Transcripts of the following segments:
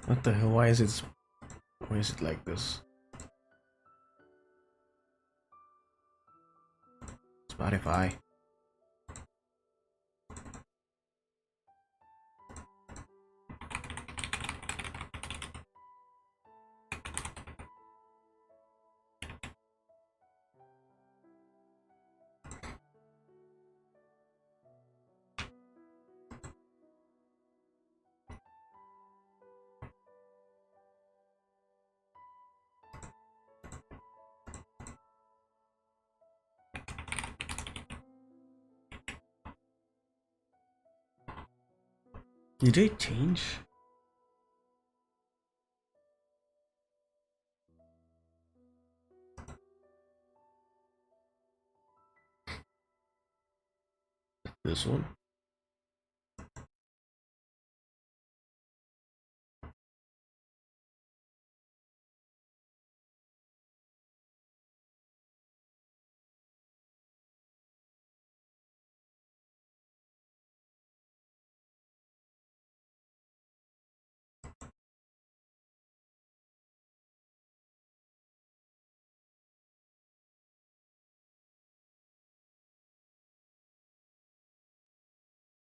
What the hell? Why is it like this? Spotify. Did it change? This one?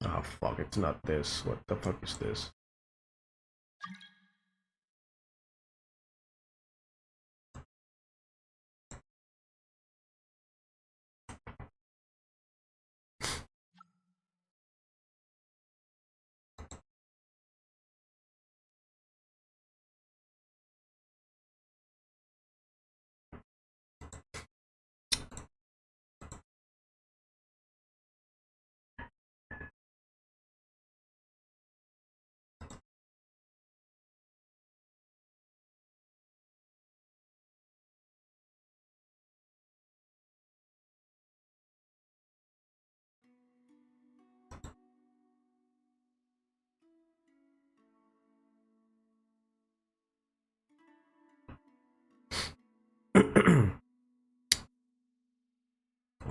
Oh fuck, it's not this. What the fuck is this?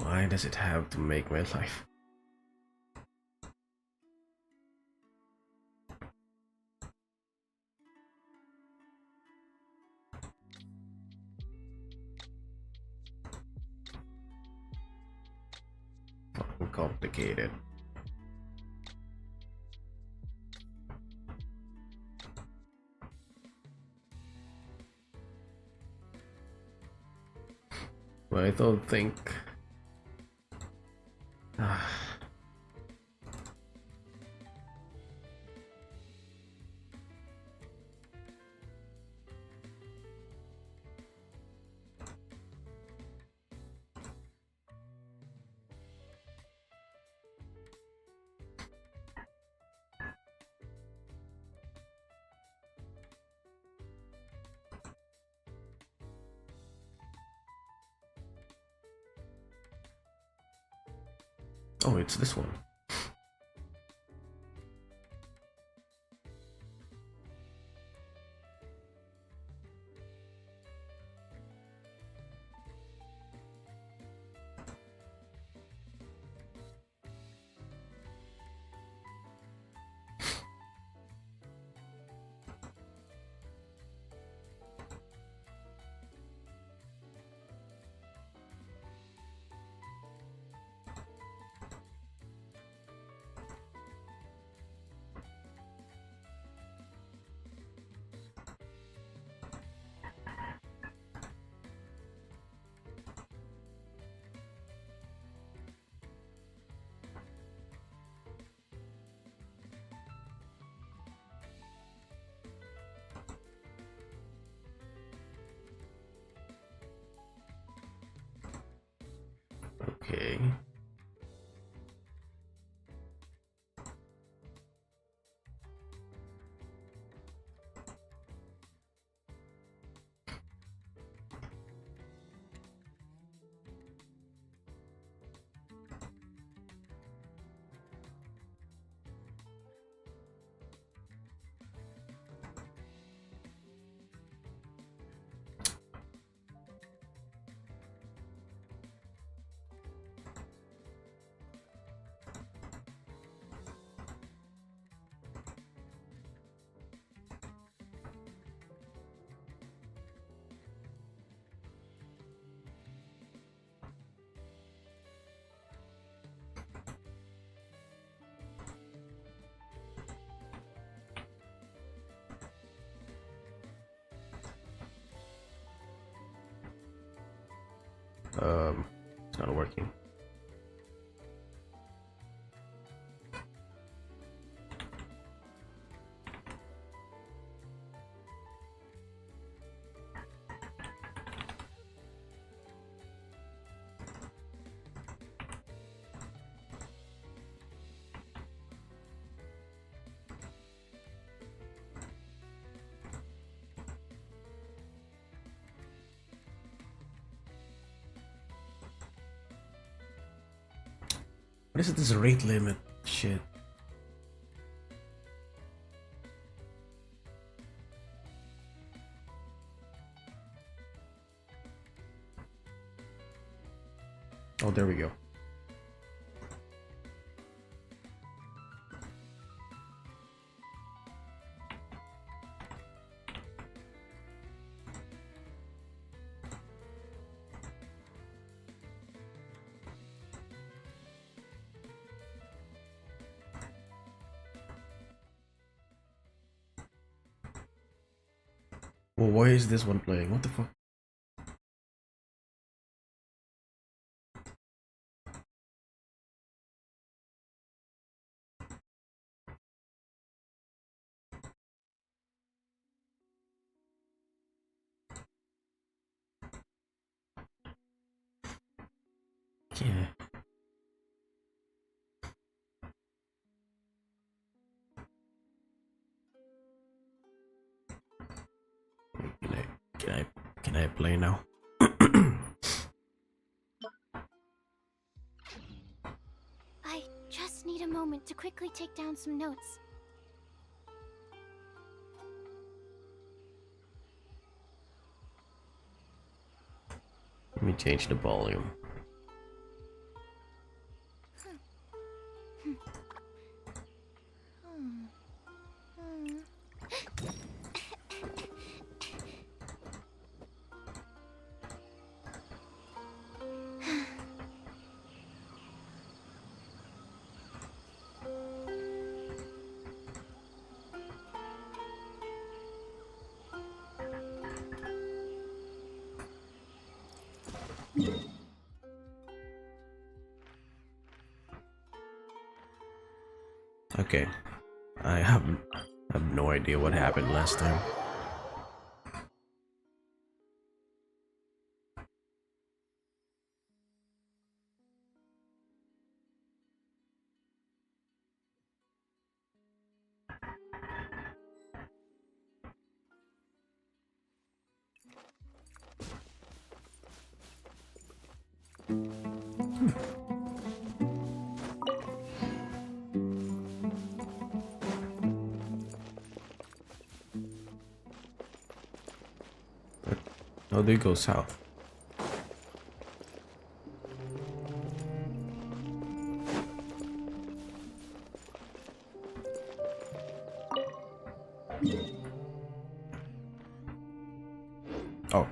Why does it have to make my life? Fucking complicated. But I don't think. Oh, it's this one. Okay. It's not working. What is this rate limit shit? Oh, there we go. Well, why is this one playing? What the fuck? Yeah. Can I play now? I just need a moment to quickly take down some notes. Let me change the volume. Okay. I have no idea what happened last time. Oh, they go south. Oh.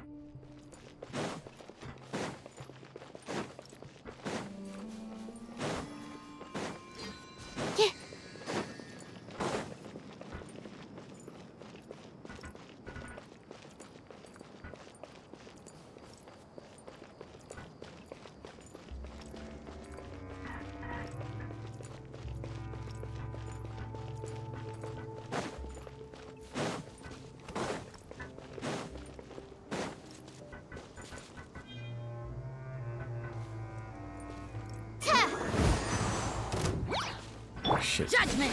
Yeah. Oh, shit. Judgment.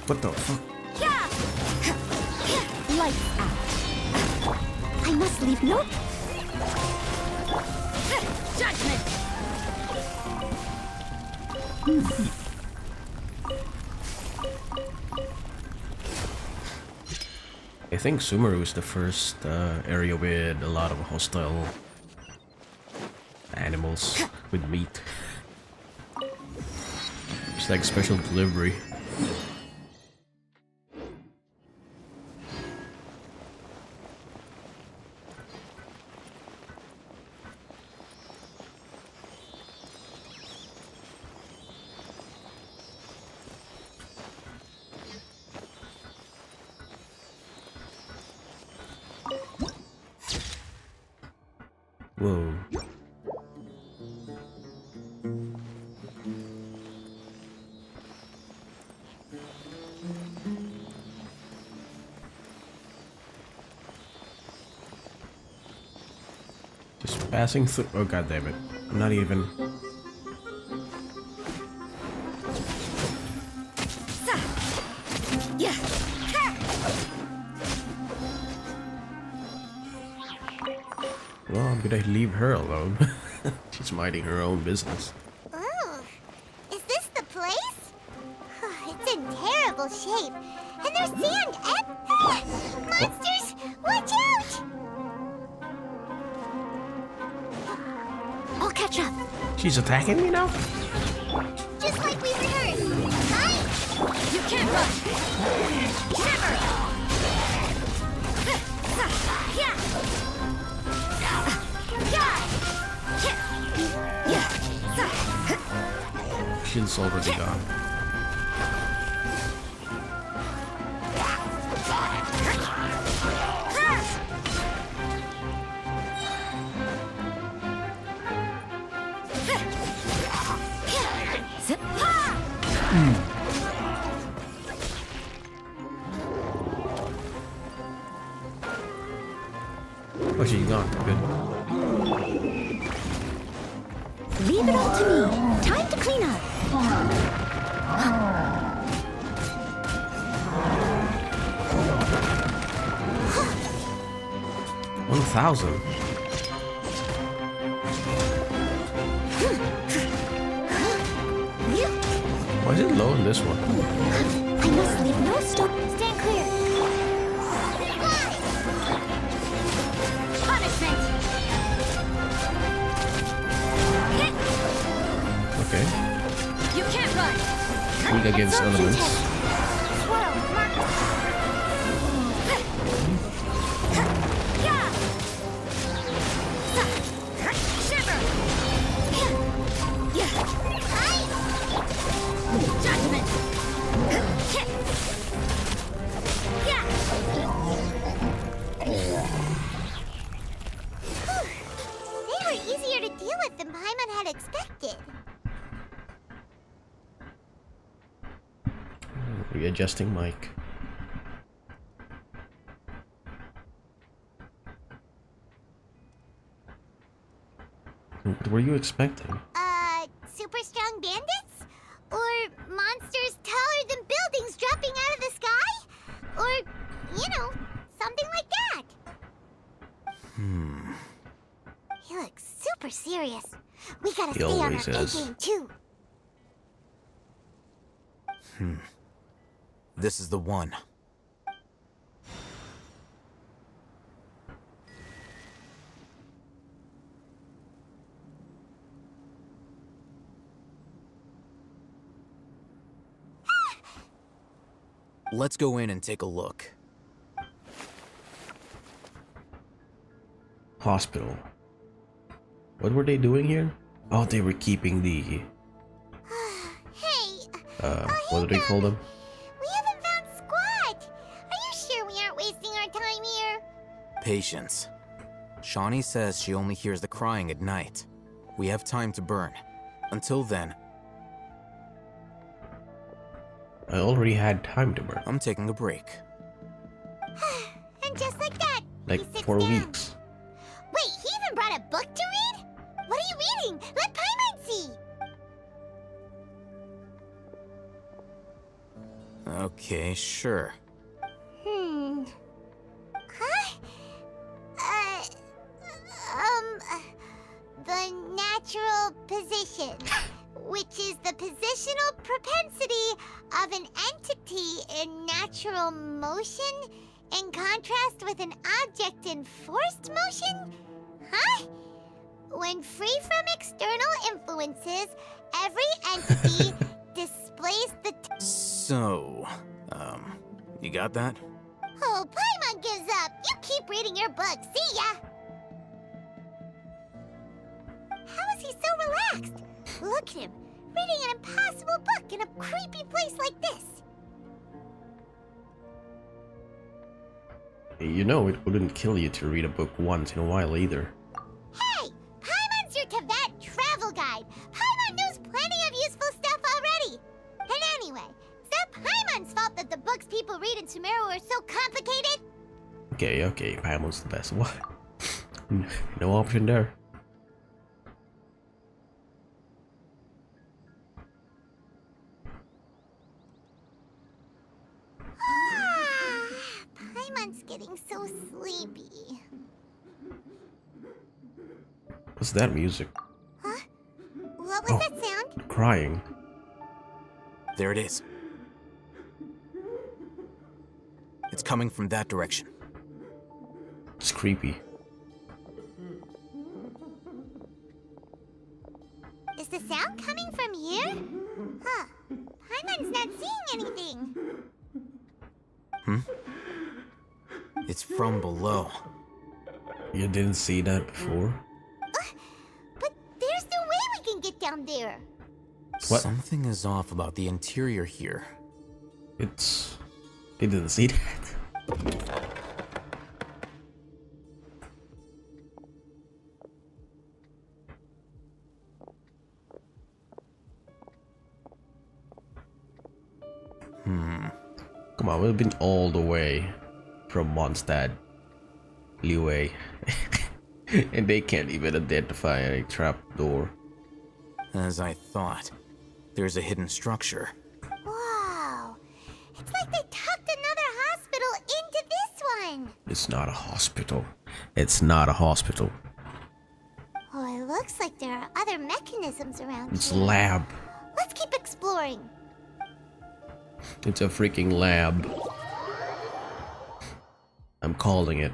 What the fuck? Lights out. I must leave no. Judgment. I think Sumeruuu is the first area with a lot of hostile animals with meat. It's like special delivery. Whoa. Just passing through. Oh, god damn it. I'm not even. Well, did I leave her alone? She's minding her own business. Oh, is this the place? It's in terrible shape. And there's sand monsters! Watch out! I'll catch up. She's attacking me now? Just like we rehearsed. Right? You can't run. Shiver. Shield's already gone. Oh, she's gone. Good. Leave it all to me. Time to clean up. 1,000. Why is it low in this one? I must leave no stone. Stand clear. Punishment. weak against Absorption elements. test. Swirl, mark. Yeah. Shiver. Yeah. Judgment. Yeah. They were easier to deal with than Paimon had expected. Readjusting mic. What were you expecting? Super strong bandits? Or monsters taller than buildings dropping out of the sky? Or, something like that. He looks super serious. We gotta stay on our always A is. game too. This is the one. Let's go in and take a look. Hospital. What were they doing here? Oh, they were keeping the Hey, what do they call them? we haven't found Squat. Are you sure we aren't wasting our time here? Patience. Shawnee says she only hears the crying at night. We have time to burn. Until then, I already had time to burn. I'm taking a break. And just like that, Like he sits 4 down. weeks. Wait, he even brought a book to read? What are you reading? Let Paimon see. Okay, sure. Huh? The natural position, which is the positional propensity of an entity in natural motion in contrast with an object in forced motion? Huh? When free from external influences, every entity displays the So, you got that? Oh, Paimon gives up. You keep reading your book. See ya. How is he so relaxed? Look at him, reading an impossible book in a creepy place like this. You know it wouldn't kill you to read a book once in a while either. Hey, Paimon's your Tibet travel guide. Paimon knows plenty of useful stuff already. And anyway, it's not Paimon's fault that the books people read in Sumeruuu are so complicated. Okay, Paimon's the best. What? No option there. Paimon's getting so sleepy. What's that music? Huh? What was Oh. that sound? Crying. There it is. It's coming from that direction. It's creepy. Is the sound coming from here? Huh. Paimon's not seeing anything. It's from below. You didn't see that before? But there's no way we can get down there. What? Something is off about the interior here. It's... You didn't see that? Come on, we've been all the way from Mondstadt, Liyue, and they can't even identify a trapdoor. As I thought, there's a hidden structure. Wow. It's like they tucked another hospital into this one. It's not a hospital. It's not a hospital. Oh, it looks like there are other mechanisms around It's a here. lab. Let's keep exploring. It's a freaking lab. I'm calling it.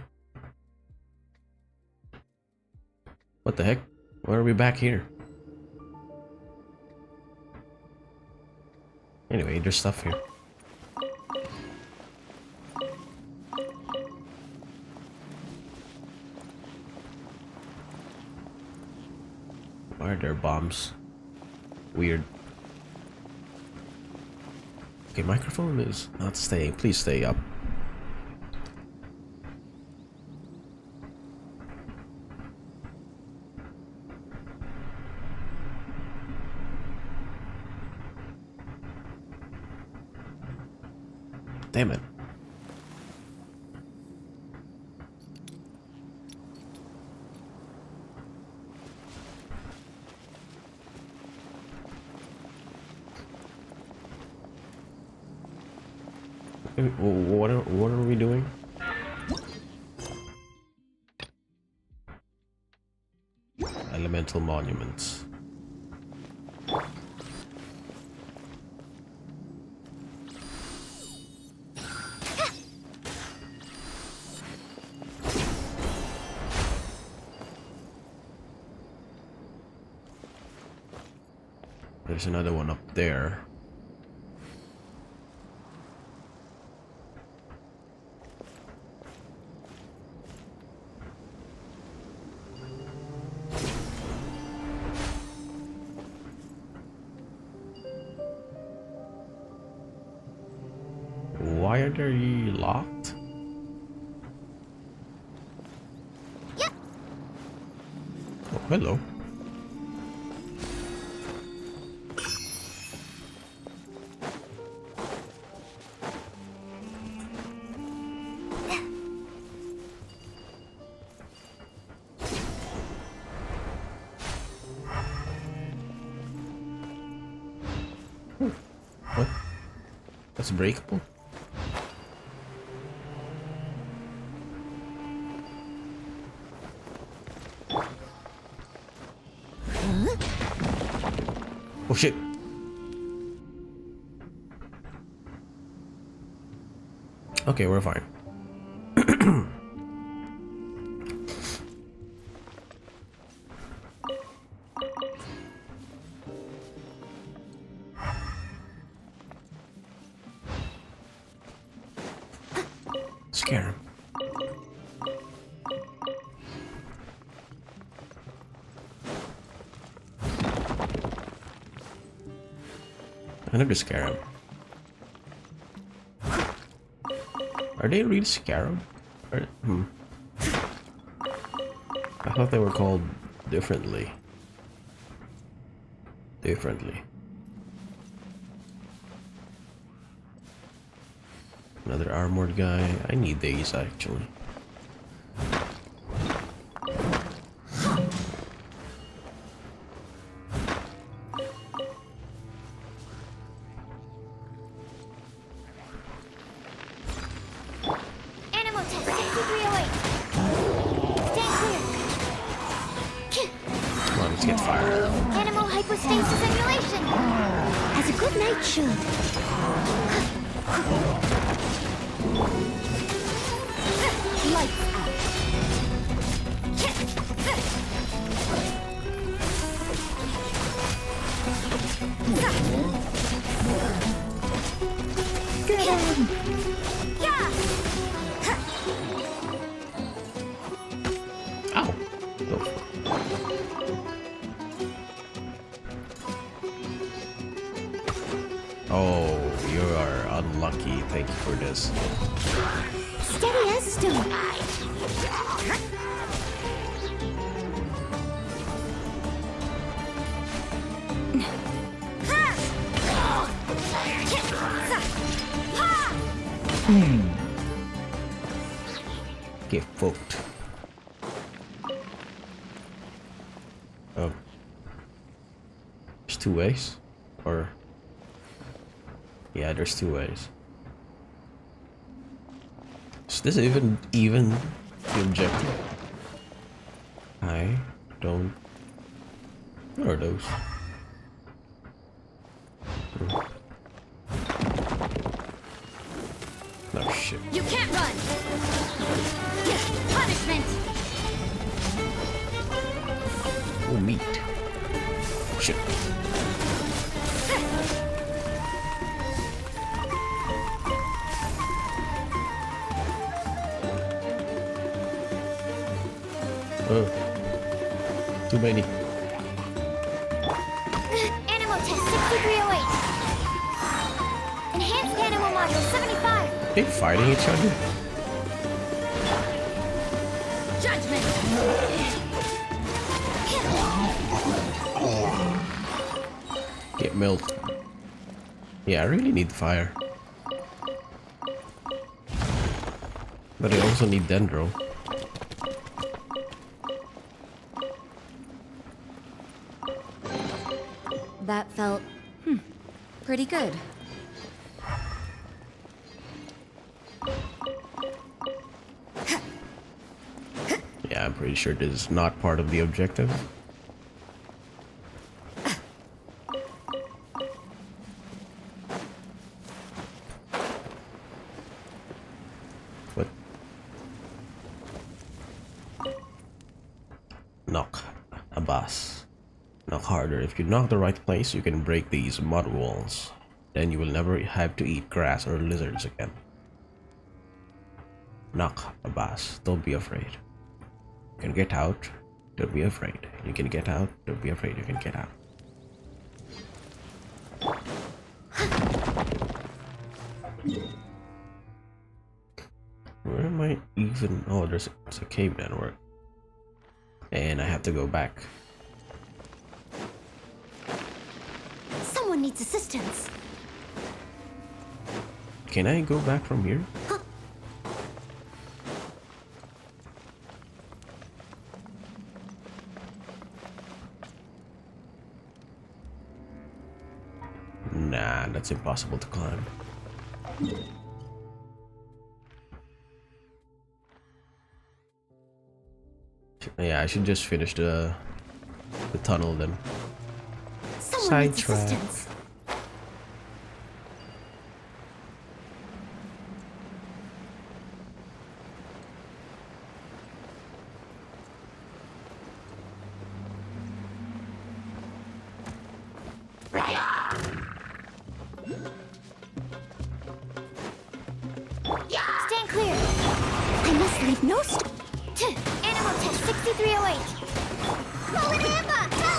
What the heck? Why are we back here? Anyway, there's stuff here. Why are there bombs? Weird. Okay, microphone is not staying. Please stay up. Damn it. What are we doing? Elemental monuments. There's another one up there. Why are they locked? Yep. Oh, hello. What? That's breakable? Oh shit. Okay, we're fine. Scare him. Another scarab. Are they really scarab? I thought they were called differently. Another armored guy. I need these actually. Animal test 6308. Stay clear. Come on, let's get fired. Animal hypostasis emulation. As a good knight should. Lights out. Get him! Yeah! Ow! Oh, you are unlucky. Thank you for this. Steady as stone. Get fucked. Oh. There's two ways? Or... yeah, there's two ways. Is this even the objective? I don't... what are those? Oh shit. You can't run. Punishment. Oh, meat. Shit. Oh, too many. Animal test 6308. Enhanced animal module 75. They fighting each other? Judgment. Get milk. Yeah, I really need fire. But I also need dendro. That felt, pretty good. Yeah, I'm pretty sure this is not part of the objective. What? Knock. A boss. Knock harder. If you knock the right place, you can break these mud walls. Then you will never have to eat grass or lizards again. Knock, Abbas. Don't be afraid. You can get out. Don't be afraid. You can get out. Don't be afraid. You can get out. Where am I even? Oh, there's a cave network. And I have to go back. Someone needs assistance. Can I go back from here? Nah, that's impossible to climb. Yeah, I should just finish the tunnel then. Someone needs Sidetrack. assistance. Stand clear. I must leave no Animal test 6308. Go with Amber! Go!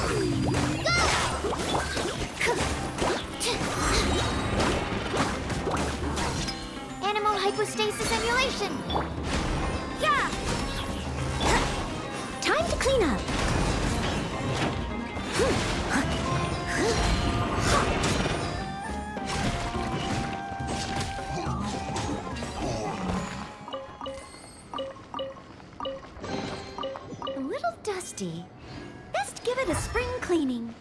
Animal hypostasis emulation. Yeah. Time to clean up. A little dusty. Best give it a spring cleaning.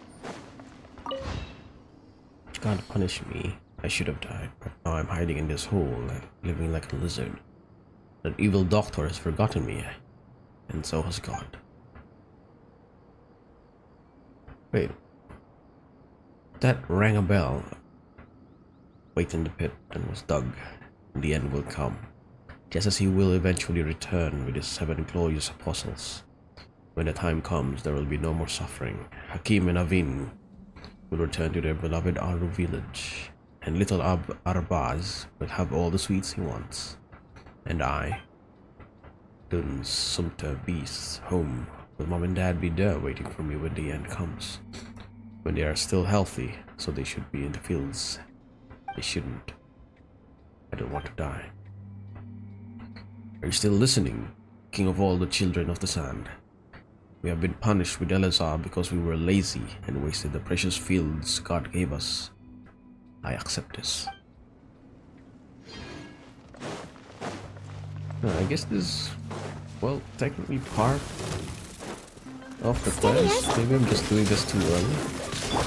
God punish me. I should have died, but now I'm hiding in this hole, living like a lizard. That evil doctor has forgotten me, and so has God. Wait. That rang a bell. Wait in the pit and was dug. The end will come, just as he will eventually return with his 7 glorious apostles. When the time comes, there will be no more suffering. Hakim and Avin will return to their beloved Aru village, and little Arbaz will have all the sweets he wants. And I, Dun Sumta Beast, home, will Mom and Dad be there waiting for me when the end comes. When they are still healthy, so they should be in the fields. They shouldn't. I don't want to die. Are you still listening, King of all the children of the sand? We have been punished with Elazar because we were lazy and wasted the precious fields God gave us. I accept this. I guess this is, well, technically part of the quest. Maybe I'm just doing this too early.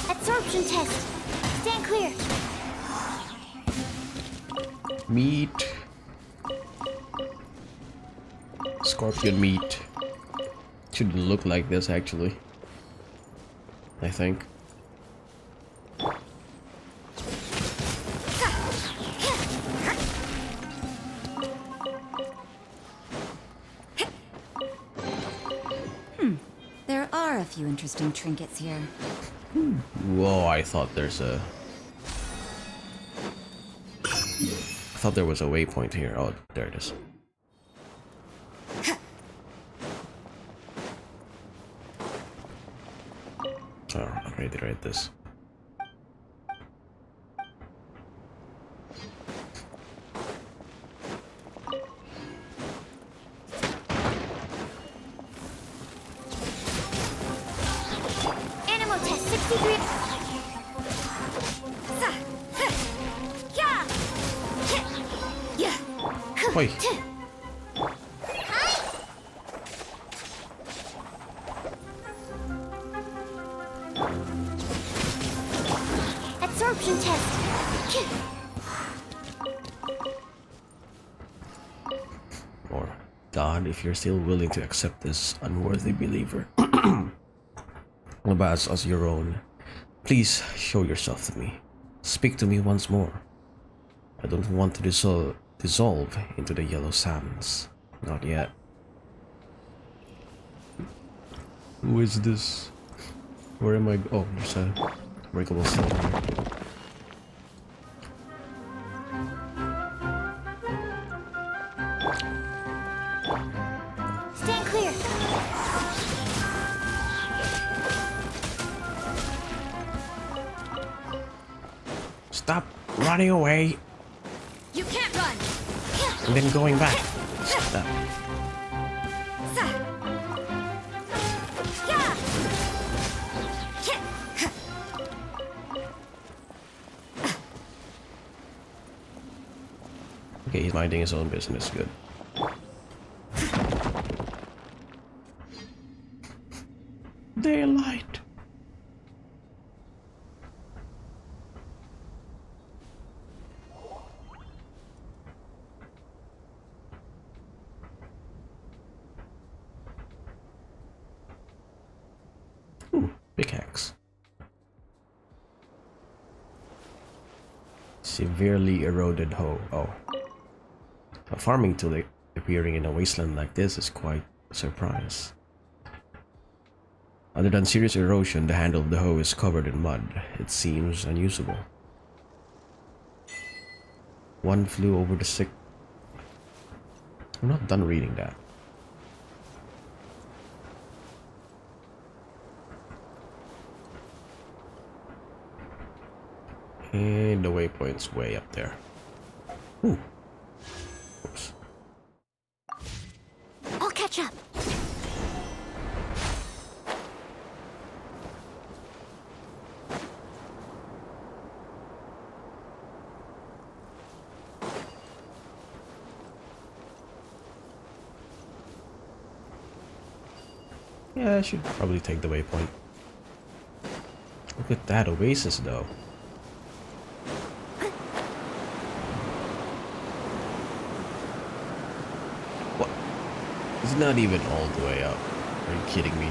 Absorption test. Stand clear. Meat. Scorpion meat. Shouldn't look like this actually. I think. There are a few interesting trinkets here. Whoa, I thought there was a waypoint here. Oh, there it is. So I'm ready to read this. Animal test 63. Oi. Absorption test. Or, God, if you're still willing to accept this unworthy believer as your own, please show yourself to me. Speak to me once more. I don't want to dissolve into the yellow sands. Not yet. Who is this? Where am I? Oh, there's a breakable stone here. Stand clear. Stop running away You can't run! and then going back. Stop. Okay, he's minding his own business. Good. Daylight. Ooh, pickaxe. Severely eroded hoe. Oh. A farming tool appearing in a wasteland like this is quite a surprise. Other than serious erosion, the handle of the hoe is covered in mud. It seems unusable. One flew over the sick. I'm not done reading that. And the waypoint's way up there. Ooh. Oops. I'll catch up. Yeah, I should probably take the waypoint. Look at that oasis though. What? It's not even all the way up. Are you kidding me?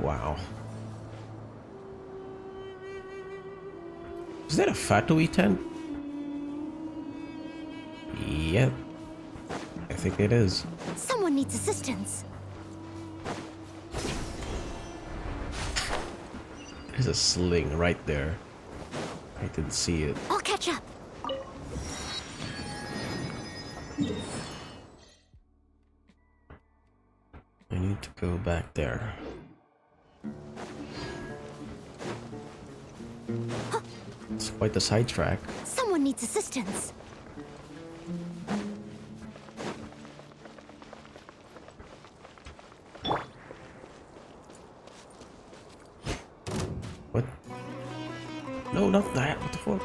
Wow. Is that a Fatui tent? Yep. I think it is. Someone needs assistance. There's a sling right there. I didn't see it. I'll catch up. I need to go back there. It's quite the sidetrack. Someone needs assistance. What? No, not that. What the fuck?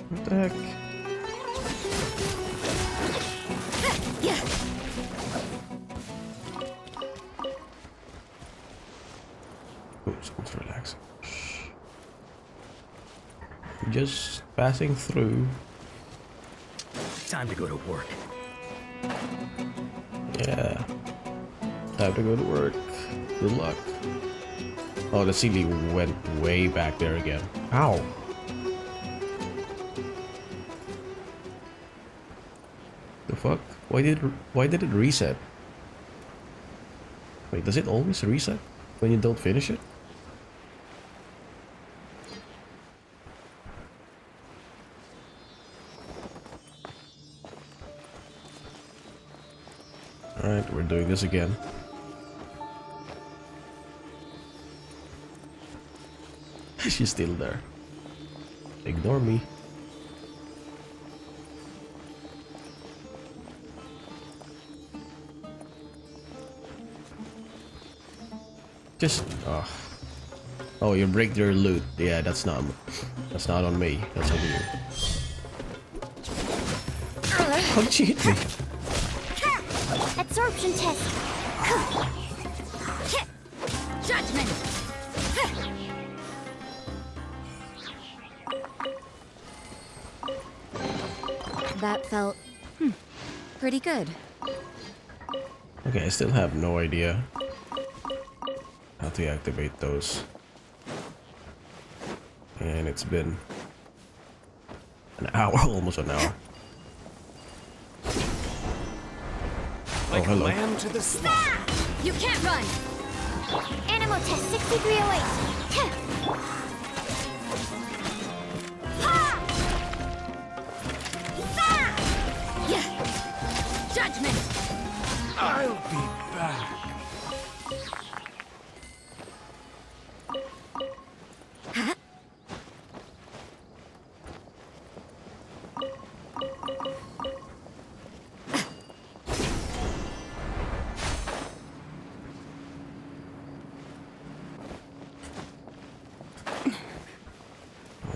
What the heck? Oh, someone's relaxing. Shh. Just passing through. Time to go to work. Yeah. Time to go to work. Good luck. Oh, the ceiling went way back there again. Ow! The fuck? Why did it reset? Wait, does it always reset when you don't finish it? Alright, we're doing this again. She's still there. Ignore me. Just oh, you break your loot. Yeah, that's not on me. That's on you. How did she hit me? Absorption test. Judgment. That felt pretty good. Okay, I still have no idea how to activate those. And it's been an hour, almost an hour. Like hello. lamb to the slaughter. You can't run. Animal test 6308. Yeah. Judgment. I'll be back.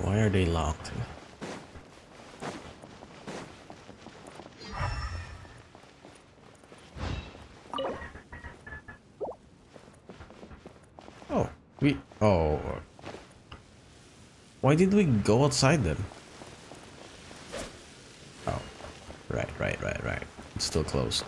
Why are they locked? Oh. Why did we go outside then? Oh. Right. It's still closed.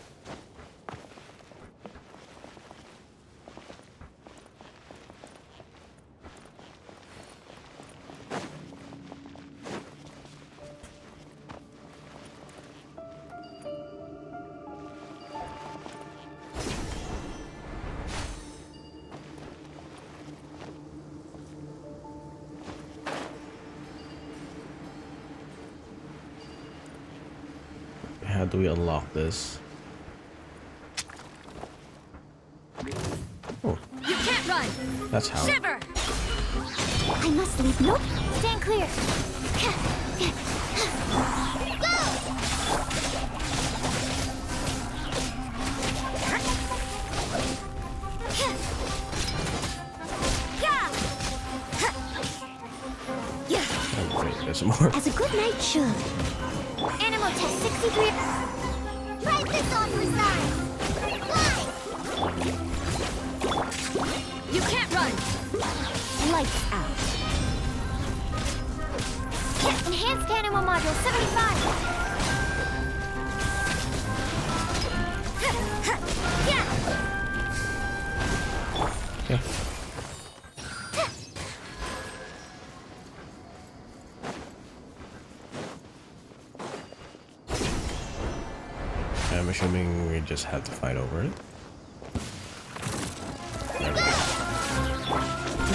How do we unlock this? Oh, You can't run. that's how. Shiver. I must leave. Nope. Stand clear. Oh, wait, there's more. As a good knight should. Animal test 63. Try this on for size. Fly! You can't run. Lights out. Enhanced animal module 75. Yeah. I'm assuming we just had to fight over it. There we go.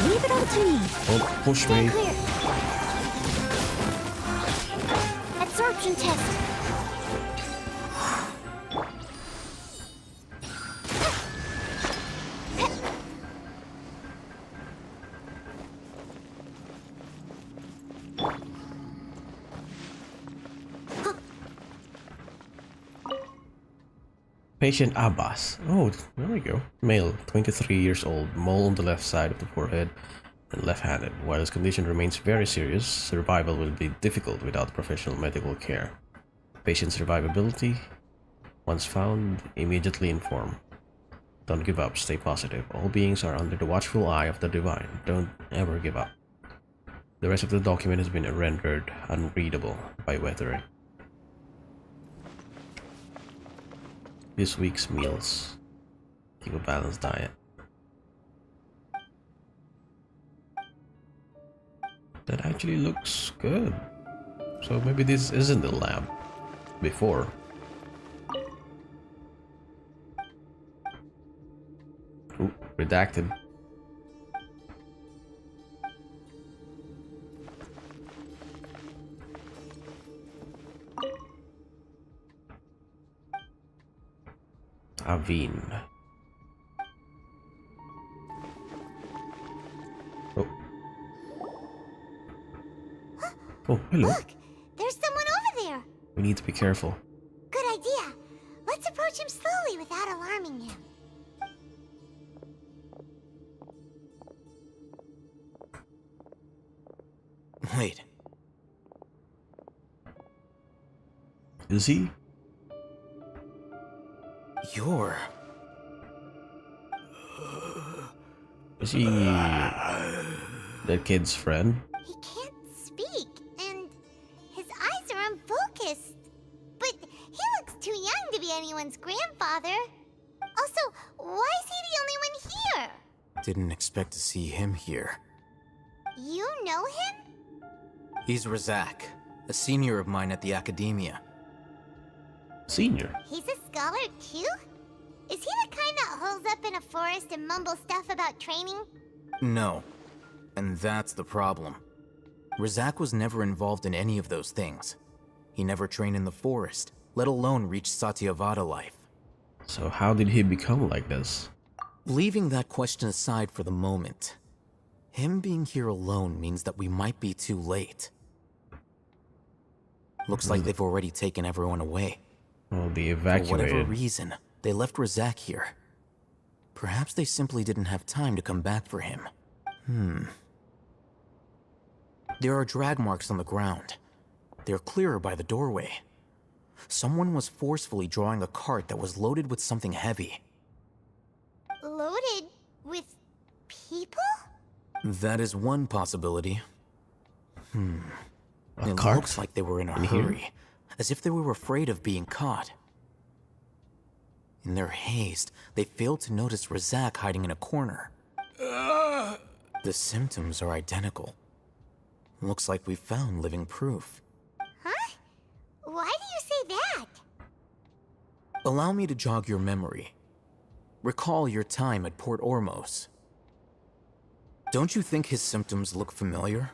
Leave it all to me. Don't push me. Stand clear. Absorption test. Patient Abbas. Oh, there we go. Male, 23 years old, mole on the left side of the forehead and left-handed. While his condition remains very serious, survival will be difficult without professional medical care. Patient survivability. Once found, immediately inform. Don't give up, stay positive. All beings are under the watchful eye of the divine. Don't ever give up. The rest of the document has been rendered unreadable by weathering. This week's meals. Keep a balanced diet. That actually looks good. So maybe this isn't the lab before. Ooh, redacted. Aveen. Oh. Oh, hello. Look, there's someone over there. We need to be careful. Good idea. Let's approach him slowly without alarming him. Wait, Is he? you're... Is he that kid's friend? He can't speak, and his eyes are unfocused. But he looks too young to be anyone's grandfather. Also, why is he the only one here? Didn't expect to see him here. You know him? He's Razak, a senior of mine at the academia. Senior. He's a scholar too? Is he the kind that holes up in a forest and mumbles stuff about training? No. And that's the problem. Razak was never involved in any of those things. He never trained in the forest, let alone reach Satyavada life. So how did he become like this? Leaving that question aside for the moment, him being here alone means that we might be too late. Looks like they've already taken everyone away. Well, the For whatever evacuated. reason, they left Razak here. Perhaps they simply didn't have time to come back for him. There are drag marks on the ground. They're clearer by the doorway. Someone was forcefully drawing a cart that was loaded with something heavy. Loaded with people? That is one possibility. A It cart? looks like they were in a In here? hurry, as if they were afraid of being caught. In their haste, they failed to notice Razak hiding in a corner. The symptoms are identical. Looks like we found living proof. Huh? Why do you say that? Allow me to jog your memory. Recall your time at Port Ormos. Don't you think his symptoms look familiar?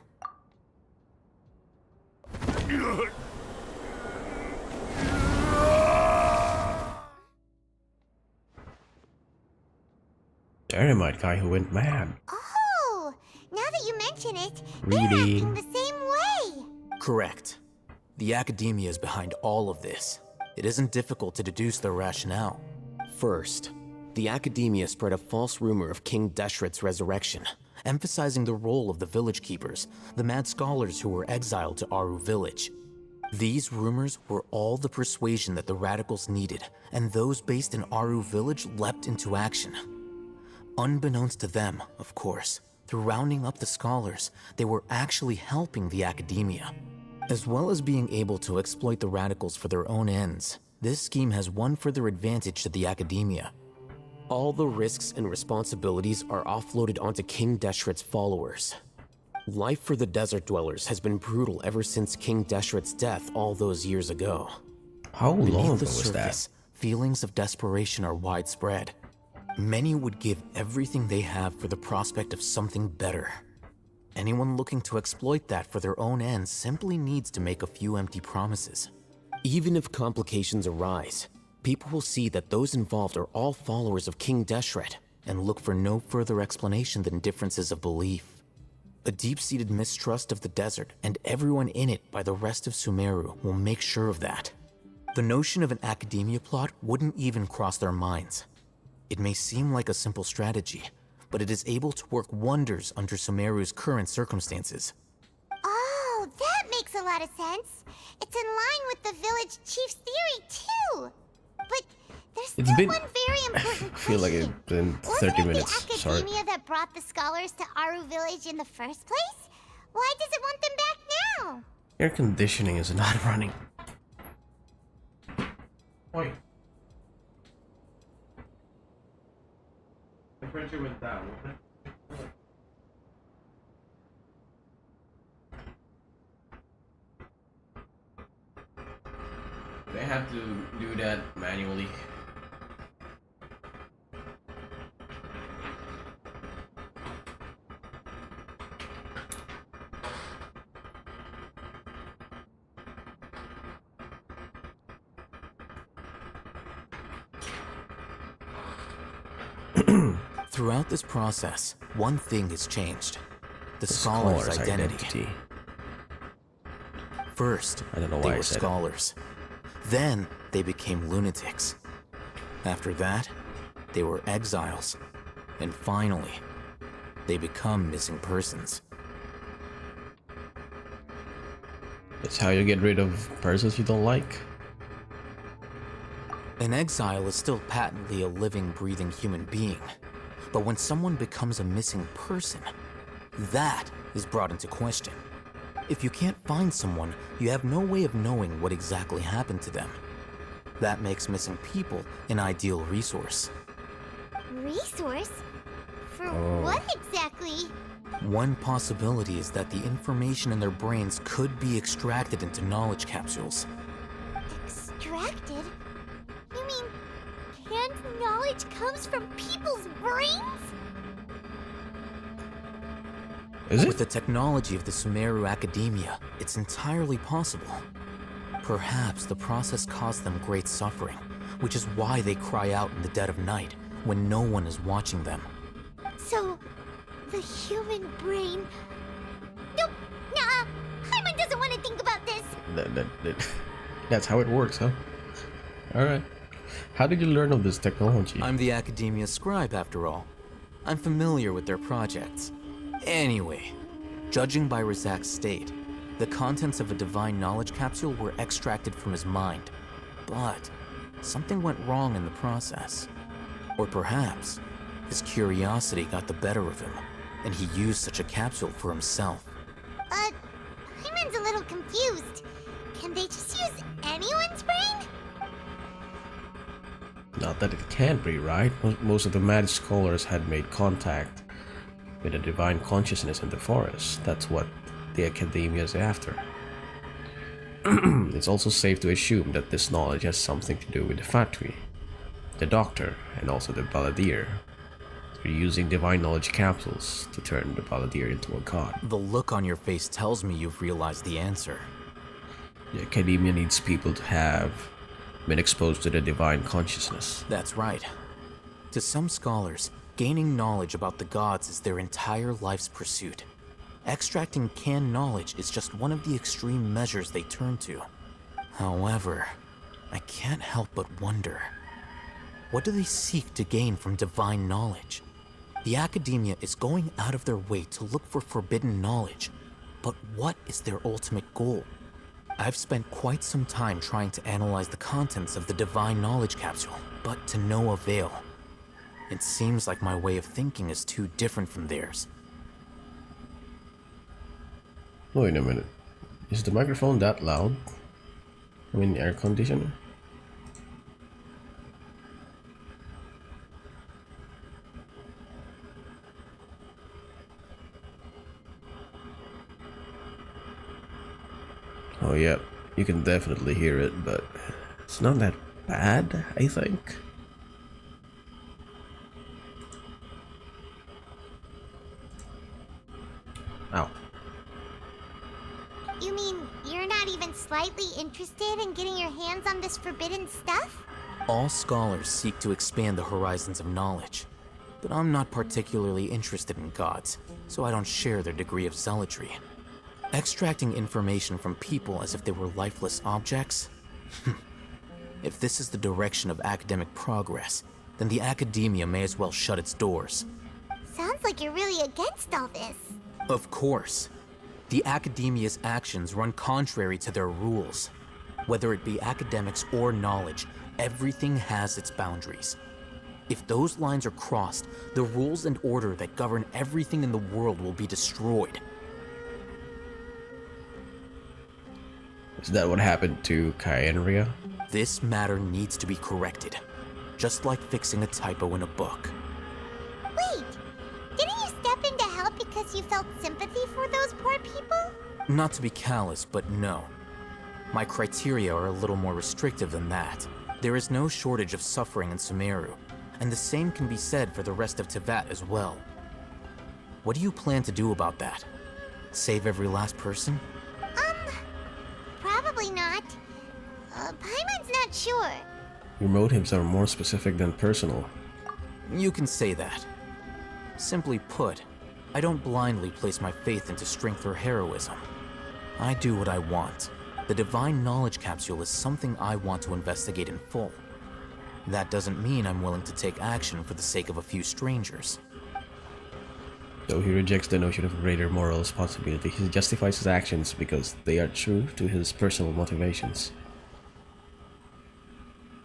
Dynamite guy who went mad. Oh, now that you mention it, they're Reading. acting the same way. Correct. The academia is behind all of this. It isn't difficult to deduce their rationale. First, the academia spread a false rumor of King Deshret's resurrection, emphasizing the role of the village keepers, the mad scholars who were exiled to Aru village. These rumors were all the persuasion that the radicals needed, and those based in Aru village leapt into action. Unbeknownst to them, of course, through rounding up the scholars, they were actually helping the academia. As well as being able to exploit the radicals for their own ends, this scheme has one further advantage to the academia. all the risks and responsibilities are offloaded onto King Deshret's followers. Life for the desert dwellers has been brutal ever since King Deshret's death all those years ago. How long ago Beneath the was that? surface, feelings of desperation are widespread. Many would give everything they have for the prospect of something better. Anyone looking to exploit that for their own ends simply needs to make a few empty promises. Even if complications arise, people will see that those involved are all followers of King Deshret, And look for no further explanation than differences of belief. A deep-seated mistrust of the desert and everyone in it by the rest of Sumeruuu will make sure of that. The notion of an academia plot wouldn't even cross their minds. It may seem like a simple strategy, but it is able to work wonders under Sumeruu's current circumstances. Oh, that makes a lot of sense. It's in line with the village chief's theory, too. But there's It's still been- one very important I feel like question. it's been Wasn't 30 it minutes. the Sorry. academia that brought the scholars to Aru village in the first place? Why does it want them back now? Air conditioning is not running. Oi. Temperature went down. have to do that manually. Throughout this process, one thing has changed. The scholar's identity. First, I don't know they why I were said it. scholars. Then, they became lunatics. After that, they were exiles. And finally, they become missing persons. That's how you get rid of persons you don't like. An exile is still patently a living, breathing human being. But when someone becomes a missing person, that is brought into question. If you can't find someone, you have no way of knowing what exactly happened to them. That makes missing people an ideal resource. Resource? For what exactly? One possibility is that the information in their brains could be extracted into knowledge capsules. Extracted? You mean canned knowledge comes from people's brains? Is With it? the technology of the Sumeruuu academia, it's entirely possible. Perhaps the process caused them great suffering, which is why they cry out in the dead of night when no one is watching them. So, the human brain... Nope, nah, Hyman doesn't want to think about this. That's how it works, huh? Alright. How did you learn of this technology? I'm the academia scribe, after all. I'm familiar with their projects. Anyway, judging by Razak's state, the contents of a divine knowledge capsule were extracted from his mind. But something went wrong in the process. Or perhaps his curiosity got the better of him, and he used such a capsule for himself. Hyman's a little confused. Can they just use anyone's brain? Not that it can't be, right? Most of the mad scholars had made contact with a divine consciousness in the forest. That's what the academia is after. It's also safe to assume that this knowledge has something to do with the Fatui, the Doctor, and also the Balladeer. They're using divine knowledge capsules to turn the Balladeer into a god. The look on your face tells me you've realized the answer. The academia needs people to have been exposed to the divine consciousness. That's right. To some scholars, gaining knowledge about the gods is their entire life's pursuit. Extracting canned knowledge is just one of the extreme measures they turn to. However, I can't help but wonder, what do they seek to gain from divine knowledge? The academia is going out of their way to look for forbidden knowledge, but what is their ultimate goal? I've spent quite some time trying to analyze the contents of the divine knowledge capsule, but to no avail. It seems like my way of thinking is too different from theirs. Wait a minute. Is the microphone that loud? I mean, air conditioner? Oh yeah, you can definitely hear it, but it's not that bad, I think. Ow. You mean you're not even slightly interested in getting your hands on this forbidden stuff? All scholars seek to expand the horizons of knowledge, but I'm not particularly interested in gods, so I don't share their degree of zealotry. Extracting information from people as if they were lifeless objects? If this is the direction of academic progress, then the academia may as well shut its doors. Sounds like you're really against all this. Of course. The academia's actions run contrary to their rules. Whether it be academics or knowledge, everything has its boundaries. If those lines are crossed, the rules and order that govern everything in the world will be destroyed. Is that what happened to Kyenria? This matter needs to be corrected, just like fixing a typo in a book. Wait, didn't you step in to help because you felt sympathy for those poor people? Not to be callous, but no. My criteria are a little more restrictive than that. There is no shortage of suffering in Sumeruuu, and the same can be said for the rest of Teyvat as well. What do you plan to do about that? Save every last person? Probably not. Paimon's not sure. Your motives are more specific than personal. You can say that. Simply put, I don't blindly place my faith into strength or heroism. I do what I want. The Divine Knowledge Capsule is something I want to investigate in full. That doesn't mean I'm willing to take action for the sake of a few strangers. Though he rejects the notion of greater moral responsibility, he justifies his actions because they are true to his personal motivations.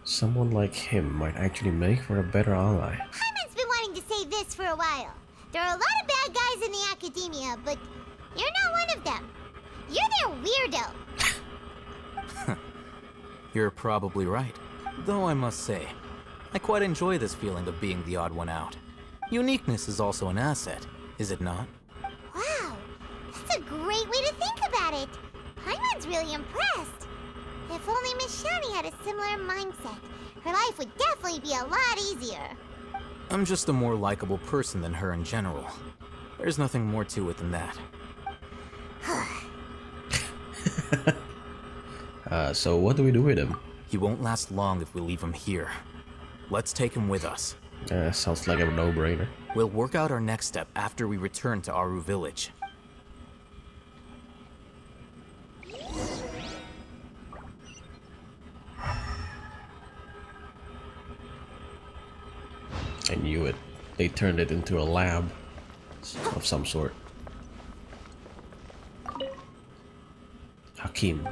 Someone like him might actually make for a better ally. Paimon's been wanting to say this for a while. There are a lot of bad guys in the academia, but you're not one of them. You're their weirdo. You're probably right. Though I must say, I quite enjoy this feeling of being the odd one out. Uniqueness is also an asset, is it not? Wow, that's a great way to think about it. Paimon's really impressed. If only Miss Shani had a similar mindset, her life would definitely be a lot easier. I'm just a more likable person than her in general. There's nothing more to it than that. So what do we do with him? He won't last long if we leave him here. Let's take him with us. Sounds like a no-brainer. We'll work out our next step after we return to Aru Village. I knew it. They turned it into a lab of some sort. Hakim.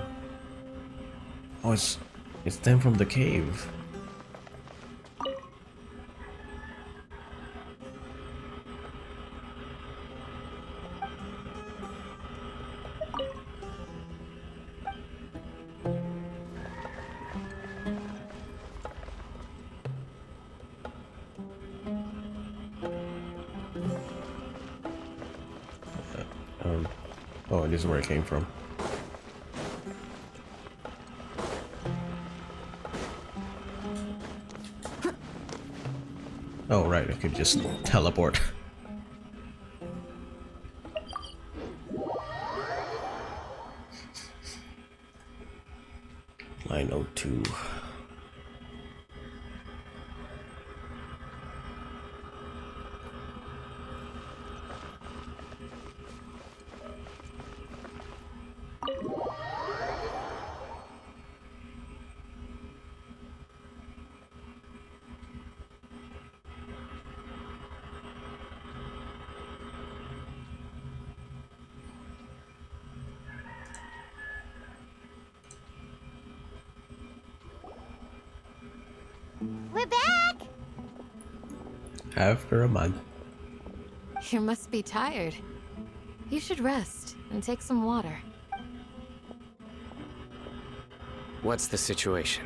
Oh, it's them from the cave. Oh, this is where it came from. Oh, right, I could just teleport. 902. We're back! After a month. You must be tired. You should rest and take some water. What's the situation?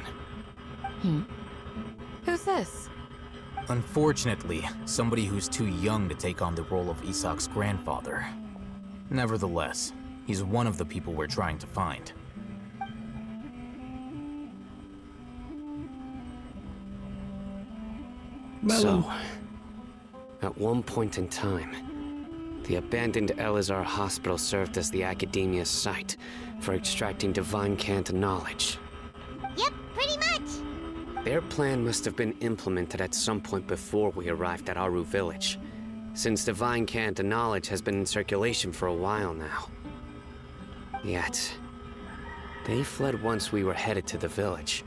Who's this? Unfortunately, somebody who's too young to take on the role of Isak's grandfather. Nevertheless, he's one of the people we're trying to find. So, at one point in time, the abandoned Elazar Hospital served as the Academia's site for extracting Divine Cant knowledge. Yep, pretty much. Their plan must have been implemented at some point before we arrived at Aru Village, since Divine Cant knowledge has been in circulation for a while now. Yet, they fled once we were headed to the village,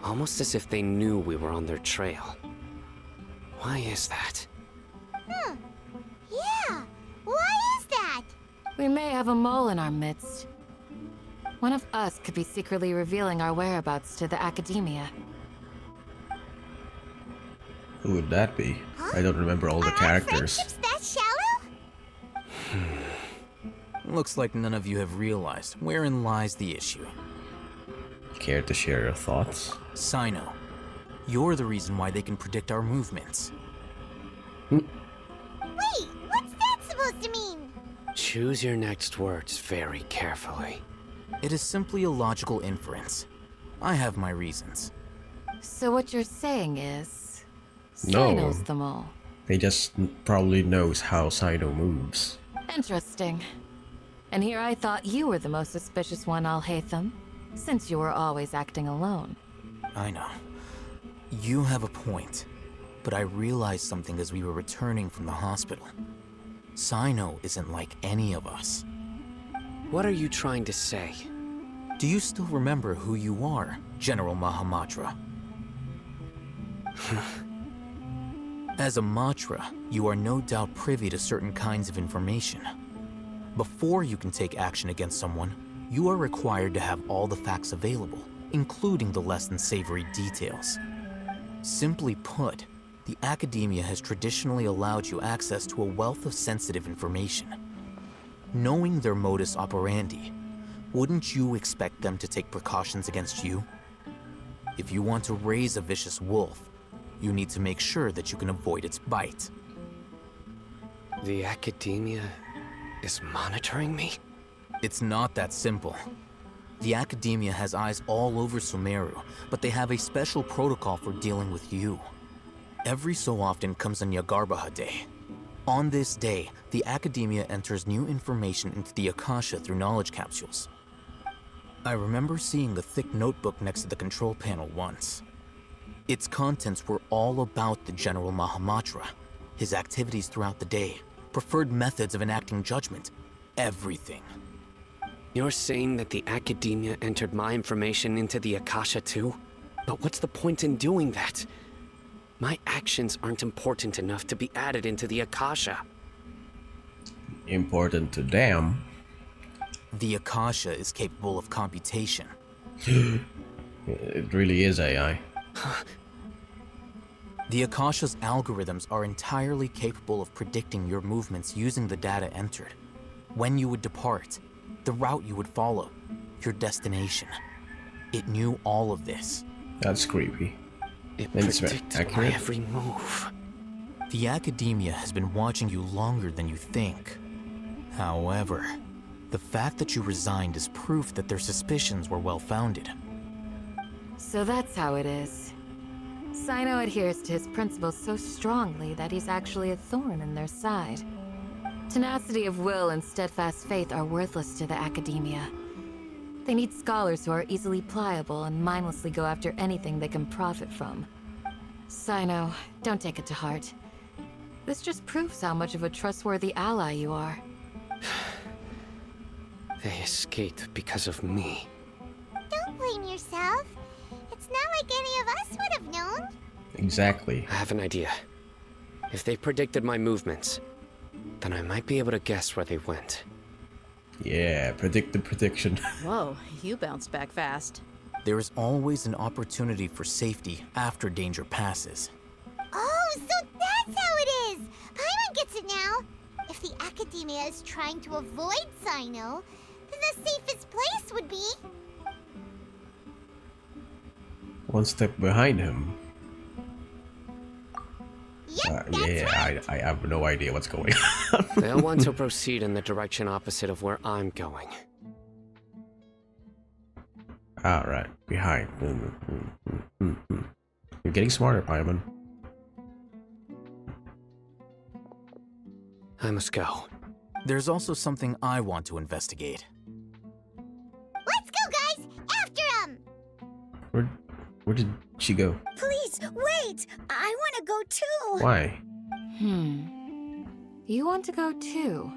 almost as if they knew we were on their trail. Why is that? Yeah, why is that? We may have a mole in our midst. One of us could be secretly revealing our whereabouts to the Academia. Who would that be? I don't remember all the characters. Are our friendships that shallow? Looks like none of you have realized wherein lies the issue. Care to share your thoughts? Sino, you're the reason why they can predict our movements. Wait, what's that supposed to mean? Choose your next words very carefully. It is simply a logical inference. I have my reasons. So what you're saying is... No. knows them all. They just probably knows how Sino moves. Interesting. And here I thought you were the most suspicious one, Alhaitham, since you were always acting alone. I know. You have a point. But I realized something as we were returning from the hospital. Sino isn't like any of us. What are you trying to say? Do you still remember who you are, General Mahamatra? As a Matra, you are no doubt privy to certain kinds of information. Before you can take action against someone, you are required to have all the facts available, including the less than savory details. Simply put, the academia has traditionally allowed you access to a wealth of sensitive information. Knowing their modus operandi, wouldn't you expect them to take precautions against you? If you want to raise a vicious wolf, you need to make sure that you can avoid its bite. The academia is monitoring me? It's not that simple. The academia has eyes all over Sumeruuu, but they have a special protocol for dealing with you. Every so often comes a Nyagarbaha Day. On this day, the academia enters new information into the Akasha through knowledge capsules. I remember seeing the thick notebook next to the control panel once. Its contents were all about the General Mahamatra, his activities throughout the day, preferred methods of enacting judgment, everything. You're saying that the academia entered my information into the Akasha too? But what's the point in doing that? My actions aren't important enough to be added into the Akasha. Important to them. The Akasha is capable of computation. It really is AI. The Akasha's algorithms are entirely capable of predicting your movements using the data entered. When you would depart, the route you would follow, your destination. It knew all of this. That's creepy. It It's predicted my accurate. every move. The academia has been watching you longer than you think. However, the fact that you resigned is proof that their suspicions were well-founded. So that's how it is. Sino adheres to his principles so strongly that he's actually a thorn in their side. Tenacity of will and steadfast faith are worthless to the academia. They need scholars who are easily pliable and mindlessly go after anything they can profit from. Sino, don't take it to heart. This just proves how much of a trustworthy ally you are. They escaped because of me. Don't blame yourself. It's not like any of us would have known. Exactly. I have an idea. If they predicted my movements, then I might be able to guess where they went. Yeah, predict the prediction. Whoa, you bounced back fast. There is always an opportunity for safety after danger passes. Oh, so that's how it is! Paimon gets it now! If the academia is trying to avoid Sino, then the safest place would be... One step behind him. Yep, that's Yeah, right! I have no idea what's going on. They'll want to proceed in the direction opposite of where I'm going. Alright, behind. You're getting smarter, Paimon. I must go. There's also something I want to investigate. Let's go, guys! After him! Where did she go? Please, wait! I want to go too! Why? You want to go too?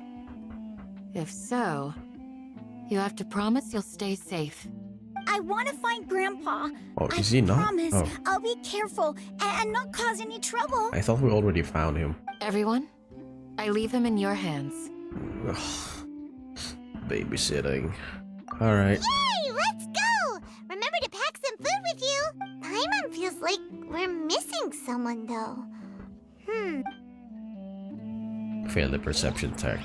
If so, you have to promise you'll stay safe. I want to find Grandpa. Oh, is he not? Promise, Oh, I'll be careful and not cause any trouble. I thought we already found him. Everyone, I leave him in your hands. Babysitting. Alright. Yay, let's go! Remember to pack some food with you! Paimon feels like we're missing someone, though. Fail the perception tech.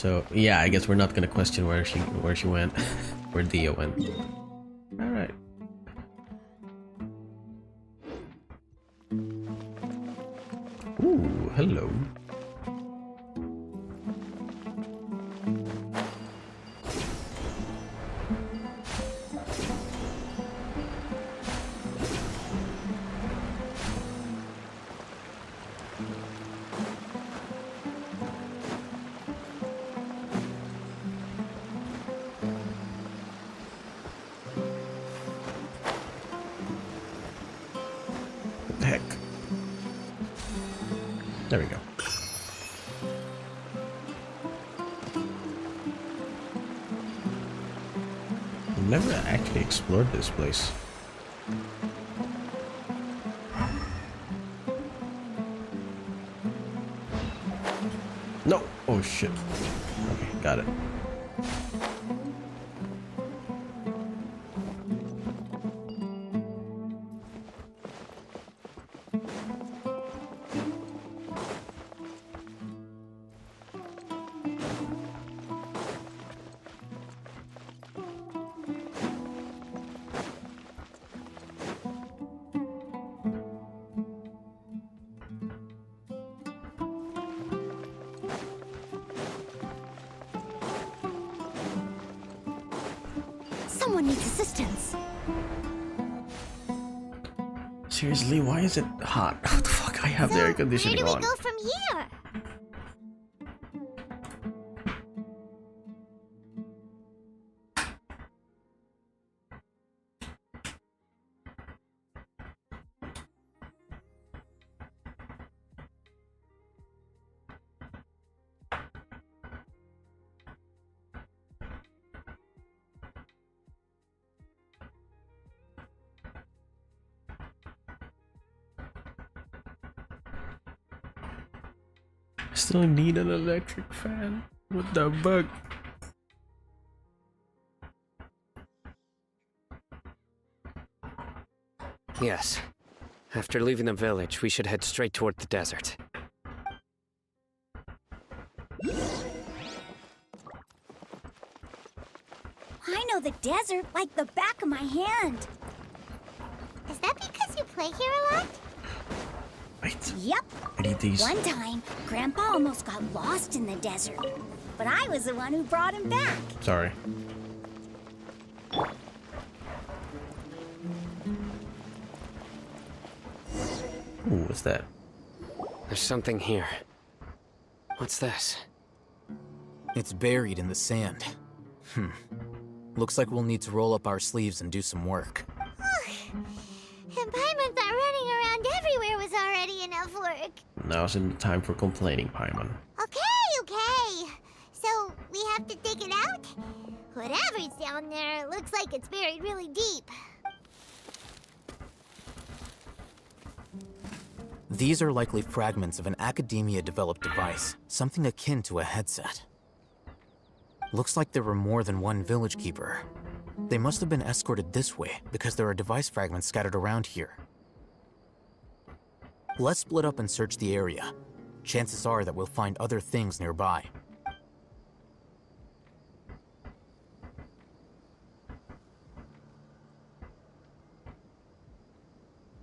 So yeah, I guess we're not gonna question where she went, where Dia went. All right. Ooh, hello. What the heck? There we go. I've never actually explored this place. No! Oh shit. Okay, got it. Someone needs assistance. Seriously, why is it hot? What the fuck? I have the air conditioning Where do on. we go from here? I still need an electric fan. What the fuck? Yes. After leaving the village, we should head straight toward the desert. I know the desert like the back of my hand. Is that because you play here a lot? Wait, Yep. I need these. One time, Grandpa almost got lost in the desert. But I was the one who brought him back. Sorry. Ooh, what's that? There's something here. What's this? It's buried in the sand. Looks like we'll need to roll up our sleeves and do some work. And Paimon thought running around everywhere was already enough work. Now's the time for complaining, Paimon. Okay. So, we have to dig it out? Whatever's down there, looks like it's buried really deep. These are likely fragments of an academia-developed device, something akin to a headset. Looks like there were more than one village keeper. They must have been escorted this way because there are device fragments scattered around here. Let's split up and search the area. Chances are that we'll find other things nearby.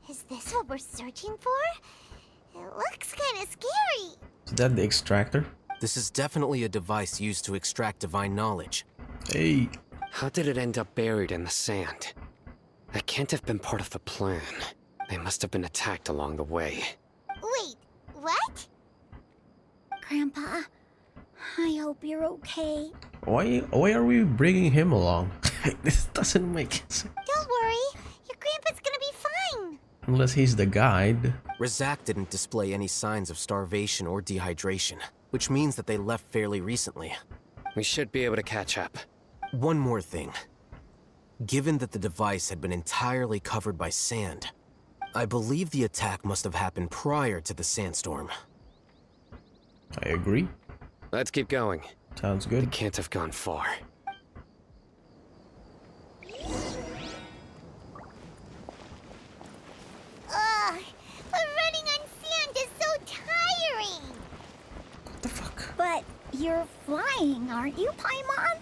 Is this what we're searching for? It looks kind of scary. Is that the extractor? This is definitely a device used to extract divine knowledge. Hey. How did it end up buried in the sand? That can't have been part of the plan. They must have been attacked along the way. Wait, what? Grandpa, I hope you're okay. Why are we bringing him along? This doesn't make sense. Don't worry, your grandpa's gonna be fine. Unless he's the guide. Razak didn't display any signs of starvation or dehydration, which means that they left fairly recently. We should be able to catch up. One more thing. Given that the device had been entirely covered by sand, I believe the attack must have happened prior to the sandstorm. I agree. Let's keep going. Sounds It good. can't have gone far. Ugh, but running on sand is so tiring. What the fuck? But you're flying. flying, aren't you, Paimon?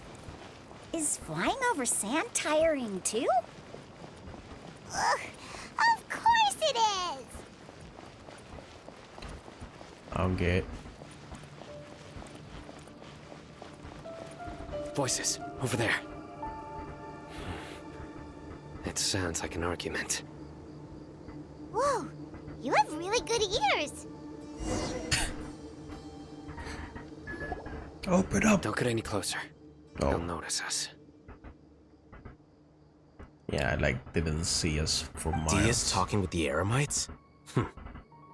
Is flying over sand tiring too? Ugh, of course it is! Okay. Voices, over there. It sounds like an argument. Whoa, you have really good ears. Open up. Don't get any closer. Oh. They'll notice us. Yeah, I like didn't see us for miles. Dia's talking with the Eremites?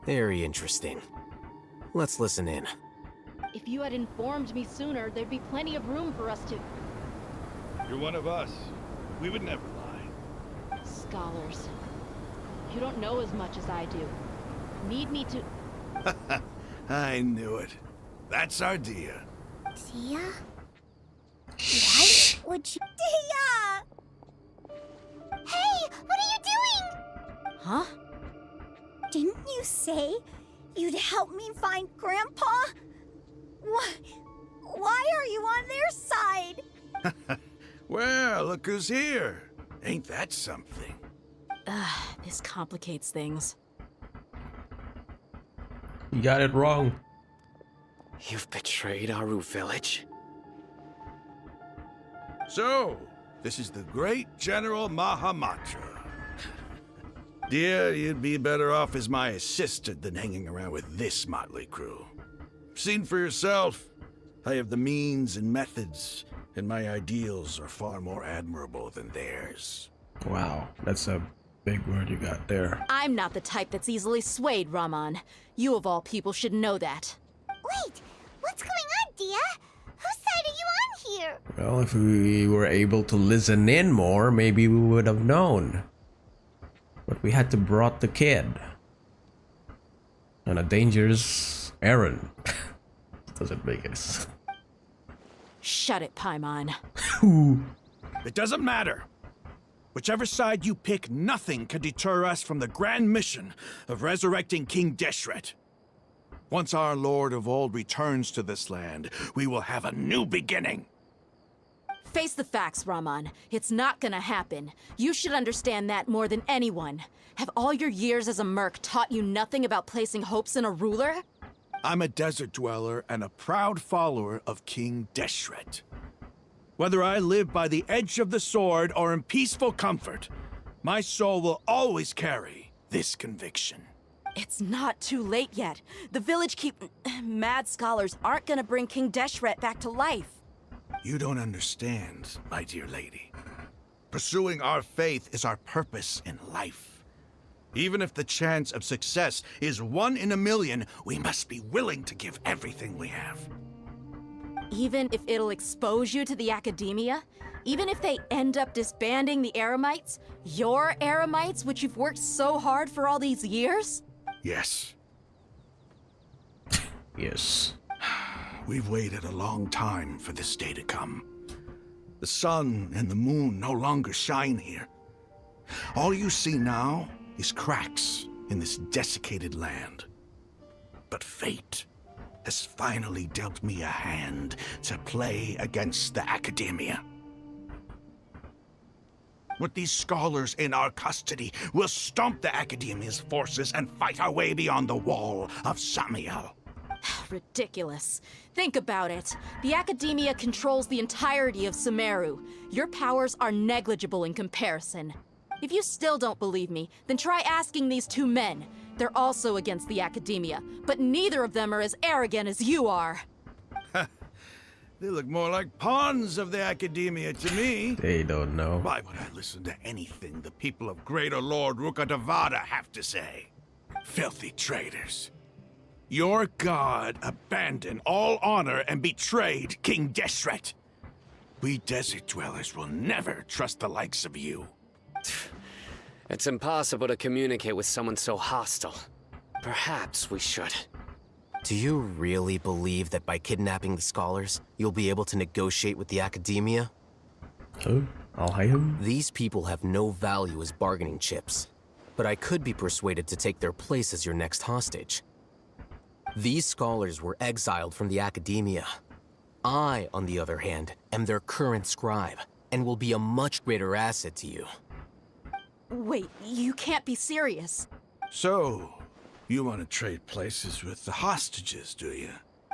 Very interesting. Let's listen in. If you had informed me sooner, there'd be plenty of room for us to... You're one of us. We would never lie. Scholars. You don't know as much as I do. Need me to... I knew it. That's our Dia. Tia? Why would you... Tia! Hey, what are you doing? Huh? Didn't you say you'd help me find Grandpa? Why are you on their side? Well, look who's here. Ain't that something? This complicates things. You got it wrong. You've betrayed Aru Village? So, this is the great General Mahamatra. Dear, you'd be better off as my assistant than hanging around with this motley crew. Seen for yourself, I have the means and methods, and my ideals are far more admirable than theirs. Wow, that's a big word you got there. I'm not the type that's easily swayed, Raman. You of all people should know that. Wait, what's going on, Dia? Whose side are you on here? Well, if we were able to listen in more, maybe we would have known. But we had to brought the kid on a dangerous errand. Doesn't make any sense. Shut it, Paimon. It doesn't matter. Whichever side you pick, nothing can deter us from the grand mission of resurrecting King Deshret. Once our Lord of Old returns to this land, we will have a new beginning. Face the facts, Raman. It's not gonna happen. You should understand that more than anyone. Have all your years as a merc taught you nothing about placing hopes in a ruler? I'm a desert dweller and a proud follower of King Deshret. Whether I live by the edge of the sword or in peaceful comfort, my soul will always carry this conviction. It's not too late yet. The village mad scholars aren't gonna bring King Deshret back to life. You don't understand, my dear lady. Pursuing our faith is our purpose in life. Even if the chance of success is 1 in a million, we must be willing to give everything we have. Even if it'll expose you to the academia? Even if they end up disbanding the Eremites? Your Eremites, which you've worked so hard for all these years? Yes. Yes. We've waited a long time for this day to come. The sun and the moon no longer shine here. All you see now is cracks in this desiccated land. But fate has finally dealt me a hand to play against the academia. With these scholars in our custody, we'll stomp the academia's forces and fight our way beyond the wall of Samiel. Ridiculous. Think about it. The academia controls the entirety of Sumeruuu. Your powers are negligible in comparison. If you still don't believe me, then try asking these two men. They're also against the academia, but neither of them are as arrogant as you are. They look more like pawns of the academia to me. They don't know. Why would I listen to anything the people of Greater Lord Rukkhadevada have to say? Filthy traitors. Your god abandoned all honor and betrayed King Deshret. We desert dwellers will never trust the likes of you. It's impossible to communicate with someone so hostile. Perhaps we should. Do you really believe that by kidnapping the scholars, you'll be able to negotiate with the academia? Oh, I'll hire him. These people have no value as bargaining chips, but I could be persuaded to take their place as your next hostage. These scholars were exiled from the academia. I, on the other hand, am their current scribe, and will be a much greater asset to you. Wait, you can't be serious. So, you want to trade places with the hostages, do you?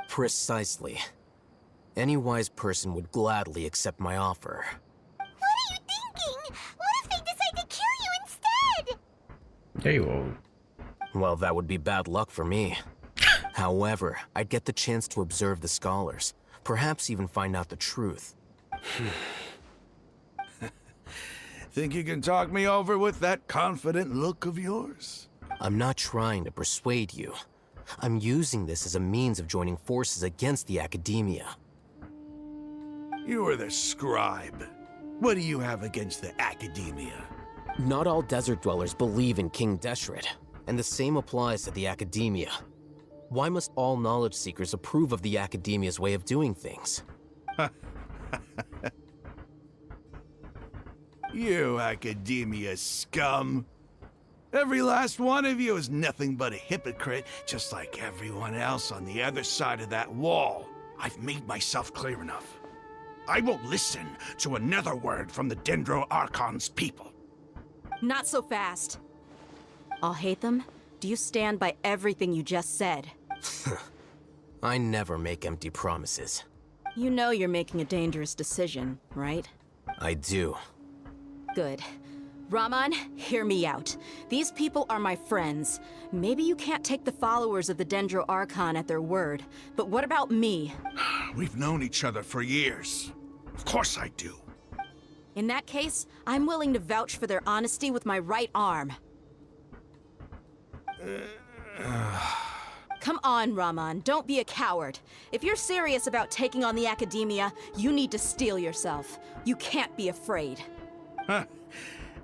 Precisely. Any wise person would gladly accept my offer. What are you thinking? What if they decide to kill you instead? There you won't. Well, that would be bad luck for me. However, I'd get the chance to observe the scholars, perhaps even find out the truth. Think you can talk me over with that confident look of yours? I'm not trying to persuade you. I'm using this as a means of joining forces against the academia. You are the scribe. What do you have against the academia? Not all desert dwellers believe in King Deshret, and the same applies to the academia. Why must all knowledge seekers approve of the academia's way of doing things? You academia scum. Every last one of you is nothing but a hypocrite, just like everyone else on the other side of that wall. I've made myself clear enough. I won't listen to another word from the Dendro Archon's people. Not so fast. I'll hate them. Do you stand by everything you just said? I never make empty promises. You know you're making a dangerous decision, right? I do. Good. Rahman, hear me out. These people are my friends. Maybe you can't take the followers of the Dendro Archon at their word, but what about me? We've known each other for years. Of course I do. In that case, I'm willing to vouch for their honesty with my right arm. Come on, Rahman, don't be a coward. If you're serious about taking on the academia, you need to steel yourself. You can't be afraid.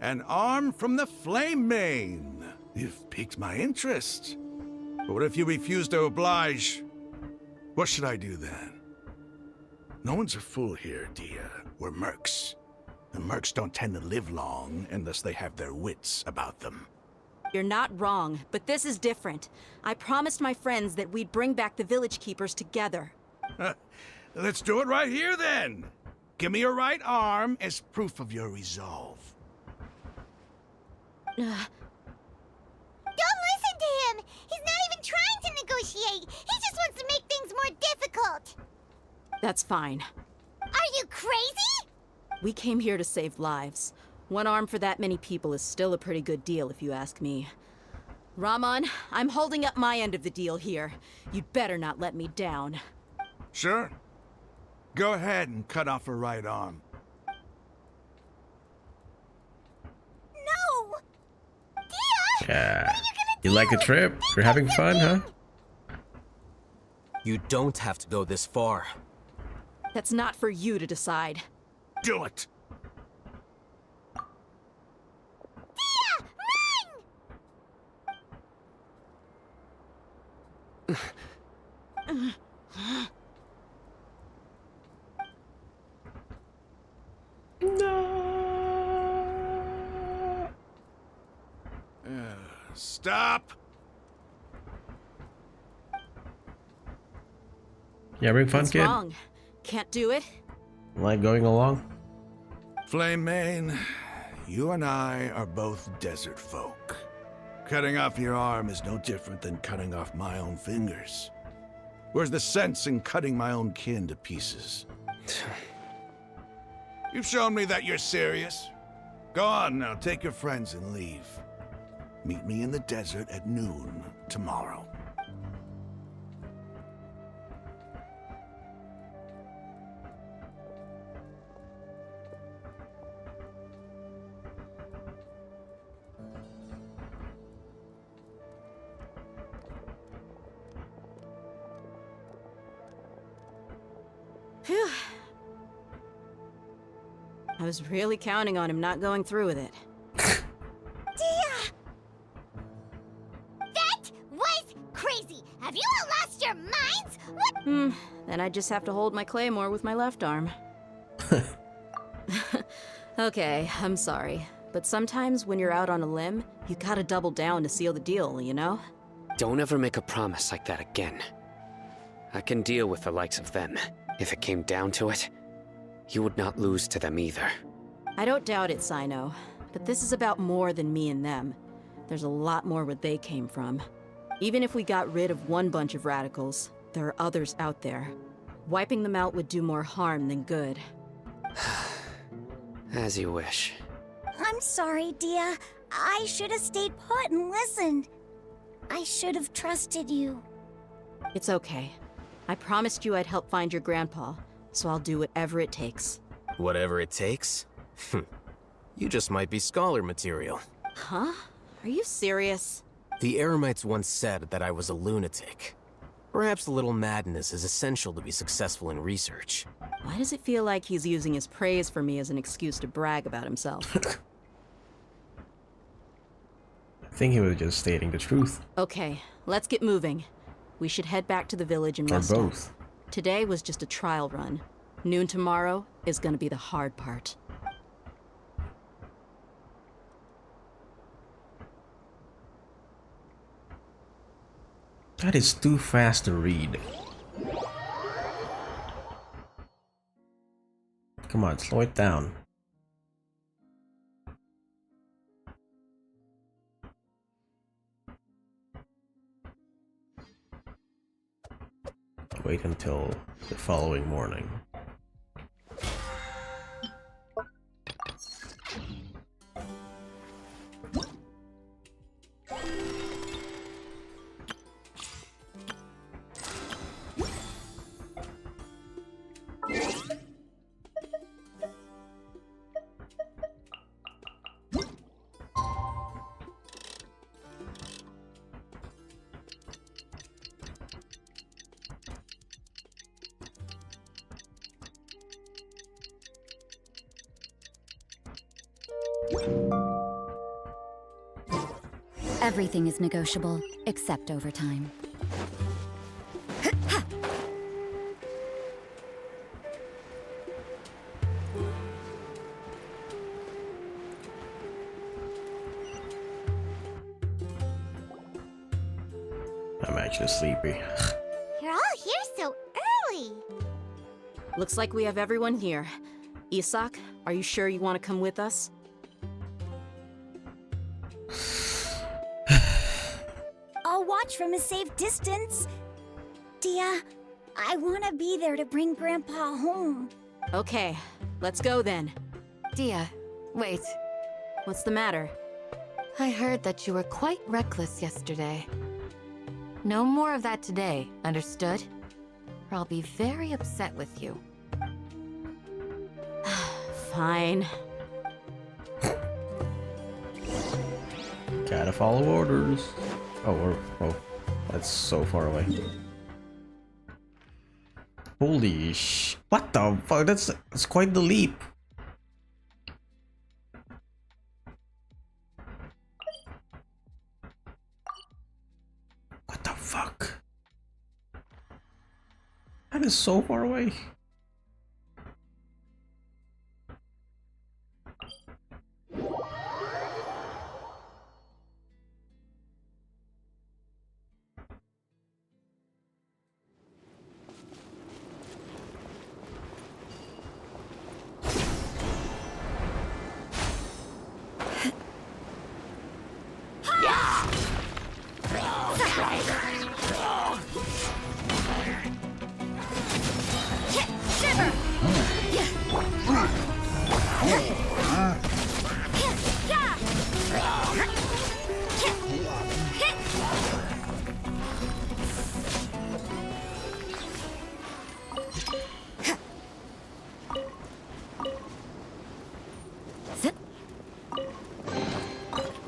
An arm from the Flame Mane. You've piqued my interest. But what if you refuse to oblige? What should I do then? No one's a fool here, Dia. We're mercs. And mercs don't tend to live long unless they have their wits about them. You're not wrong, but this is different. I promised my friends that we'd bring back the village keepers together. Let's do it right here then. Give me your right arm as proof of your resolve. Don't listen to him! He's not even trying to negotiate! He just wants to make things more difficult! That's fine. Are you crazy? We came here to save lives. One arm for that many people is still a pretty good deal, if you ask me. Rahman, I'm holding up my end of the deal here. You'd better not let me down. Sure. Go ahead and cut off her right arm. No! Dia! Yeah. You like the trip? You're having fun, huh? You don't have to go this far. That's not for you to decide. Do it! Dia! Run! Stop! You having fun, What's kid? wrong? Can't do it? Like going along? Flame Mane, you and I are both desert folk. Cutting off your arm is no different than cutting off my own fingers. Where's the sense in cutting my own kin to pieces? You've shown me that you're serious. Go on now, take your friends and leave. Meet me in the desert at noon tomorrow. Phew. I was really counting on him not going through with it. Dia! That was crazy! Have you all lost your minds? What? Then I just have to hold my claymore with my left arm. Okay, I'm sorry. But sometimes when you're out on a limb, you gotta double down to seal the deal, you know? Don't ever make a promise like that again. I can deal with the likes of them. If it came down to it, you would not lose to them either. I don't doubt it, Sino. But this is about more than me and them. There's a lot more where they came from. Even if we got rid of one bunch of radicals, there are others out there. Wiping them out would do more harm than good. As you wish. I'm sorry, Dia. I should have stayed put and listened. I should have trusted you. It's okay. I promised you I'd help find your grandpa, so I'll do whatever it takes. Whatever it takes? You just might be scholar material. Huh? Are you serious? The Eremites once said that I was a lunatic. Perhaps a little madness is essential to be successful in research. Why does it feel like he's using his praise for me as an excuse to brag about himself? I think he was just stating the truth. Okay, let's get moving. We should head back to the village and Or rest up. both. Today was just a trial run. Noon tomorrow is gonna be the hard part. That is too fast to read. Come on, slow it down. Wait until the following morning. Everything is negotiable, except overtime. I'm actually sleepy. You're all here so early. Looks like we have everyone here. Isak, are you sure you want to come with us? I'll watch from a safe distance. Dia, I want to be there to bring Grandpa home. Okay, let's go then. Dia, wait. What's the matter? I heard that you were quite reckless yesterday. No more of that today, understood? Or I'll be very upset with you. Fine. Gotta follow orders. Oh, that's so far away. Holy sh! What the fuck? That's quite the leap. What the fuck? That is so far away.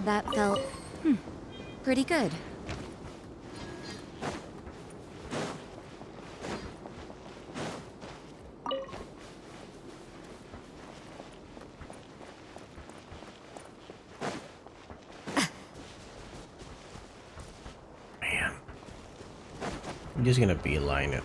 That felt pretty good. Man, I'm just gonna beeline it.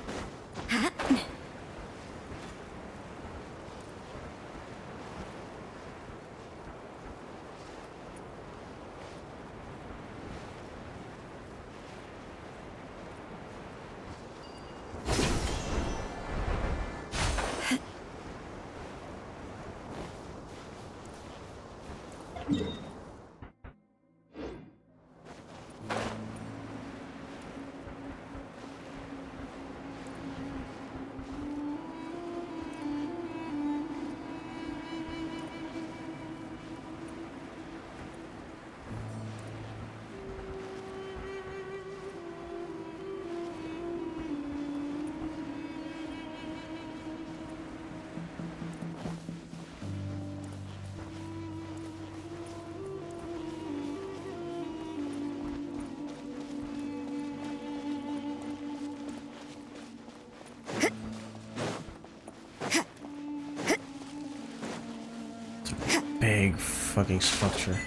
big fucking structure.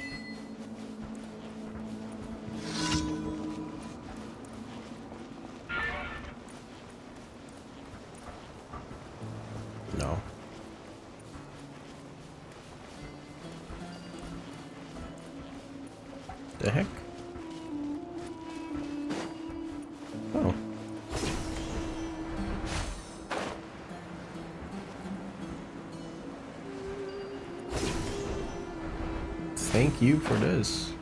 No. The heck? Oh. Thank you for this.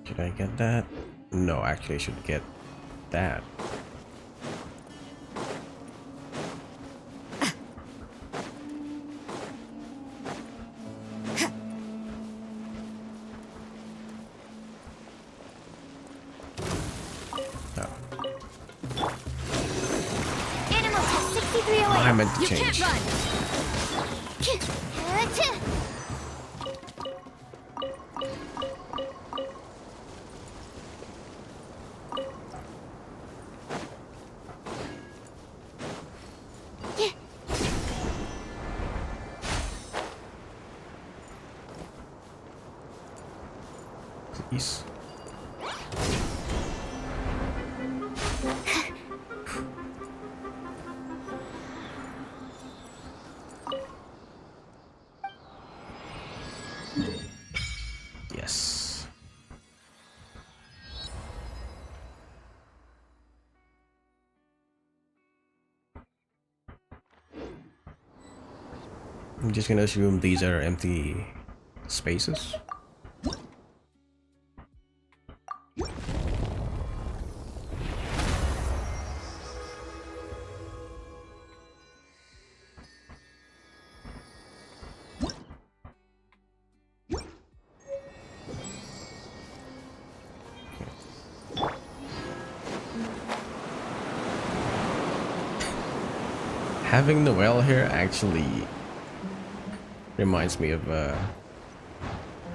Should I get that? No, actually I should get that. I meant to change. Please. Yes. I'm just gonna assume these are empty spaces. Having the well here actually reminds me of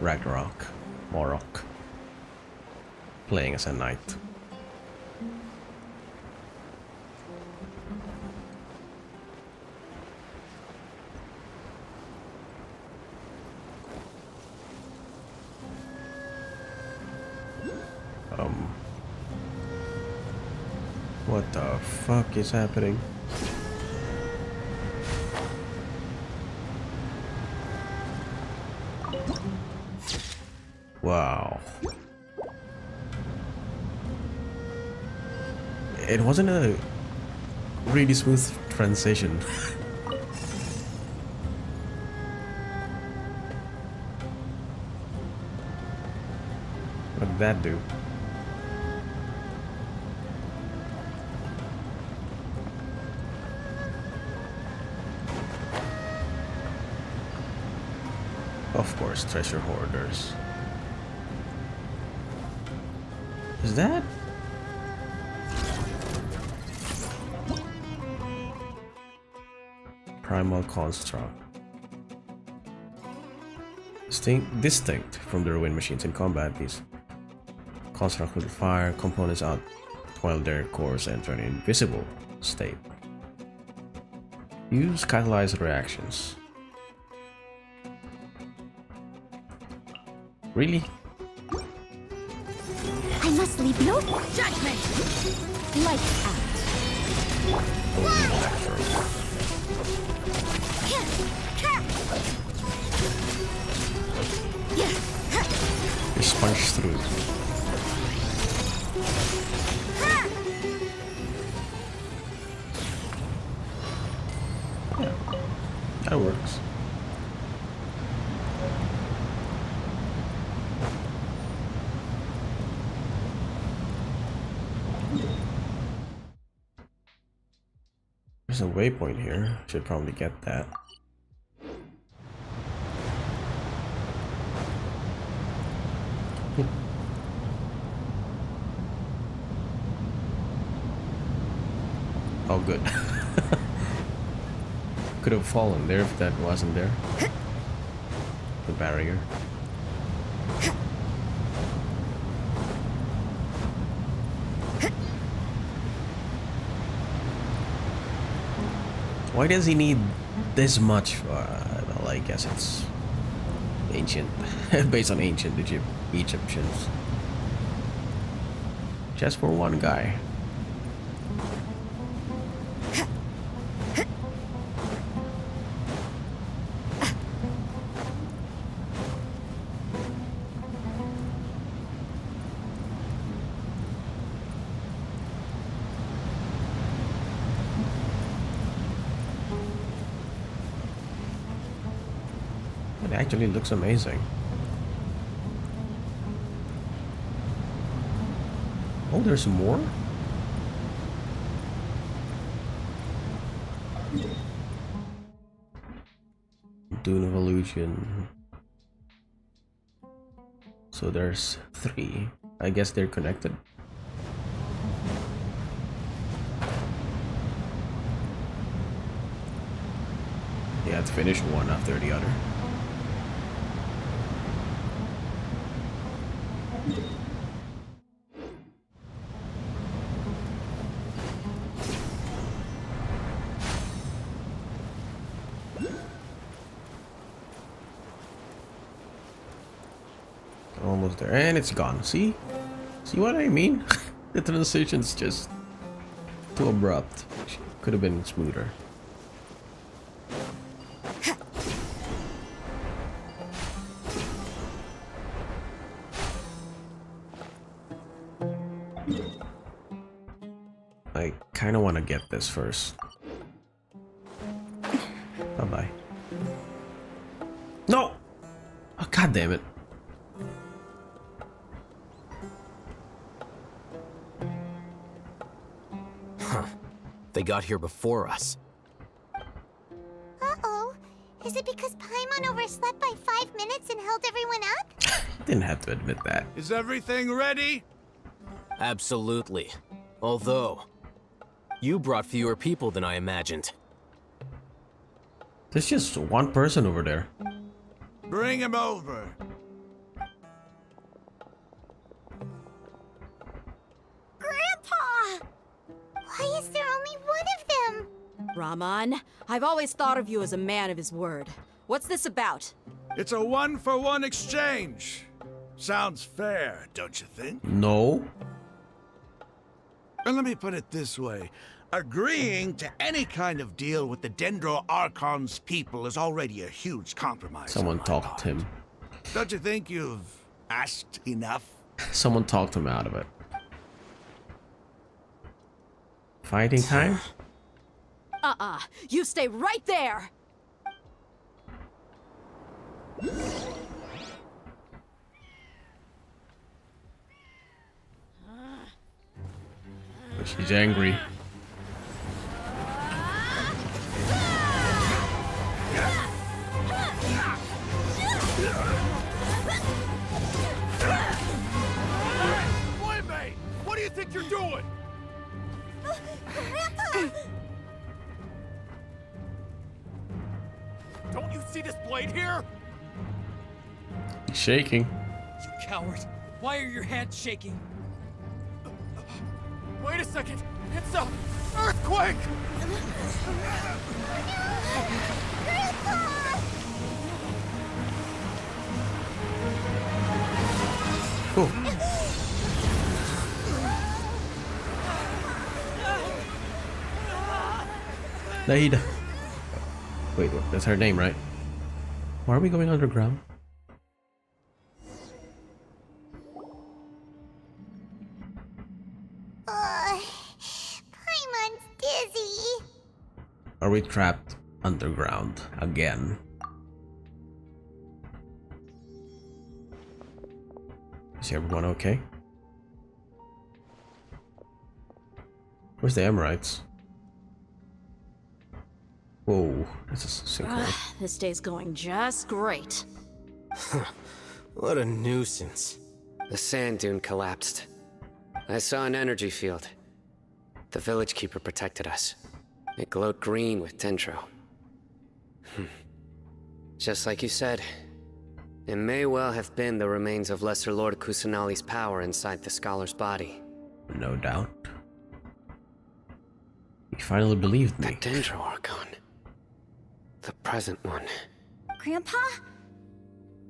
Ragnarok, Morok, playing as a knight. What the fuck is happening? Wow. It wasn't a really smooth transition. What did that do? Of course, treasure hoarders. Is that? Primal construct. Distinct from the ruin machines in combat, these constructs will fire components out while their cores enter an invisible state. Use catalyzed reactions. Really? I must leave no judgment. Lights out. Just punch through. Yeah, that works. There's a waypoint here. Should probably get that. Oh, good. Could have fallen there if that wasn't there. The barrier. Why does he need this much? Well, I guess it's ancient, based on ancient Egyptians. Just for one guy. It actually looks amazing. Oh, there's more? Dune of Illusion. So there's 3. I guess they're connected. Yeah, let's finish one after the other. Almost there, and it's gone. See what I mean? The transition's just too abrupt. Could have been smoother. I kind of want to get this first. Bye bye. No! Oh, God damn it. They got here before us. Uh-oh. Is it because Paimon overslept by 5 minutes and held everyone up? Didn't have to admit that. Is everything ready? Absolutely. Although, you brought fewer people than I imagined. There's just one person over there. Bring him over. Grandpa! Why is there only one of them? Rahman, I've always thought of you as a man of his word. What's this about? It's a 1-for-1 exchange. Sounds fair, don't you think? No. And let me put it this way. Agreeing to any kind of deal with the Dendro Archon's people is already a huge compromise. Someone on my talked part. him. Don't you think you've asked enough? Someone talked him out of it. Fighting time? You stay right there! But she's angry. Mate, what do you think you're doing? Don't you see this blade here? He's shaking. You coward. Why are your hands shaking? Wait a second. It's a earthquake! Cool. Naida. Wait, that's her name, right? Why are we going underground? Paimon's dizzy. Are we trapped underground again? Is everyone okay? Where's the Emirites? Whoa, this is sinkhole. This day's going just great. What a nuisance. The sand dune collapsed. I saw an energy field. The village keeper protected us. It glowed green with dendro. Just like you said, it may well have been the remains of Lesser Lord Kusanali's power inside the scholar's body. No doubt. You finally believed me. The Dendro Archon. present one. Grandpa?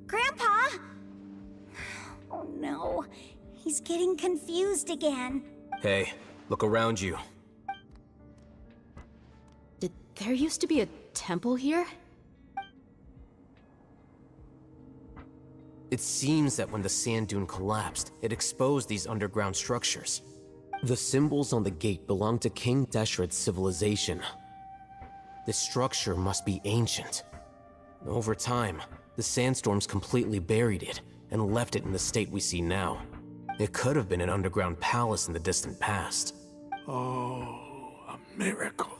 Grandpa? Oh no, he's getting confused again. Hey, look around you. Did there used to be a temple here? It seems that when the sand dune collapsed, it exposed these underground structures. The symbols on the gate belong to King Deshret's civilization. This structure must be ancient. Over time, the sandstorms completely buried it and left it in the state we see now. It could have been an underground palace in the distant past. Oh, a miracle.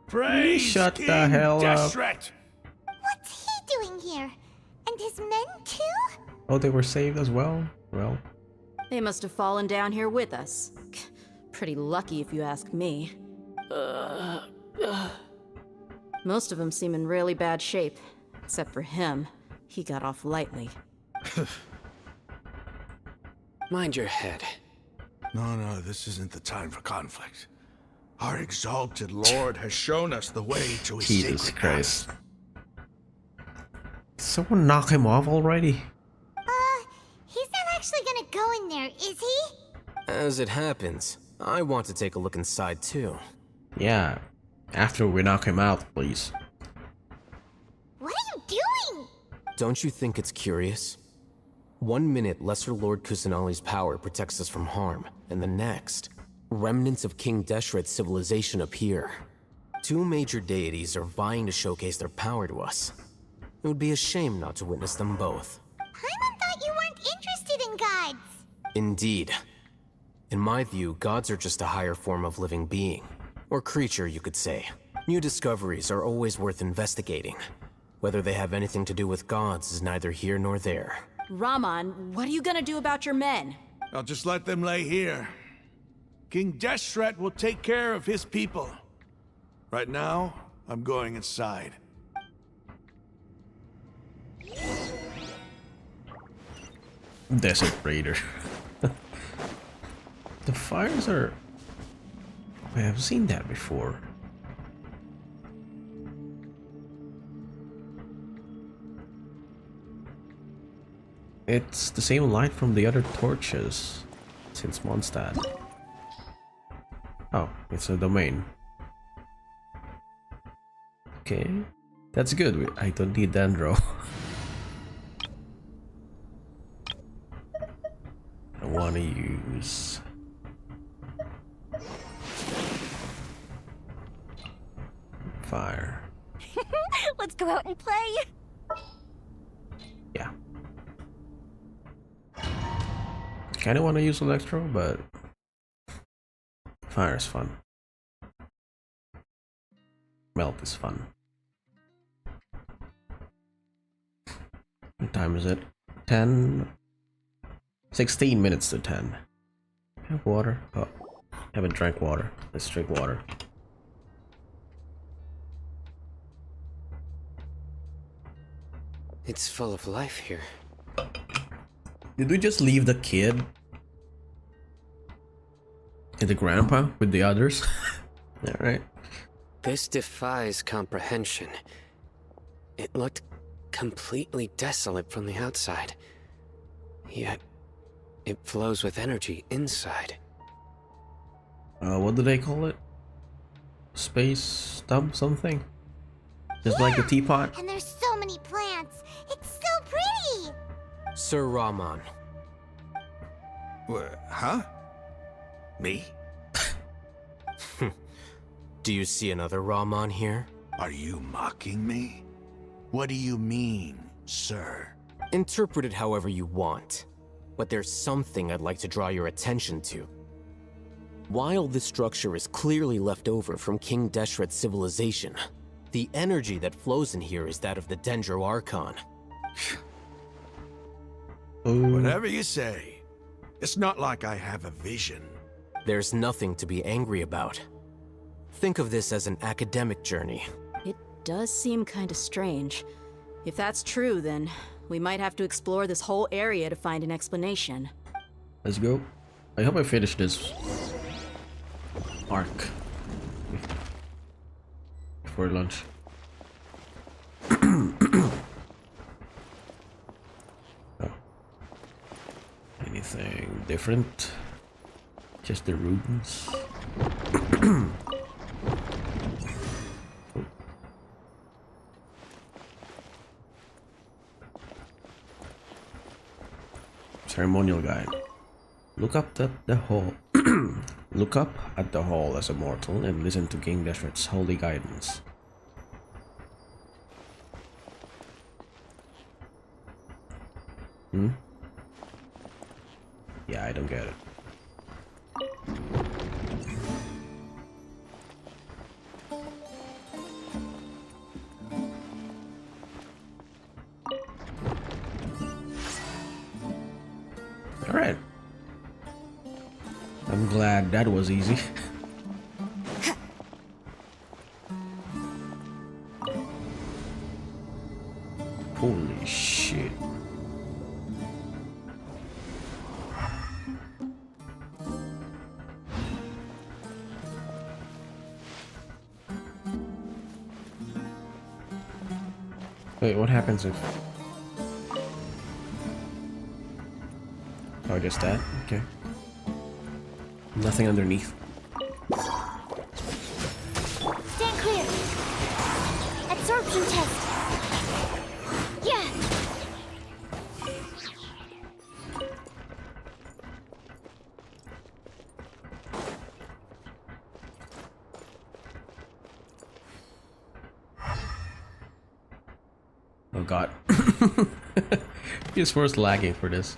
Praise Shut King the hell up. Deshret. What's he doing here? And his men too? Oh, they were saved as well? Well, They must have fallen down here with us. Pretty lucky if you ask me. Most of them seem in really bad shape. Except for him. He got off lightly. Mind your head. No, this isn't the time for conflict. Our exalted Lord has shown us the way to his Jesus sacred Christ. Someone knock him off already? He's not actually gonna go in there, is he? As it happens, I want to take a look inside too. Yeah. After we knock him out, please. What are you doing? Don't you think it's curious? 1 minute, Lesser Lord Kusanali's power protects us from harm, and the next, remnants of King Deshret's civilization appear. Two major deities are vying to showcase their power to us. It would be a shame not to witness them both. Paimon thought you weren't interested in gods. Indeed. In my view, gods are just a higher form of living being. Or creature, you could say. New discoveries are always worth investigating. Whether they have anything to do with gods is neither here nor there. Raman, what are you gonna do about your men? I'll just let them lay here. King Deshret will take care of his people. Right now, I'm going inside. Desert Raider. The fires are... I have seen that before. It's the same light from the other torches since Mondstadt. Oh, it's a domain. Okay, that's good. I don't need Dendro. I want to use... fire. Let's go out and play. Yeah. Kinda want to use Electro, but fire is fun. Melt is fun. What time is it? 10? 16 minutes to 10. Have water? Oh, haven't drank water. Let's drink water. It's full of life here. Did we just leave the kid and the grandpa with the others? Alright. This defies comprehension. It looked completely desolate from the outside. Yet, it flows with energy inside. What do they call it? Space tub something? Just like the teapot? And there's so many plants. It's so pretty. Sir Raman. Huh? Me? Do you see another Raman here? Are you mocking me? What do you mean, sir? Interpret it however you want. But there's something I'd like to draw your attention to. While this structure is clearly left over from King Deshret's civilization, the energy that flows in here is that of the Dendro Archon. Whatever you say. It's not like I have a vision. There's nothing to be angry about. Think of this as an academic journey. It does seem kinda strange. If that's true, then we might have to explore this whole area to find an explanation. Let's go. I hope I finish this arc before lunch. different. Just the runes. Ceremonial guide. Look up the hall. Look up at the hall as a mortal and listen to King Deshret's holy guidance. Yeah, I don't get it. Alright. I'm glad that was easy. Holy shit. Wait, what happens if... Oh, just that? Okay. Nothing underneath. Stand clear. Absorption test. Yeah. Oh god. PS4's lagging for this.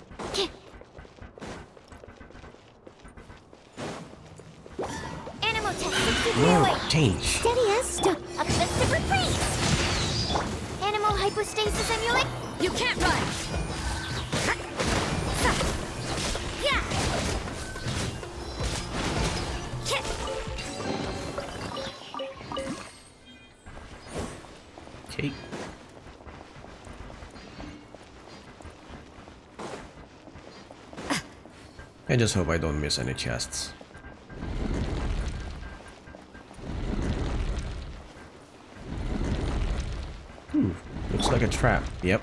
Animal test 63 No, away. change. Steady as stop. Objective freeze. Animal hypostasis emulate. You can't run! Yeah. Okay. I just hope I don't miss any chests. Looks like a trap. Yep.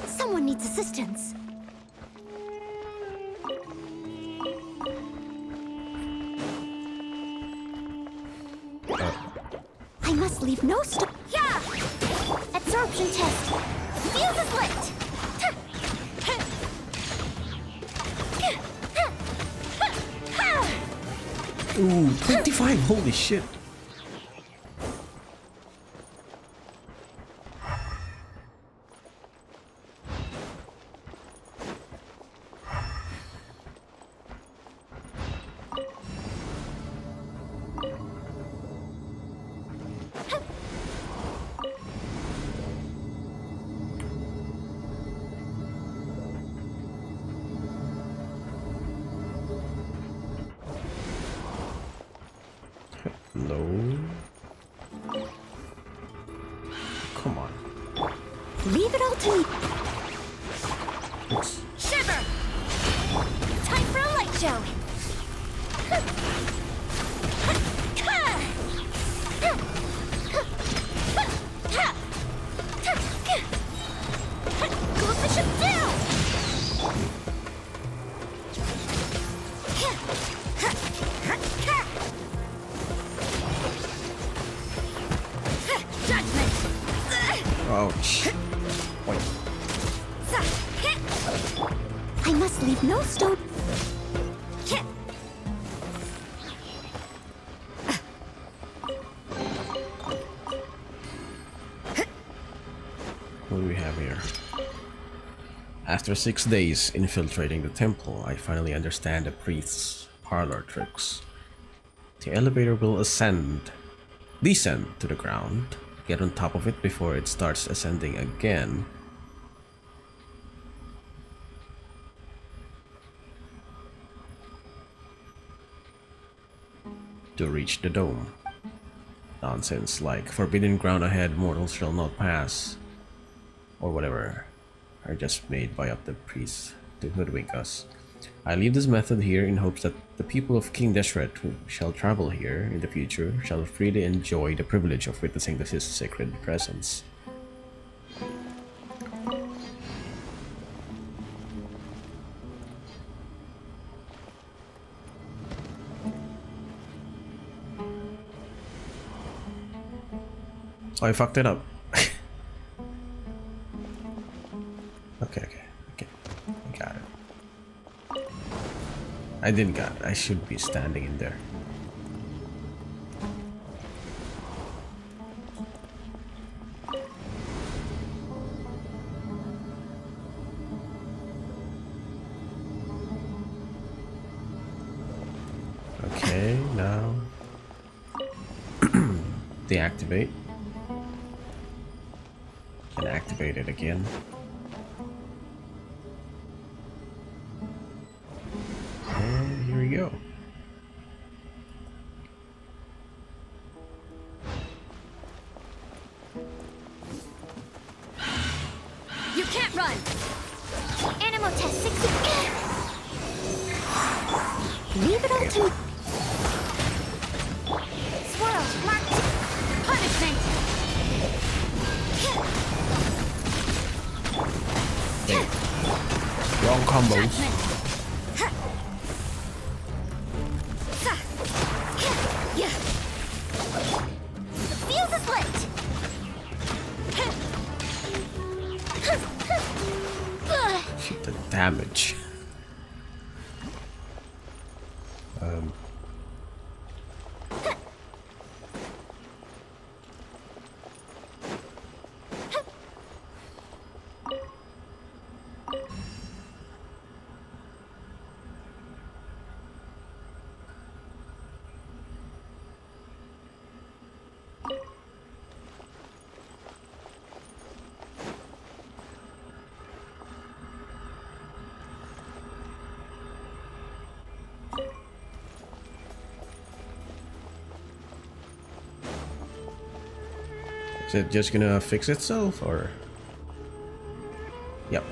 Someone needs assistance. I must leave no stone. Yeah! Absorption test. Fuse is lit. Ooh, 25! Holy shit! No. Come on. Leave it all to me. Oops. Shiver! Time for a light show. Close the ship down! Ouch. Wait. I must leave no stone. What do we have here? After 6 days infiltrating the temple, I finally understand the priest's parlor tricks. The elevator will descend to the ground. Get on top of it before it starts ascending again. to reach the dome. Nonsense like forbidden ground ahead, mortals shall not pass, or whatever, are just made by up the priests to hoodwink us. I leave this method here in hopes that the people of King Deshret who shall travel here in the future shall freely enjoy the privilege of witnessing his sacred presence. Oh, I fucked it up. Okay. I got it. I didn't got it. I should be standing in there. Okay, now deactivate. And activate it again. And here we go. You can't run! Animal test 60. Leave it all to... Swirl, mark... Punishment! Wrong combos. The fuse is lit! Shit, the damage. Is it just gonna fix itself, or? Yep.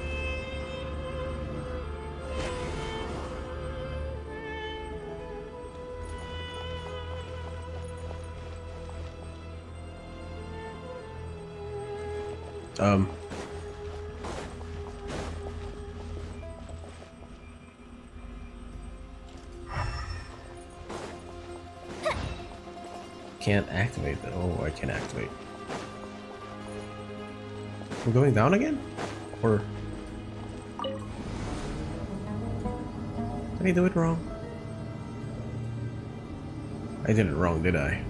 Can't activate that. Oh, I can activate. We're going down again? Or... Did I do it wrong? I did it wrong, did I?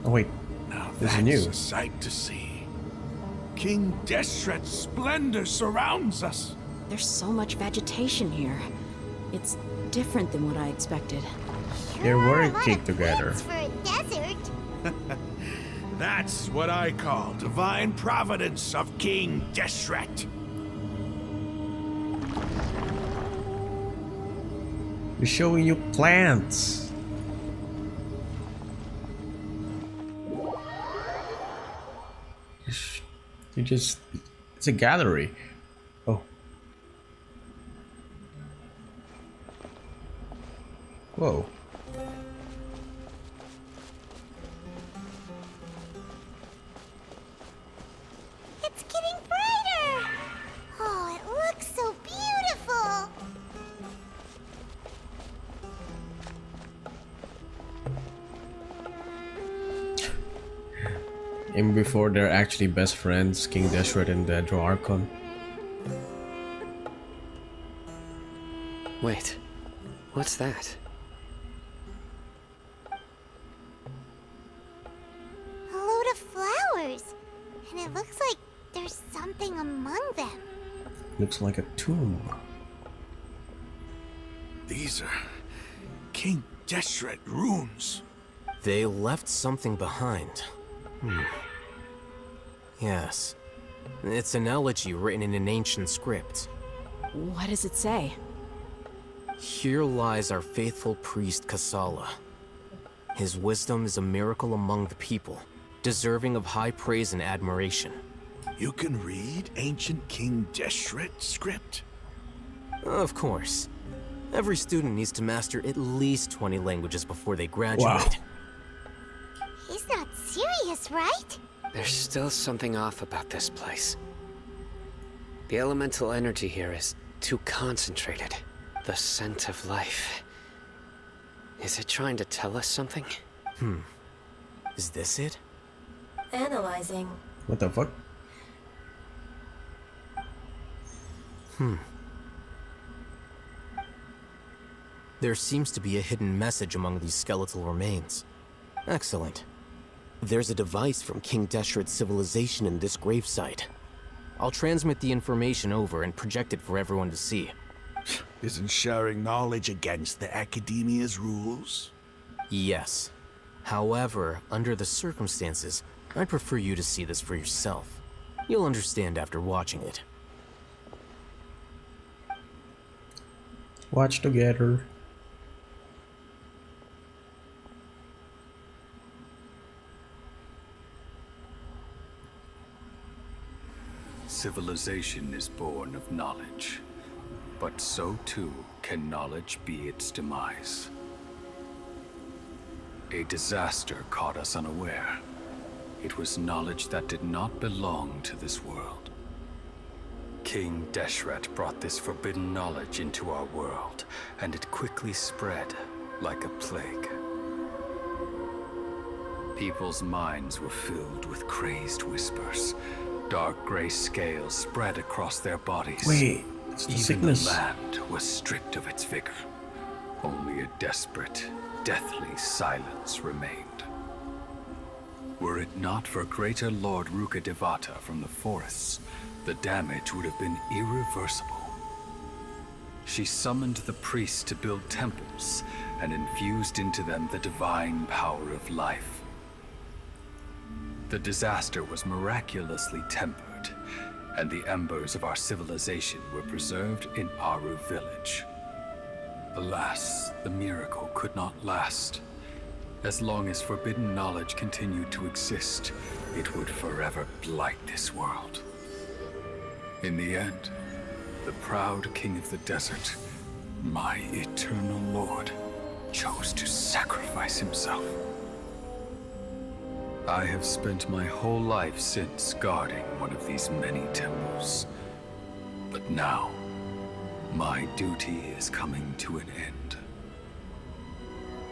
Oh wait, Now this is that's new. a sight to see. King Deshret's splendor surrounds us. There's so much vegetation here. It's different than what I expected. They Sure, were a lot caked of together. plants for a desert. That's what I call divine providence of King Deshret. We're showing you plants. You just... It's a gallery. Oh. Whoa. It's getting brighter. Oh, it looks so beautiful. Even before they're actually best friends, King Deshret and the Droarchon. Wait, what's that? A load of flowers. And it looks like there's something among them. Looks like a tomb. These are King Deshret runes. They left something behind. Yes. It's an elegy written in an ancient script. What does it say? Here lies our faithful priest Kasala. His wisdom is a miracle among the people, deserving of high praise and admiration. You can read ancient King Deshret script? Of course. Every student needs to master at least 20 languages before they graduate. Wow. He's not serious, right? There's still something off about this place. The elemental energy here is too concentrated. The scent of life. Is it trying to tell us something? Is this it? Analyzing. What the fuck? There seems to be a hidden message among these skeletal remains. Excellent. There's a device from King Deshret's civilization in this gravesite. I'll transmit the information over and project it for everyone to see. Isn't sharing knowledge against the Academia's rules? Yes. However, under the circumstances, I'd prefer you to see this for yourself. You'll understand after watching it. Watch together. Civilization is born of knowledge, but so too can knowledge be its demise. A disaster caught us unaware. It was knowledge that did not belong to this world. King Deshret brought this forbidden knowledge into our world, and it quickly spread like a plague. People's minds were filled with crazed whispers. Dark gray scales spread across their bodies. Wait, it's the Even sickness. the land was stripped of its vigor. Only a desperate, deathly silence remained. Were it not for greater Lord Rukkhadevata from the forests, the damage would have been irreversible. She summoned the priests to build temples and infused into them the divine power of life. The disaster was miraculously tempered, and the embers of our civilization were preserved in Aru village. Alas, the miracle could not last. As long as forbidden knowledge continued to exist, it would forever blight this world. In the end, the proud king of the desert, my eternal lord, chose to sacrifice himself. I have spent my whole life since guarding one of these many temples. But now, my duty is coming to an end.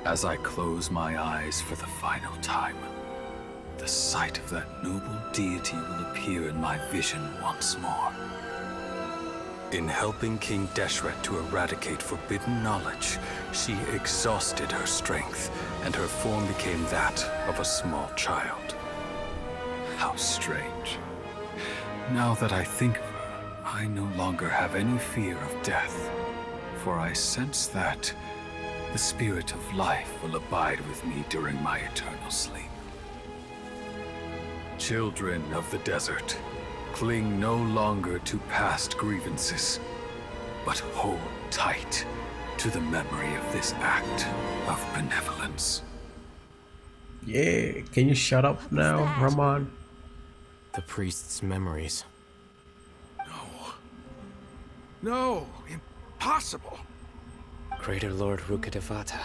As I close my eyes for the final time, the sight of that noble deity will appear in my vision once more. In helping King Deshret to eradicate forbidden knowledge, she exhausted her strength, and her form became that of a small child. How strange. Now that I think of her, I no longer have any fear of death, for I sense that the spirit of life will abide with me during my eternal sleep. Children of the desert, cling no longer to past grievances, but hold tight to the memory of this act of benevolence. Yeah, can you shut up now, Rahman? The priest's memories. No, impossible. Greater Lord Rukkhadevata.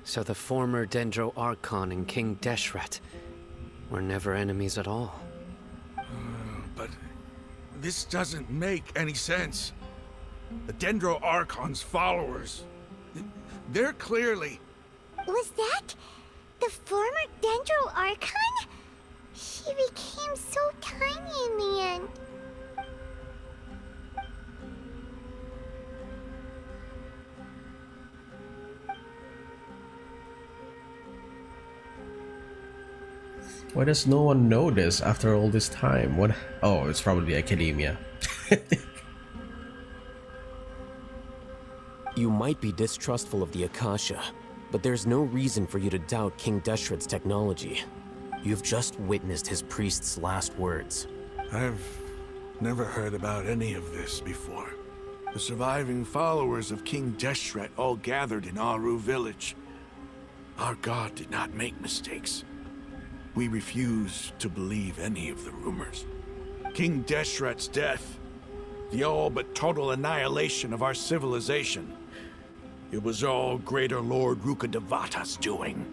So the former Dendro Archon and King Deshret were never enemies at all. But this doesn't make any sense. The Dendro Archon's followers, they're clearly... Was that the former Dendro Archon? She became so tiny in the end. Why does no one know this after all this time? What? Oh, it's probably academia. You might be distrustful of the Akasha, but there's no reason for you to doubt King Deshret's technology. You've just witnessed his priest's last words. I've never heard about any of this before. The surviving followers of King Deshret all gathered in Aru village. Our god did not make mistakes. We refuse to believe any of the rumors. King Deshret's death, the all but total annihilation of our civilization, it was all Greater Lord Rukkhadevata's doing.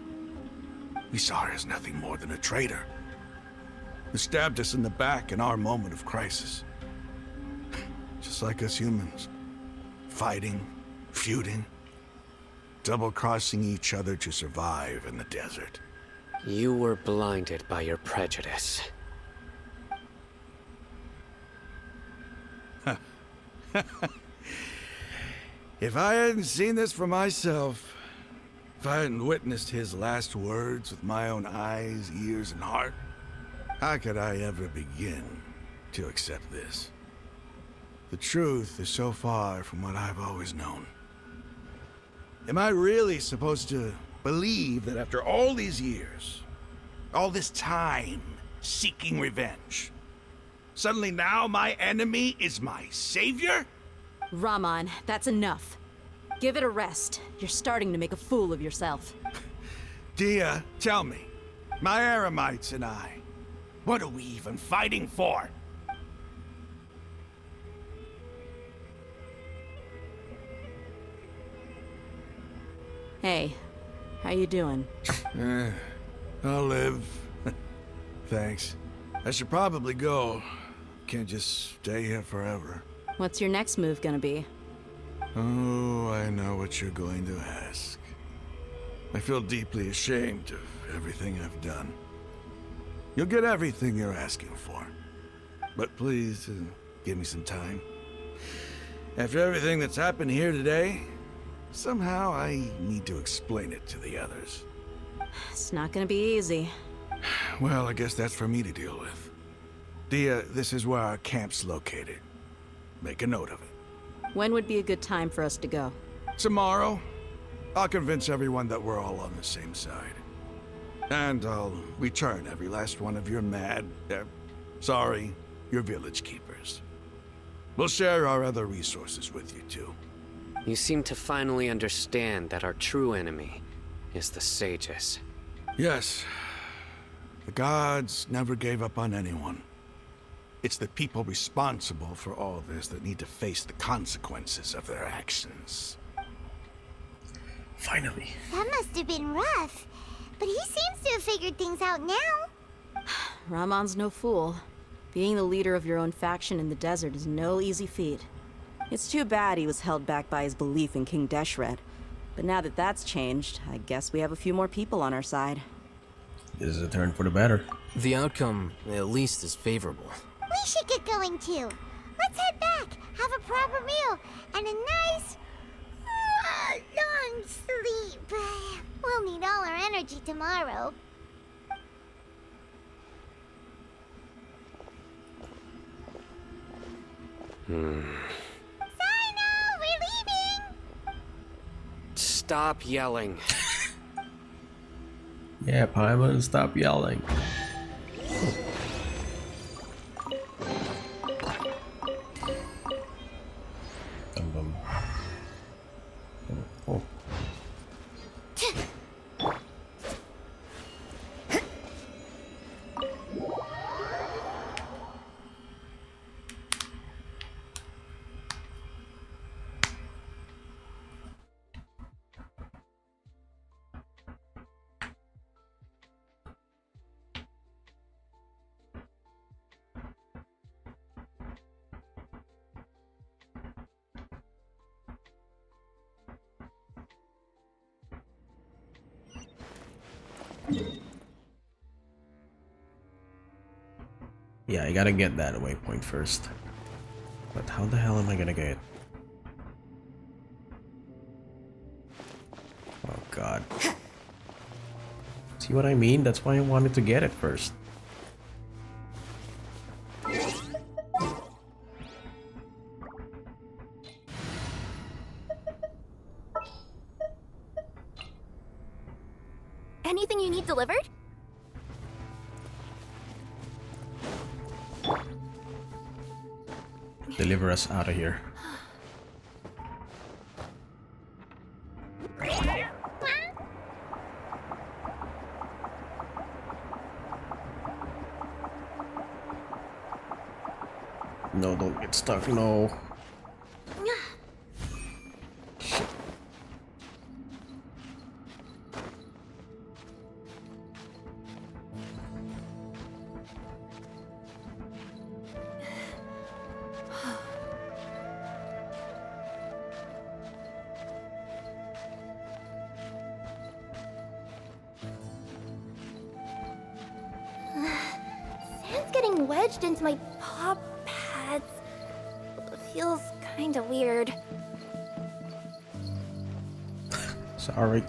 We saw her as nothing more than a traitor, who stabbed us in the back in our moment of crisis. Just like us humans. Fighting, feuding, double-crossing each other to survive in the desert. You were blinded by your prejudice. If I hadn't seen this for myself, if I hadn't witnessed his last words with my own eyes, ears, and heart, how could I ever begin to accept this? The truth is so far from what I've always known. Am I really supposed to believe that after all these years, all this time seeking revenge, suddenly now my enemy is my savior? Rahman, that's enough. Give it a rest. You're starting to make a fool of yourself. Dia, tell me, my Eremites and I, what are we even fighting for? Hey, how you doing? I'll live. Thanks. I should probably go. Can't just stay here forever. What's your next move gonna be? Oh, I know what you're going to ask. I feel deeply ashamed of everything I've done. You'll get everything you're asking for. But please, give me some time. After everything that's happened here today, somehow I need to explain it to the others. It's not gonna be easy. Well, I guess that's for me to deal with. Dia, this is where our camp's located. Make a note of it. When would be a good time for us to go? Tomorrow, I'll convince everyone that we're all on the same side. And I'll return every last one of your your village keepers. We'll share our other resources with you too. You seem to finally understand that our true enemy is the sages. Yes. The gods never gave up on anyone. It's the people responsible for all this that need to face the consequences of their actions. Finally. That must have been rough. But he seems to have figured things out now. Rahman's no fool. Being the leader of your own faction in the desert is no easy feat. It's too bad he was held back by his belief in King Deshret. But now that that's changed, I guess we have a few more people on our side. This is a turn for the better. The outcome, at least, is favorable. We should get going too. Let's head back, have a proper meal, and a nice, long sleep. We'll need all our energy tomorrow. Sino, we're leaving! Stop yelling. Yeah, Paimon, stop yelling. Oh. Yeah, I gotta get that waypoint first. But how the hell am I gonna get it? Oh god. See what I mean? That's why I wanted to get it first. Anything you need delivered? deliver us out of here. No, don't get stuck, no. Shit. Sand's getting wedged into my paw pads. Feels kinda weird. Sorry.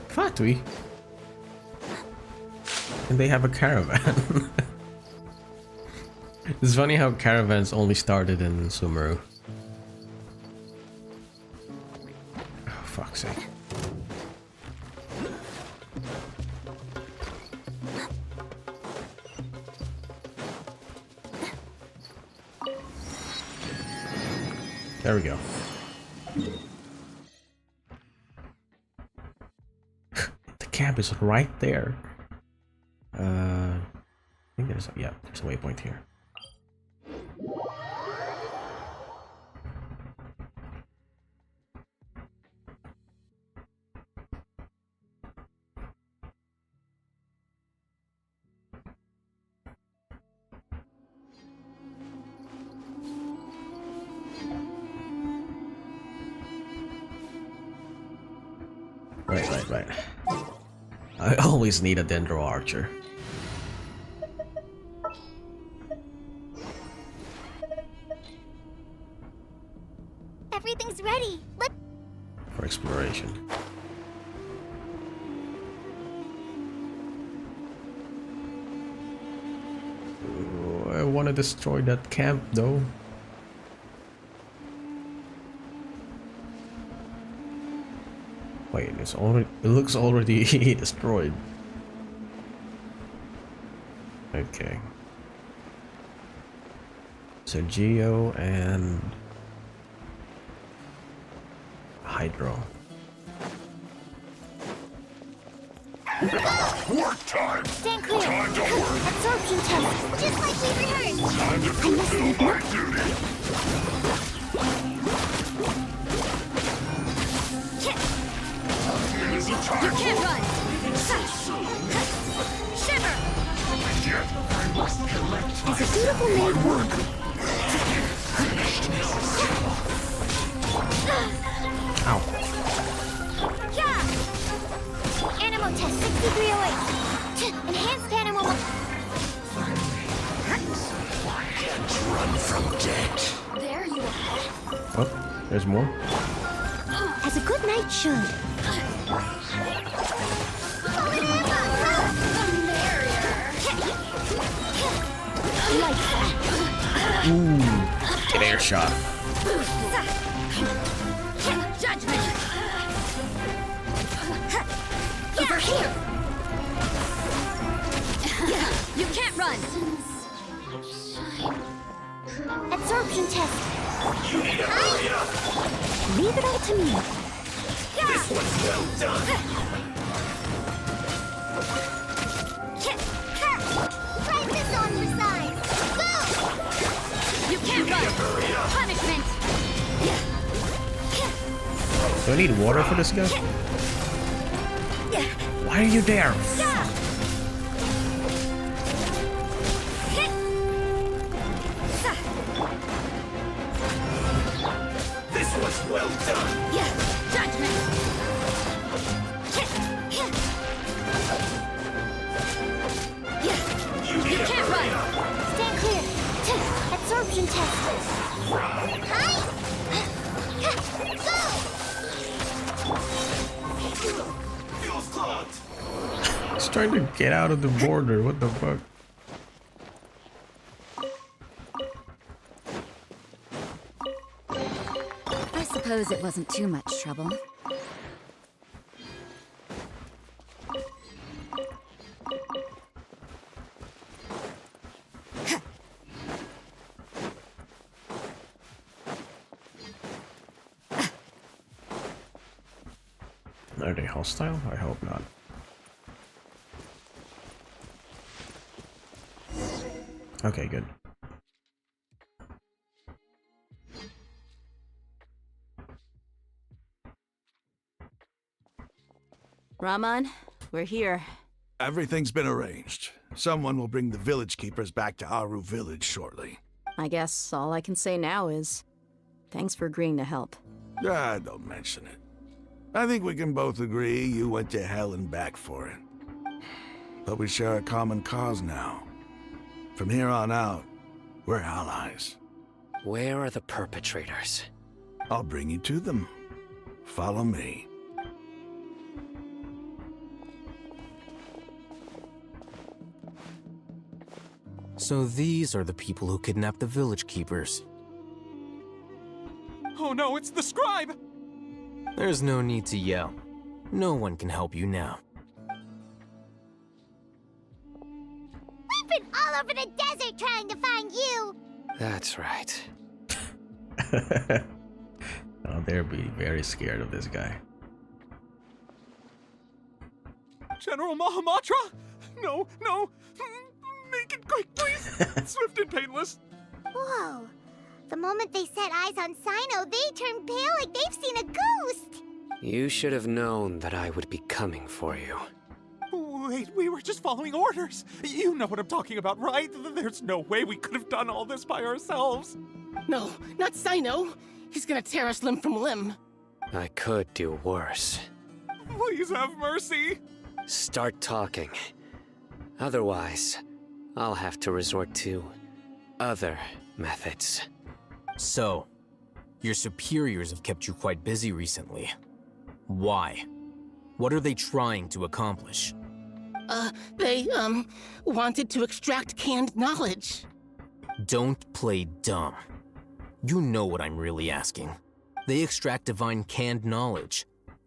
Fatui? And they have a caravan. It's funny how caravans only started in Sumeruuu. Oh, fuck's sake. There we go. The camp is right there. I think there's a waypoint here. Right. I always need a Dendro Archer. Everything's ready. Let's For exploration. Oh, I want to destroy that camp though. Wait, it looks already destroyed. Okay. So Geo and Hydro. Work time! stand clear. Time to work! Absorption test, just like we rehearsed. Time to fulfill my duty! It is a time You can't run! Shiver! Yet I must collect As a dutiful maid work. Ow. Yeah! Animal test 6308. Enhanced animal. Can't run from death. There you are. Oh, there's more. As a good knight should. Ooh, get air shot. Judgment! Over here! You can't run! Absorption test. Leave it all to me. This one's well done. Try this on for size. You can't run! Punishment! Do I need water for this guy? Why are you there? This one's well done. Judgment! You can't run! Stand clear. Absorption test. Feels clogged. He's trying to get out of the border. What the fuck? suppose it wasn't too much trouble. Are they hostile? I hope not. Okay, good. Raman, we're here. Everything's been arranged. Someone will bring the village keepers back to Aru village shortly. I guess all I can say now is thanks for agreeing to help. Ah, don't mention it. I think we can both agree you went to hell and back for it. But we share a common cause now. From here on out, we're allies. Where are the perpetrators? I'll bring you to them. Follow me. So these are the people who kidnapped the village keepers. Oh no, it's the scribe! There's no need to yell. No one can help you now. We've been all over the desert trying to find you! That's right. Oh, they'll be very scared of this guy. General Mahamatra? No, no! Make it quick, please! Swift and painless! Whoa. The moment they set eyes on Sino, they turned pale like they've seen a ghost! You should have known that I would be coming for you. Wait, we were just following orders. You know what I'm talking about, right? There's no way we could have done all this by ourselves. No, not Sino. He's gonna tear us limb from limb. I could do worse. Please have mercy. Start talking. Otherwise, I'll have to resort to other methods. So, your superiors have kept you quite busy recently. Why? What are they trying to accomplish? They wanted to extract canned knowledge. Don't play dumb. You know what I'm really asking. They extract divine canned knowledge.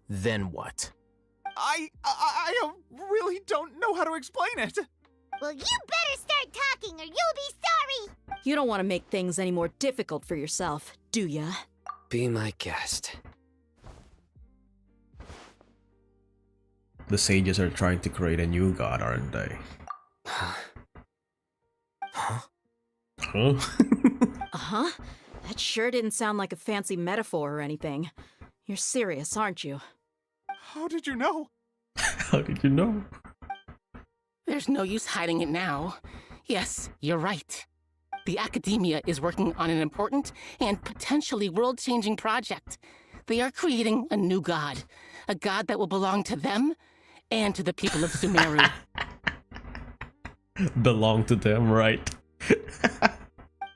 Then what? I really don't know how to explain it. Well, you better start talking or you'll be sorry! You don't want to make things any more difficult for yourself, do ya? Be my guest. The sages are trying to create a new god, aren't they? Huh? Huh? Uh-huh. That sure didn't sound like a fancy metaphor or anything. You're serious, aren't you? How did you know? How did you know? There's no use hiding it now. Yes, you're right. The Academia is working on an important and potentially world-changing project. They are creating a new god. A god that will belong to them and to the people of Sumeruuu. Belong to them, right?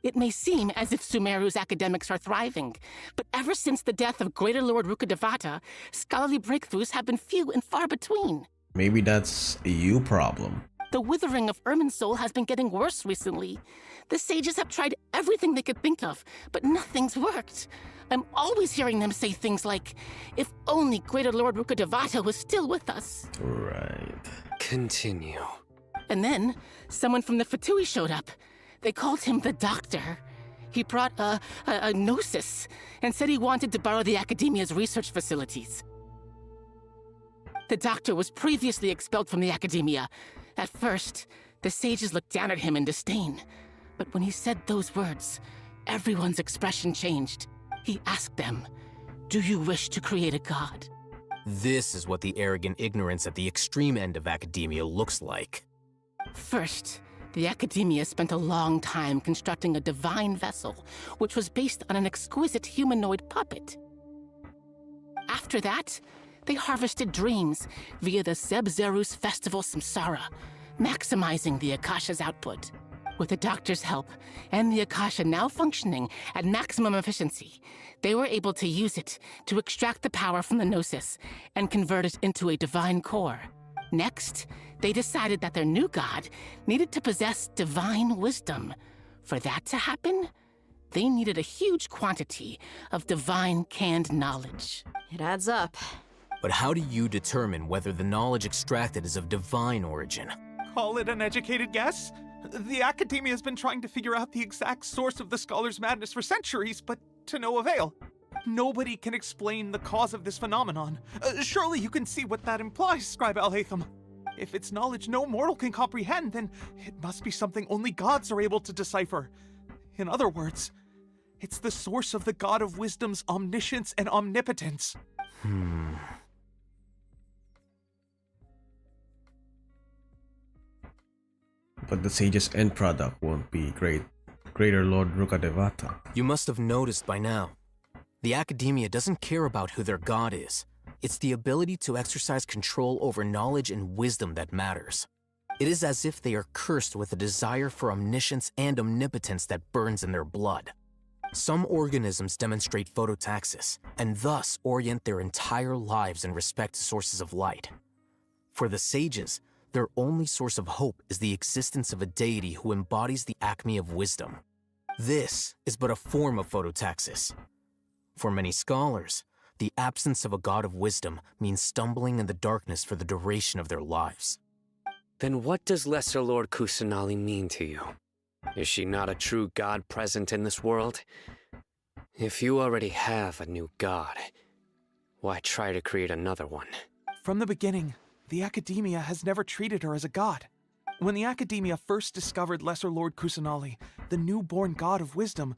It may seem as if Sumeruu's academics are thriving, but ever since the death of Greater Lord Rukkhadevata, scholarly breakthroughs have been few and far between. Maybe that's a you problem. The withering of Irminsul has been getting worse recently. The sages have tried everything they could think of, but nothing's worked. I'm always hearing them say things like, if only Greater Lord Rukkhadevata was still with us. Right. Continue. And then, someone from the Fatui showed up. They called him the Doctor. He brought a gnosis and said he wanted to borrow the Academia's research facilities. The Doctor was previously expelled from the Academia. At first, the sages looked down at him in disdain. But when he said those words, everyone's expression changed. He asked them, "Do you wish to create a god?" This is what the arrogant ignorance at the extreme end of academia looks like. First, the Academia spent a long time constructing a divine vessel, which was based on an exquisite humanoid puppet. After that, they harvested dreams via the Sebzerus Festival Samsara, maximizing the Akasha's output. With the Doctor's help, and the Akasha now functioning at maximum efficiency, they were able to use it to extract the power from the Gnosis and convert it into a divine core. Next, they decided that their new god needed to possess divine wisdom. For that to happen, they needed a huge quantity of divine canned knowledge. It adds up. But how do you determine whether the knowledge extracted is of divine origin? Call it an educated guess? The Academia has been trying to figure out the exact source of the Scholar's madness for centuries, but to no avail. Nobody can explain the cause of this phenomenon. Surely you can see what that implies, Scribe Al-Haytham. If it's knowledge no mortal can comprehend, then it must be something only gods are able to decipher. In other words, it's the source of the God of Wisdom's omniscience and omnipotence. But the sage's end product won't be Greater Lord Rukkhadevata. You must have noticed by now. The Academia doesn't care about who their god is. It's the ability to exercise control over knowledge and wisdom that matters. It is as if they are cursed with a desire for omniscience and omnipotence that burns in their blood. Some organisms demonstrate phototaxis, and thus orient their entire lives in respect to sources of light. For the sages, their only source of hope is the existence of a deity who embodies the acme of wisdom. This is but a form of phototaxis. For many scholars, the absence of a god of wisdom means stumbling in the darkness for the duration of their lives. Then what does Lesser Lord Kusanali mean to you? Is she not a true god present in this world? If you already have a new god, why try to create another one? From the beginning, the Academia has never treated her as a god. When the Academia first discovered Lesser Lord Kusanali, the newborn god of wisdom,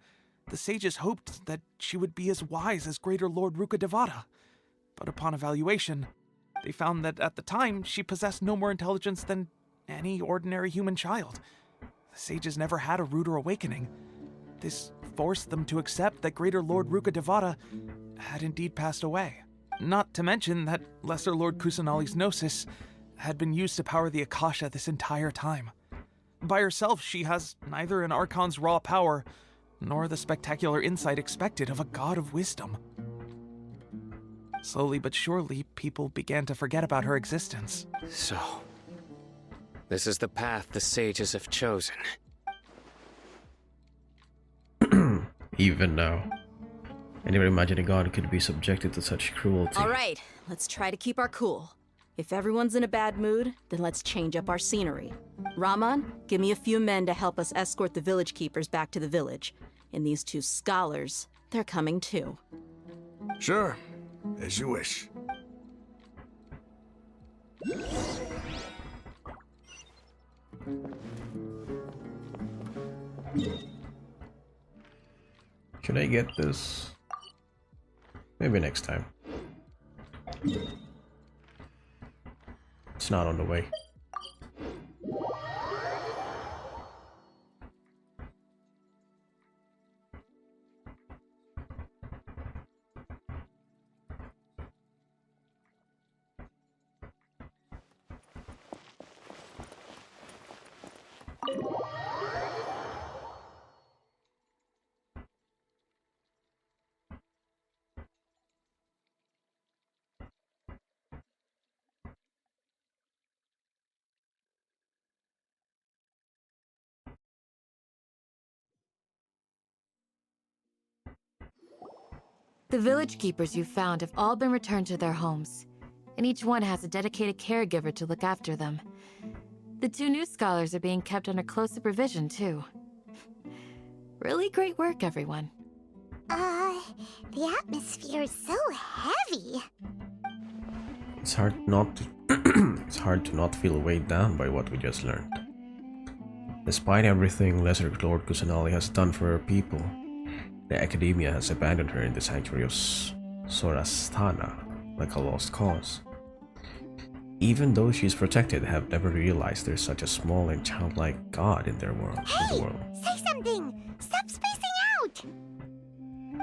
the sages hoped that she would be as wise as Greater Lord Rukkhadevata. But upon evaluation, they found that at the time she possessed no more intelligence than any ordinary human child. The sages never had a ruder awakening. This forced them to accept that Greater Lord Rukkhadevata had indeed passed away. Not to mention that Lesser Lord Kusanali's gnosis had been used to power the Akasha this entire time. By herself, she has neither an Archon's raw power nor the spectacular insight expected of a god of wisdom. Slowly but surely, people began to forget about her existence. So, this is the path the sages have chosen. Even now, I never imagined a god could be subjected to such cruelty. All right, let's try to keep our cool. If everyone's in a bad mood, then let's change up our scenery. Rahman, give me a few men to help us escort the village keepers back to the village. And these two scholars, they're coming too. Sure, as you wish. Should I get this? Maybe next time. It's not on the way. The village keepers you found have all been returned to their homes, and each one has a dedicated caregiver to look after them. The two new scholars are being kept under close supervision, too. Really great work, everyone. The atmosphere is so heavy. It's hard it's hard to not feel weighed down by what we just learned. Despite everything Lesser Lord Kusanali has done for her people, the Academia has abandoned her in the sanctuary of Sorastana like a lost cause. Even those she's protected have never realized there's such a small and childlike god in their world. Hey, say something! Stop spacing out!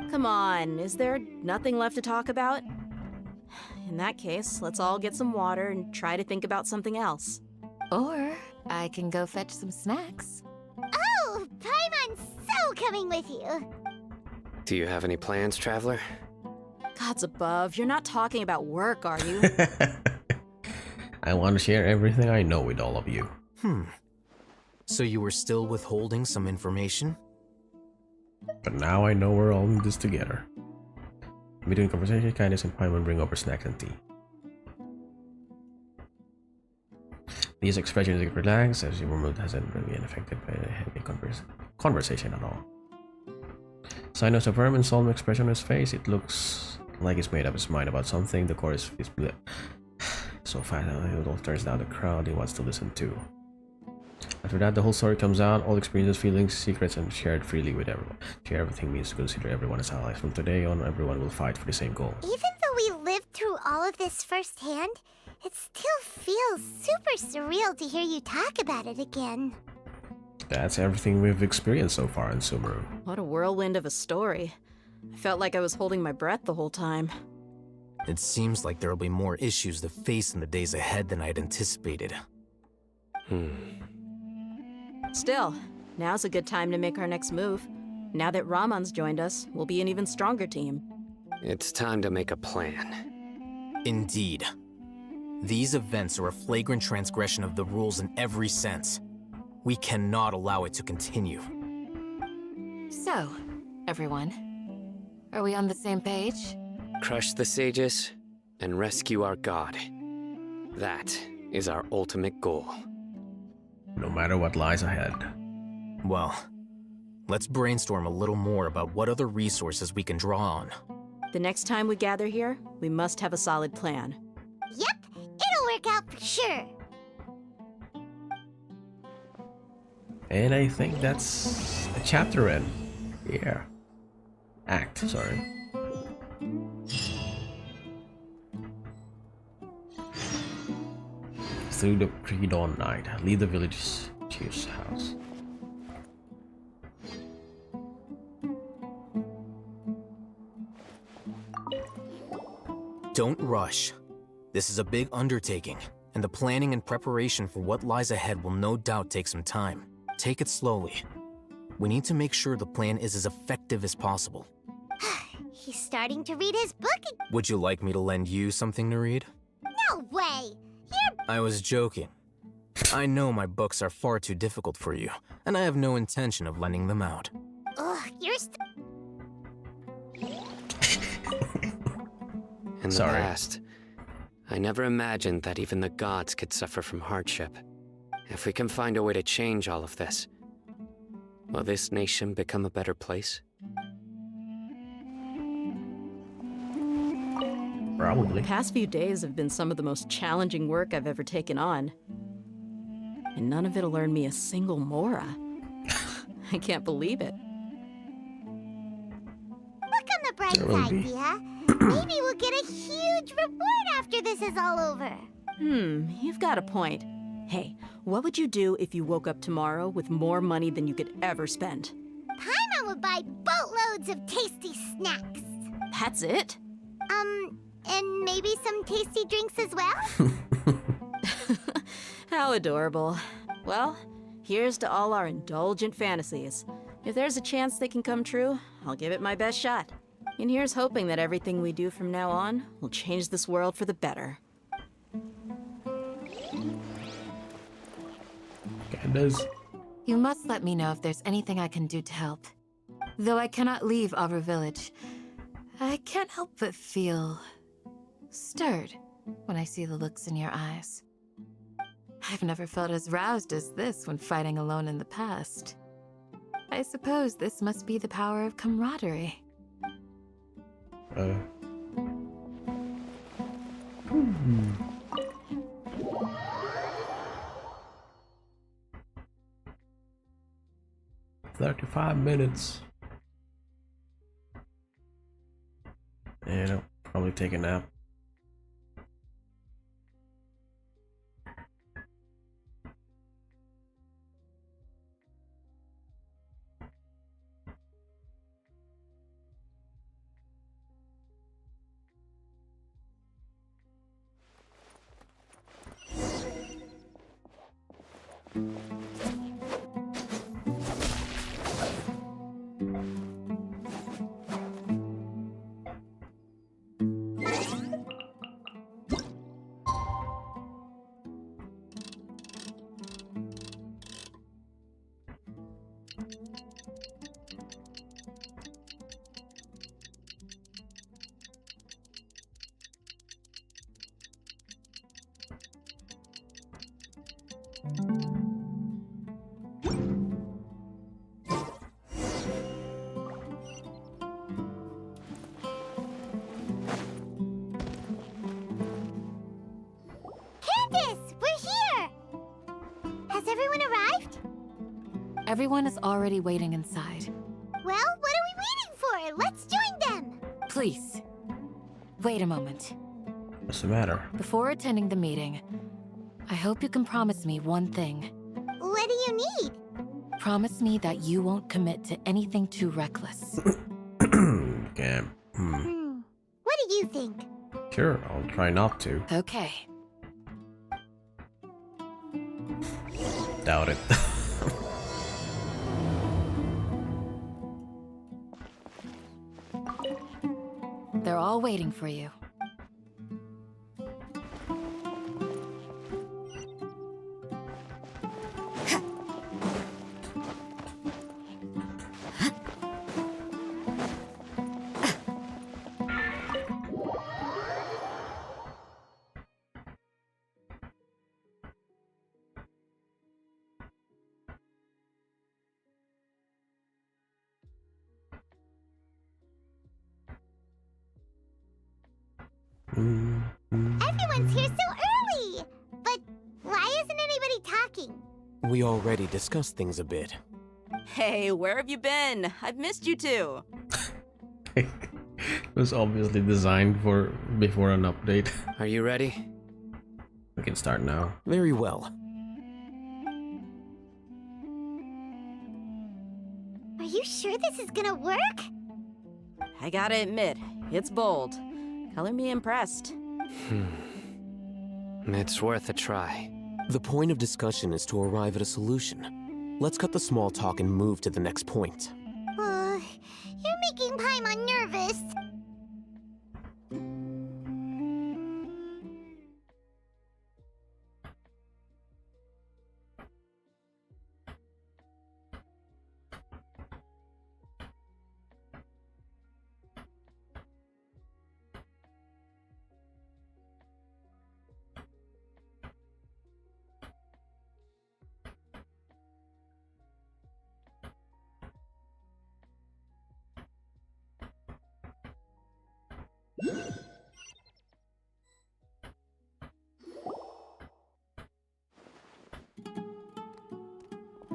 Come on, is there nothing left to talk about? In that case, let's all get some water and try to think about something else. Or I can go fetch some snacks. Oh, Paimon's so coming with you! Do you have any plans, Traveler? Gods above, you're not talking about work, are you? I want to share everything I know with all of you. So you were still withholding some information? But now I know we're all in this together. Between conversation, kindness, and Paimon bring over snacks and tea. These expressions are relaxed as your mood hasn't really been affected by the heavy conversation at all. Sino's a firm and solemn expression on his face. It looks like he's made up his mind about something. The chorus is so fast it all turns down the crowd he wants to listen to. After that, the whole story comes out, all experiences, feelings, secrets, and shared freely with everyone. Share everything means to consider everyone as allies. From today on, everyone will fight for the same goal. Even though we lived through all of this firsthand, it still feels super surreal to hear you talk about it again. That's everything we've experienced so far in Sumeruuu. What a whirlwind of a story. I felt like I was holding my breath the whole time. It seems like there will be more issues to face in the days ahead than I'd anticipated. Still, now's a good time to make our next move. Now that Ramon's joined us, we'll be an even stronger team. It's time to make a plan. Indeed. These events are a flagrant transgression of the rules in every sense. We cannot allow it to continue. So, everyone, are we on the same page? Crush the sages and rescue our god. That is our ultimate goal. No matter what lies ahead. Well, let's brainstorm a little more about what other resources we can draw on. The next time we gather here, we must have a solid plan. Yep, it'll work out for sure. And I think that's a chapter end. Yeah. Act, sorry. Through the pre-dawn night, leave the village chief's house. Don't rush. This is a big undertaking, and the planning and preparation for what lies ahead will no doubt take some time. Take it slowly. We need to make sure the plan is as effective as possible. He's starting to read his book. Would you like me to lend you something to read? No way! I was joking. I know my books are far too difficult for you, and I have no intention of lending them out. Ugh, you're In the past, I never imagined that even the gods could suffer from hardship. If we can find a way to change all of this, will this nation become a better place? Probably. The past few days have been some of the most challenging work I've ever taken on. And none of it'll earn me a single mora. I can't believe it. Look on the bright side, Dia. Maybe we'll get a huge reward after this is all over. You've got a point. Hey, what would you do if you woke up tomorrow with more money than you could ever spend? Paimon would buy boatloads of tasty snacks. That's it? And maybe some tasty drinks as well? How adorable. Well, here's to all our indulgent fantasies. If there's a chance they can come true, I'll give it my best shot. And here's hoping that everything we do from now on will change this world for the better. Candace. You must let me know if there's anything I can do to help. Though I cannot leave Aru Village, I can't help but feel stirred when I see the looks in your eyes. I've never felt as roused as this when fighting alone in the past. I suppose this must be the power of camaraderie. 35 minutes. And I'll probably take a nap. Candace, we're here! Has everyone arrived? Everyone is already waiting inside. Well, what are we waiting for? Let's join them! Please, wait a moment. What's the matter? Before attending the meeting, I hope you can promise me one thing. What do you need? Promise me that you won't commit to anything too reckless. Okay. What do you think? Sure, I'll try not to. Okay. Doubt it. They're all waiting for you. Everyone's here so early! But why isn't anybody talking? We already discussed things a bit. Hey, where have you been? I've missed you too. It was obviously designed for before an update. Are you ready? We can start now. Very well. Are you sure this is gonna work? I gotta admit, it's bold. Color me impressed. It's worth a try. The point of discussion is to arrive at a solution. Let's cut the small talk and move to the next point. You're making Paimon nervous.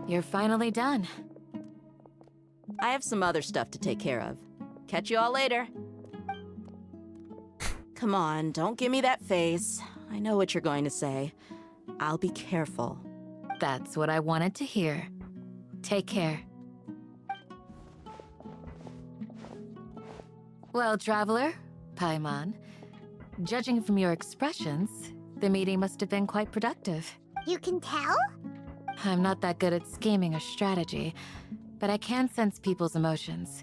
You're finally done. I have some other stuff to take care of. Catch you all later. Come on, don't give me that face. I know what you're going to say. I'll be careful. That's what I wanted to hear. Take care. Well, traveler, Paimon, judging from your expressions, the meeting must have been quite productive. You can tell? I'm not that good at scheming or strategy, but I can sense people's emotions.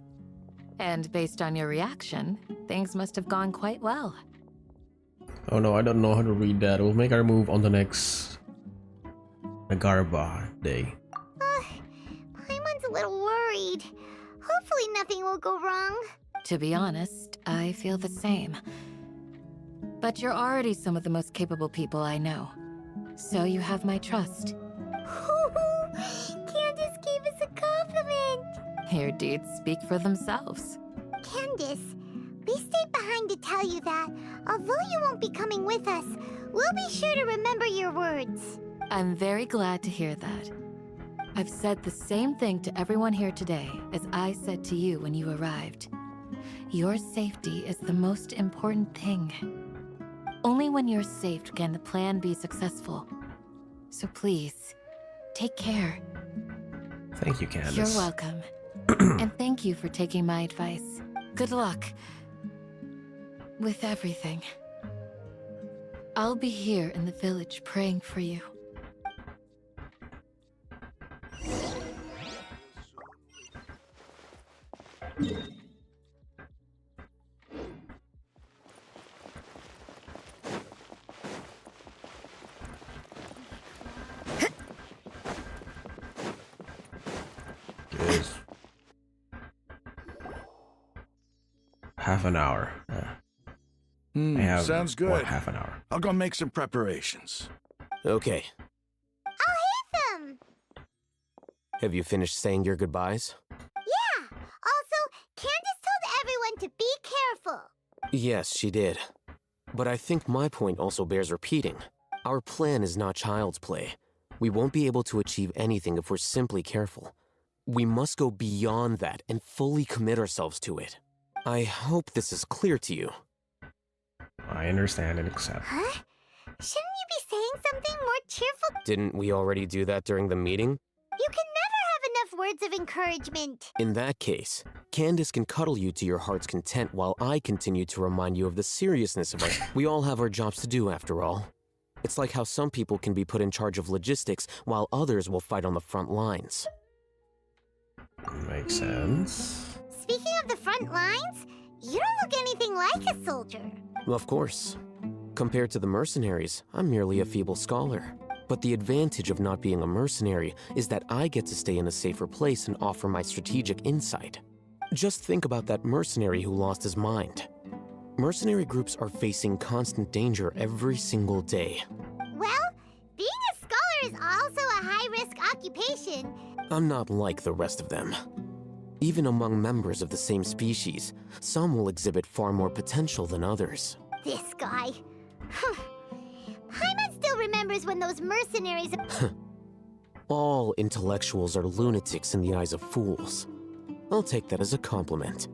And based on your reaction, things must have gone quite well. Oh no, I don't know how to read that. We'll make our move on the next Nagarba day. Paimon's a little worried. Hopefully nothing will go wrong. To be honest, I feel the same. But you're already some of the most capable people I know. So you have my trust. Candace gave us a compliment! Your deeds speak for themselves. Candace, we stayed behind to tell you that, although you won't be coming with us, we'll be sure to remember your words. I'm very glad to hear that. I've said the same thing to everyone here today as I said to you when you arrived. Your safety is the most important thing. Only when you're safe can the plan be successful. So please, take care. Thank you, Candace. You're welcome. And thank you for taking my advice. Good luck with everything. I'll be here in the village praying for you. Half an hour. I have, sounds good. what, half an hour. I'll go make some preparations. Okay. Oh, Have you finished saying your goodbyes? Yeah! Also, Candace told everyone to be careful. Yes, she did. But I think my point also bears repeating. Our plan is not child's play. We won't be able to achieve anything if we're simply careful. We must go beyond that and fully commit ourselves to it. I hope this is clear to you. I understand and accept. Huh? Shouldn't you be saying something more cheerful? Didn't we already do that during the meeting? You can never have enough words of encouragement. In that case, Candace can cuddle you to your heart's content while I continue to remind you of the seriousness of it. We all have our jobs to do after all. It's like how some people can be put in charge of logistics while others will fight on the front lines. Makes sense. Speaking of the front lines, you don't look anything like a soldier. Of course. Compared to the mercenaries, I'm merely a feeble scholar. But the advantage of not being a mercenary is that I get to stay in a safer place and offer my strategic insight. Just think about that mercenary who lost his mind. Mercenary groups are facing constant danger every single day. Well, being a scholar is also a high-risk occupation. I'm not like the rest of them. Even among members of the same species, some will exhibit far more potential than others. This guy. Paimon still remembers when those mercenaries... All intellectuals are lunatics in the eyes of fools. I'll take that as a compliment.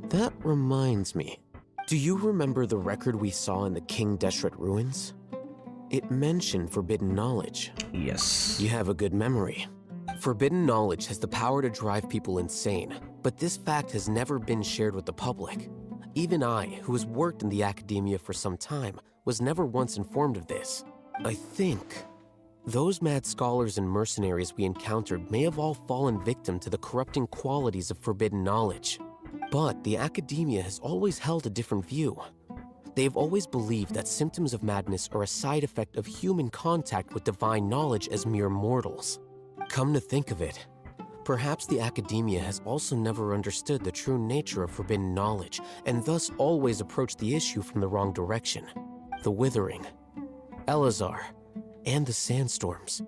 That reminds me. Do you remember the record we saw in the King Deshret ruins? It mentioned forbidden knowledge. Yes. You have a good memory. Forbidden knowledge has the power to drive people insane, but this fact has never been shared with the public. Even I, who has worked in the academia for some time, was never once informed of this. I think those mad scholars and mercenaries we encountered may have all fallen victim to the corrupting qualities of forbidden knowledge. But the academia has always held a different view. They have always believed that symptoms of madness are a side effect of human contact with divine knowledge as mere mortals. Come to think of it, perhaps the academia has also never understood the true nature of forbidden knowledge, and thus always approached the issue from the wrong direction. The Withering, Elazar, and the sandstorms.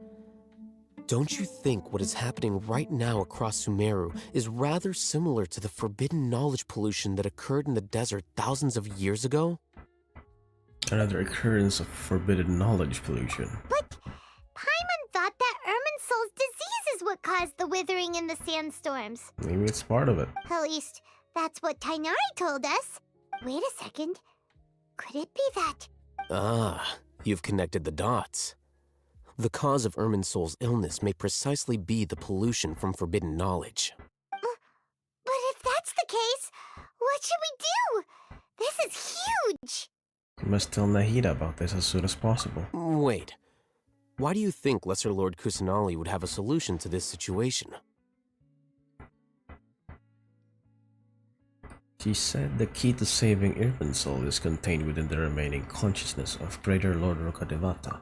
Don't you think what is happening right now across Sumeruuu is rather similar to the forbidden knowledge pollution that occurred in the desert thousands of years ago? Another occurrence of forbidden knowledge pollution. But Paimon thought that Irminsul's disease is what caused the withering and the sandstorms. Maybe it's part of it. At least, that's what Tighnari told us. Wait a second. Could it be that? Ah, you've connected the dots. The cause of Irminsul's illness may precisely be the pollution from forbidden knowledge. But if that's the case, what should we do? This is huge! We must tell Nahida about this as soon as possible. Wait. Why do you think Lesser Lord Kusanali would have a solution to this situation? She said the key to saving Irminsul is contained within the remaining consciousness of Greater Lord Rukkhadevata.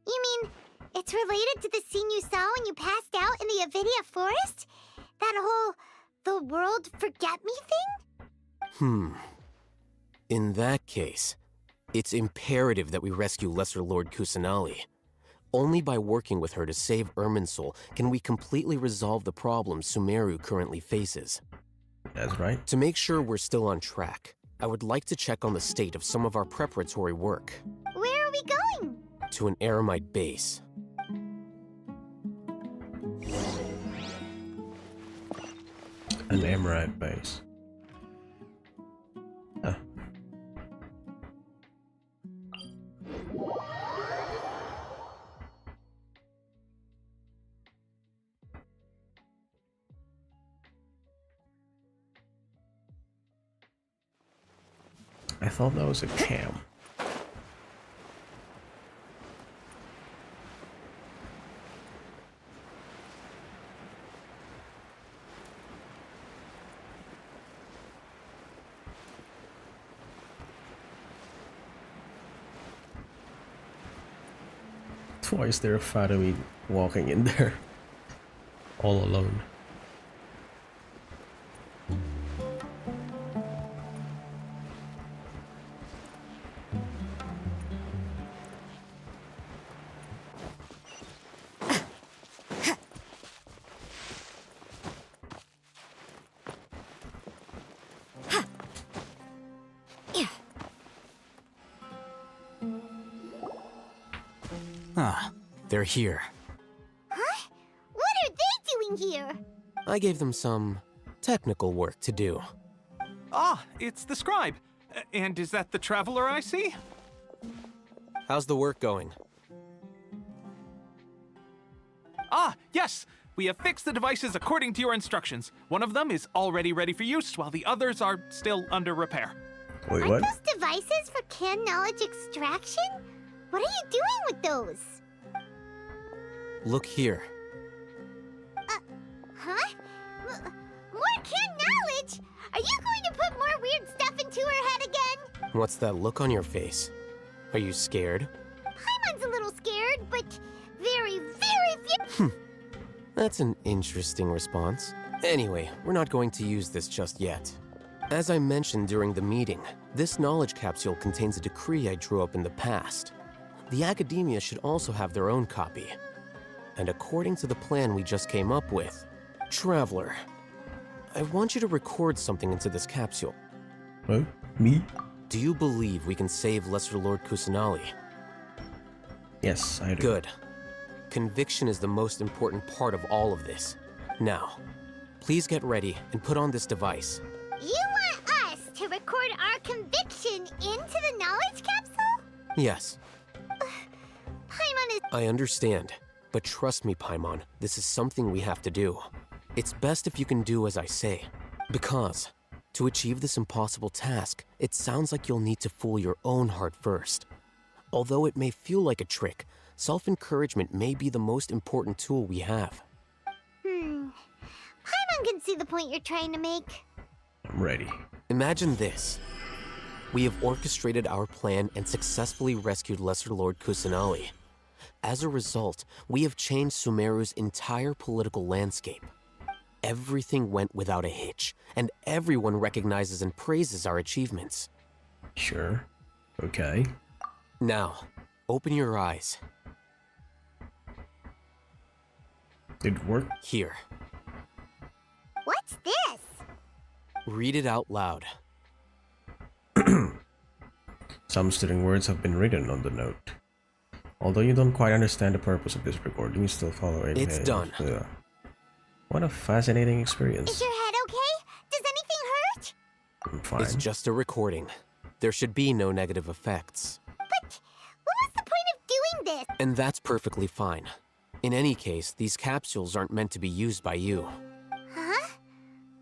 You mean, it's related to the scene you saw when you passed out in the Avidia forest? That whole, the world forget me thing? In that case, it's imperative that we rescue Lesser Lord Kusanali. Only by working with her to save Irminsul can we completely resolve the problems Sumeruuu currently faces. That's right. To make sure we're still on track, I would like to check on the state of some of our preparatory work. Where are we going? To an Eremite base. An Emerald base. Huh. I thought that was a camp. Why is there a Faroe walking in there all alone? They're here. Huh? What are they doing here? I gave them some technical work to do. Ah, it's the scribe. And is that the traveler I see? How's the work going? Ah, yes! We have fixed the devices according to your instructions. One of them is already ready for use, while the others are still under repair. Wait, Aren't what? those devices for can knowledge extraction? What are you doing with those? Look here. Huh? More can knowledge? Are you going to put more weird stuff into her head again? What's that look on your face? Are you scared? Paimon's a little scared, but very, very That's an interesting response. Anyway, we're not going to use this just yet. As I mentioned during the meeting, this knowledge capsule contains a decree I drew up in the past. The academia should also have their own copy. And according to the plan we just came up with, Traveler, I want you to record something into this capsule. What? Me? Do you believe we can save Lesser Lord Kusanali? Yes, I do. Good. Conviction is the most important part of all of this. Now, please get ready and put on this device. You want us to record our conviction into the knowledge capsule? Yes, Paimon is... I understand. But trust me, Paimon, this is something we have to do. It's best if you can do as I say. Because, to achieve this impossible task, it sounds like you'll need to fool your own heart first. Although it may feel like a trick, self-encouragement may be the most important tool we have. Paimon can see the point you're trying to make. I'm ready. Imagine this. We have orchestrated our plan and successfully rescued Lesser Lord Kusanali. As a result, we have changed Sumeruu's entire political landscape. Everything went without a hitch, and everyone recognizes and praises our achievements. Sure. Okay. Now, open your eyes. Did it work? Here. What's this? Read it out loud. Some stirring words have been written on the note. Although you don't quite understand the purpose of this recording, you still follow it. It's done. Yeah. What a fascinating experience. Is your head okay? Does anything hurt? I'm fine. It's just a recording. There should be no negative effects. But what was the point of doing this? And that's perfectly fine. In any case, these capsules aren't meant to be used by you. Huh?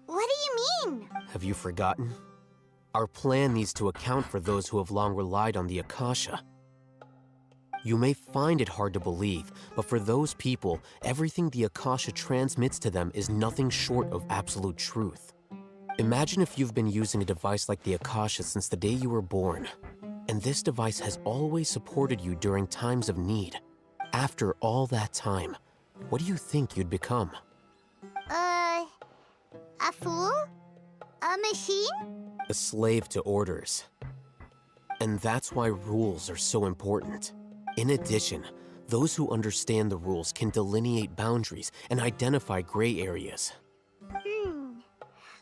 What do you mean? Have you forgotten? Our plan needs to account for those who have long relied on the Akasha. You may find it hard to believe, but for those people, everything the Akasha transmits to them is nothing short of absolute truth. Imagine if you've been using a device like the Akasha since the day you were born, and this device has always supported you during times of need. After all that time, what do you think you'd become? A fool? A machine? A slave to orders. And that's why rules are so important. In addition, those who understand the rules can delineate boundaries and identify gray areas.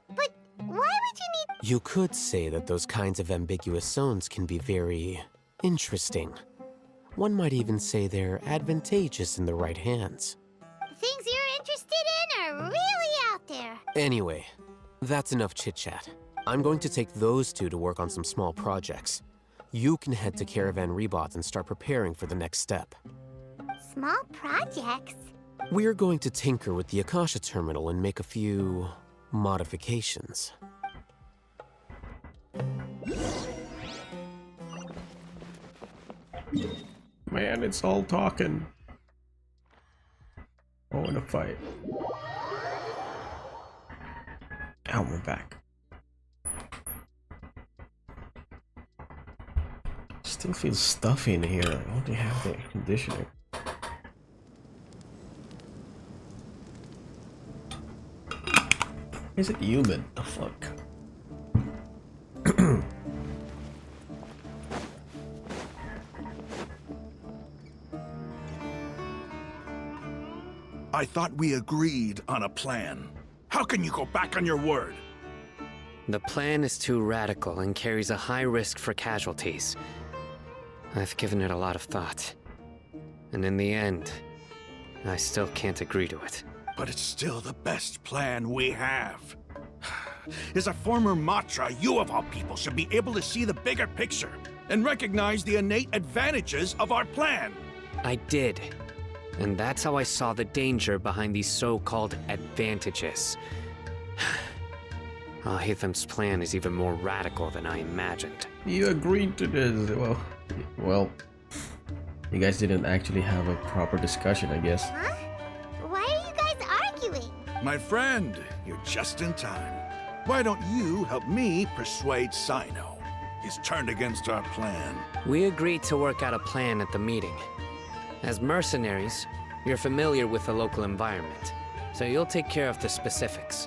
But why would you need... You could say that those kinds of ambiguous zones can be very interesting. One might even say they're advantageous in the right hands. Things you're interested in are really out there. Anyway, that's enough chit-chat. I'm going to take those two to work on some small projects. You can head to Caravan Rebot and start preparing for the next step. Small projects? We're going to tinker with the Akasha terminal and make a few modifications. Man, it's all talking. Oh, in a fight. Ow, my back. Still feels stuffy in here. I only have the air conditioning. Is it humid? The fuck? I thought we agreed on a plan. How can you go back on your word? The plan is too radical and carries a high risk for casualties. I've given it a lot of thought. And in the end, I still can't agree to it. But it's still the best plan we have. As a former Matra, you of all people should be able to see the bigger picture and recognize the innate advantages of our plan. I did. And that's how I saw the danger behind these so-called advantages. Alhaitham's plan is even more radical than I imagined. You agreed to this. Well, you guys didn't actually have a proper discussion, I guess. Huh? Why are you guys arguing? My friend, you're just in time. Why don't you help me persuade Sino? He's turned against our plan. We agreed to work out a plan at the meeting. As mercenaries, you're familiar with the local environment, so you'll take care of the specifics.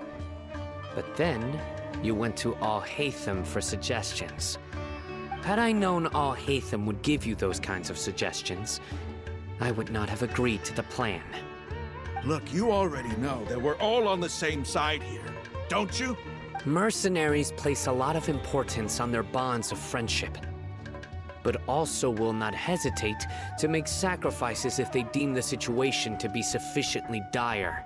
But then, you went to Alhaitham for suggestions. Had I known Alhaitham would give you those kinds of suggestions, I would not have agreed to the plan. Look, you already know that we're all on the same side here, don't you? Mercenaries place a lot of importance on their bonds of friendship, but also will not hesitate to make sacrifices if they deem the situation to be sufficiently dire.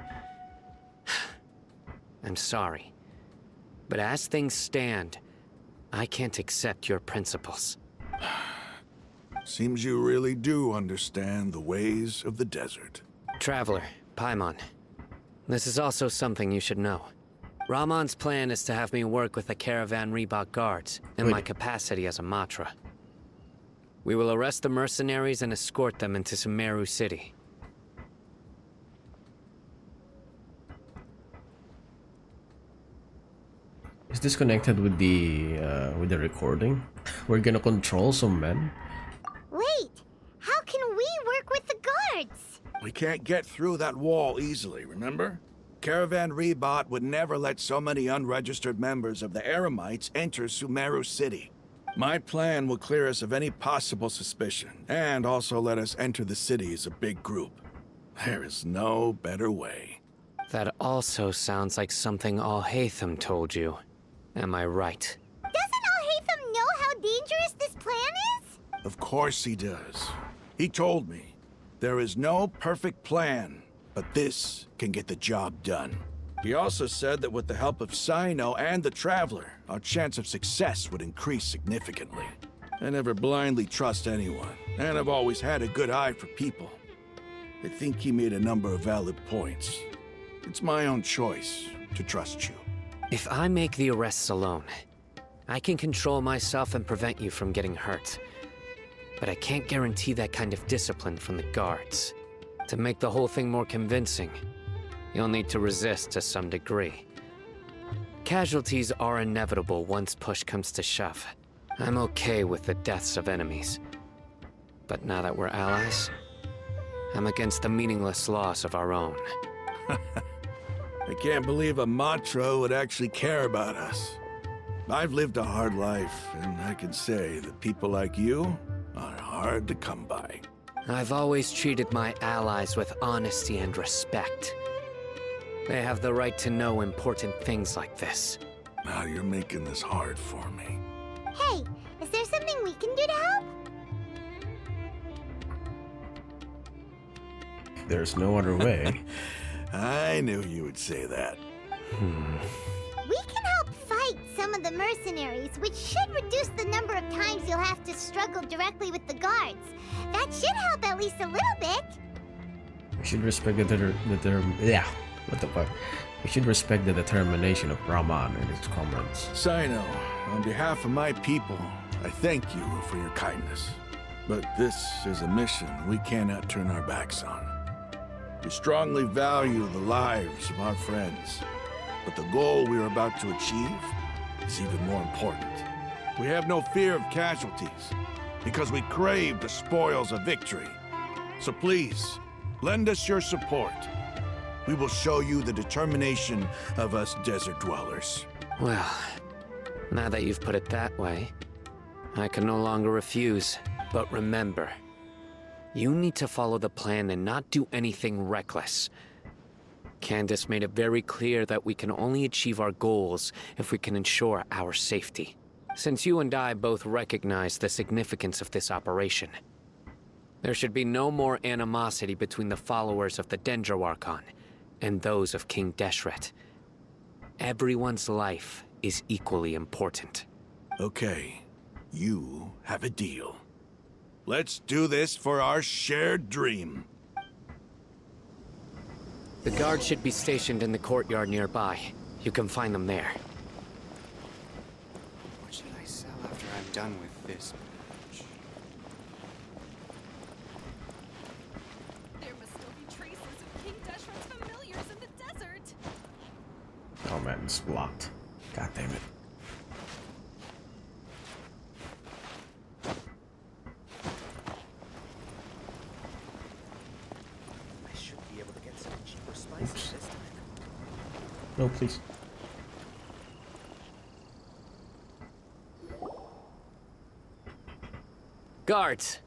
I'm sorry, but as things stand, I can't accept your principles. Seems you really do understand the ways of the desert. Traveler, Paimon, this is also something you should know. Ramon's plan is to have me work with the Caravan Reebok guards in my capacity as a Matra. We will arrest the mercenaries and escort them into Sumeruuu City. Is this connected with the recording? We're gonna control some men? Wait, how can we work with the guards? We can't get through that wall easily, remember? Caravan Reebok would never let so many unregistered members of the Eremites enter Sumeruuu City. My plan will clear us of any possible suspicion, and also let us enter the city as a big group. There is no better way. That also sounds like something Alhaitham told you. Am I right? Doesn't Alhaitham know how dangerous this plan is? Of course he does. He told me, there is no perfect plan, but this can get the job done. He also said that with the help of Sino and the Traveler, our chance of success would increase significantly. I never blindly trust anyone, and I've always had a good eye for people. I think he made a number of valid points. It's my own choice to trust you. If I make the arrests alone, I can control myself and prevent you from getting hurt. But I can't guarantee that kind of discipline from the guards. To make the whole thing more convincing, you'll need to resist to some degree. Casualties are inevitable once push comes to shove. I'm okay with the deaths of enemies. But now that we're allies, I'm against the meaningless loss of our own. I can't believe a Matra would actually care about us. I've lived a hard life, and I can say that people like you are hard to come by. I've always treated my allies with honesty and respect. They have the right to know important things like this. Now you're making this hard for me. Hey, is there something we can do to help? There's no other way. I knew you would say that. We can help fight some of the mercenaries, which should reduce the number of times you'll have to struggle directly with the guards. That should help at least a little bit. We should respect what the fuck? We should respect the determination of Rahman and his comrades. Sino, on behalf of my people, I thank you for your kindness. But this is a mission we cannot turn our backs on. We strongly value the lives of our friends, but the goal we are about to achieve is even more important. We have no fear of casualties, because we crave the spoils of victory. So please, lend us your support. We will show you the determination of us desert dwellers. Well, now that you've put it that way, I can no longer refuse. But remember, you need to follow the plan and not do anything reckless. Candace made it very clear that we can only achieve our goals if we can ensure our safety. Since you and I both recognize the significance of this operation, There should be no more animosity between the followers of the Dendro Archon and those of King Deshret. Everyone's life is equally important. Okay, you have a deal. Let's do this for our shared dream. The guards should be stationed in the courtyard nearby. You can find them there. What should I sell after I'm done with this? There must still be traces of King Deshret's familiars in the desert. Oh man, it's blocked. God damn it. I should be able to get some cheaper spices this time. No, please. Guards!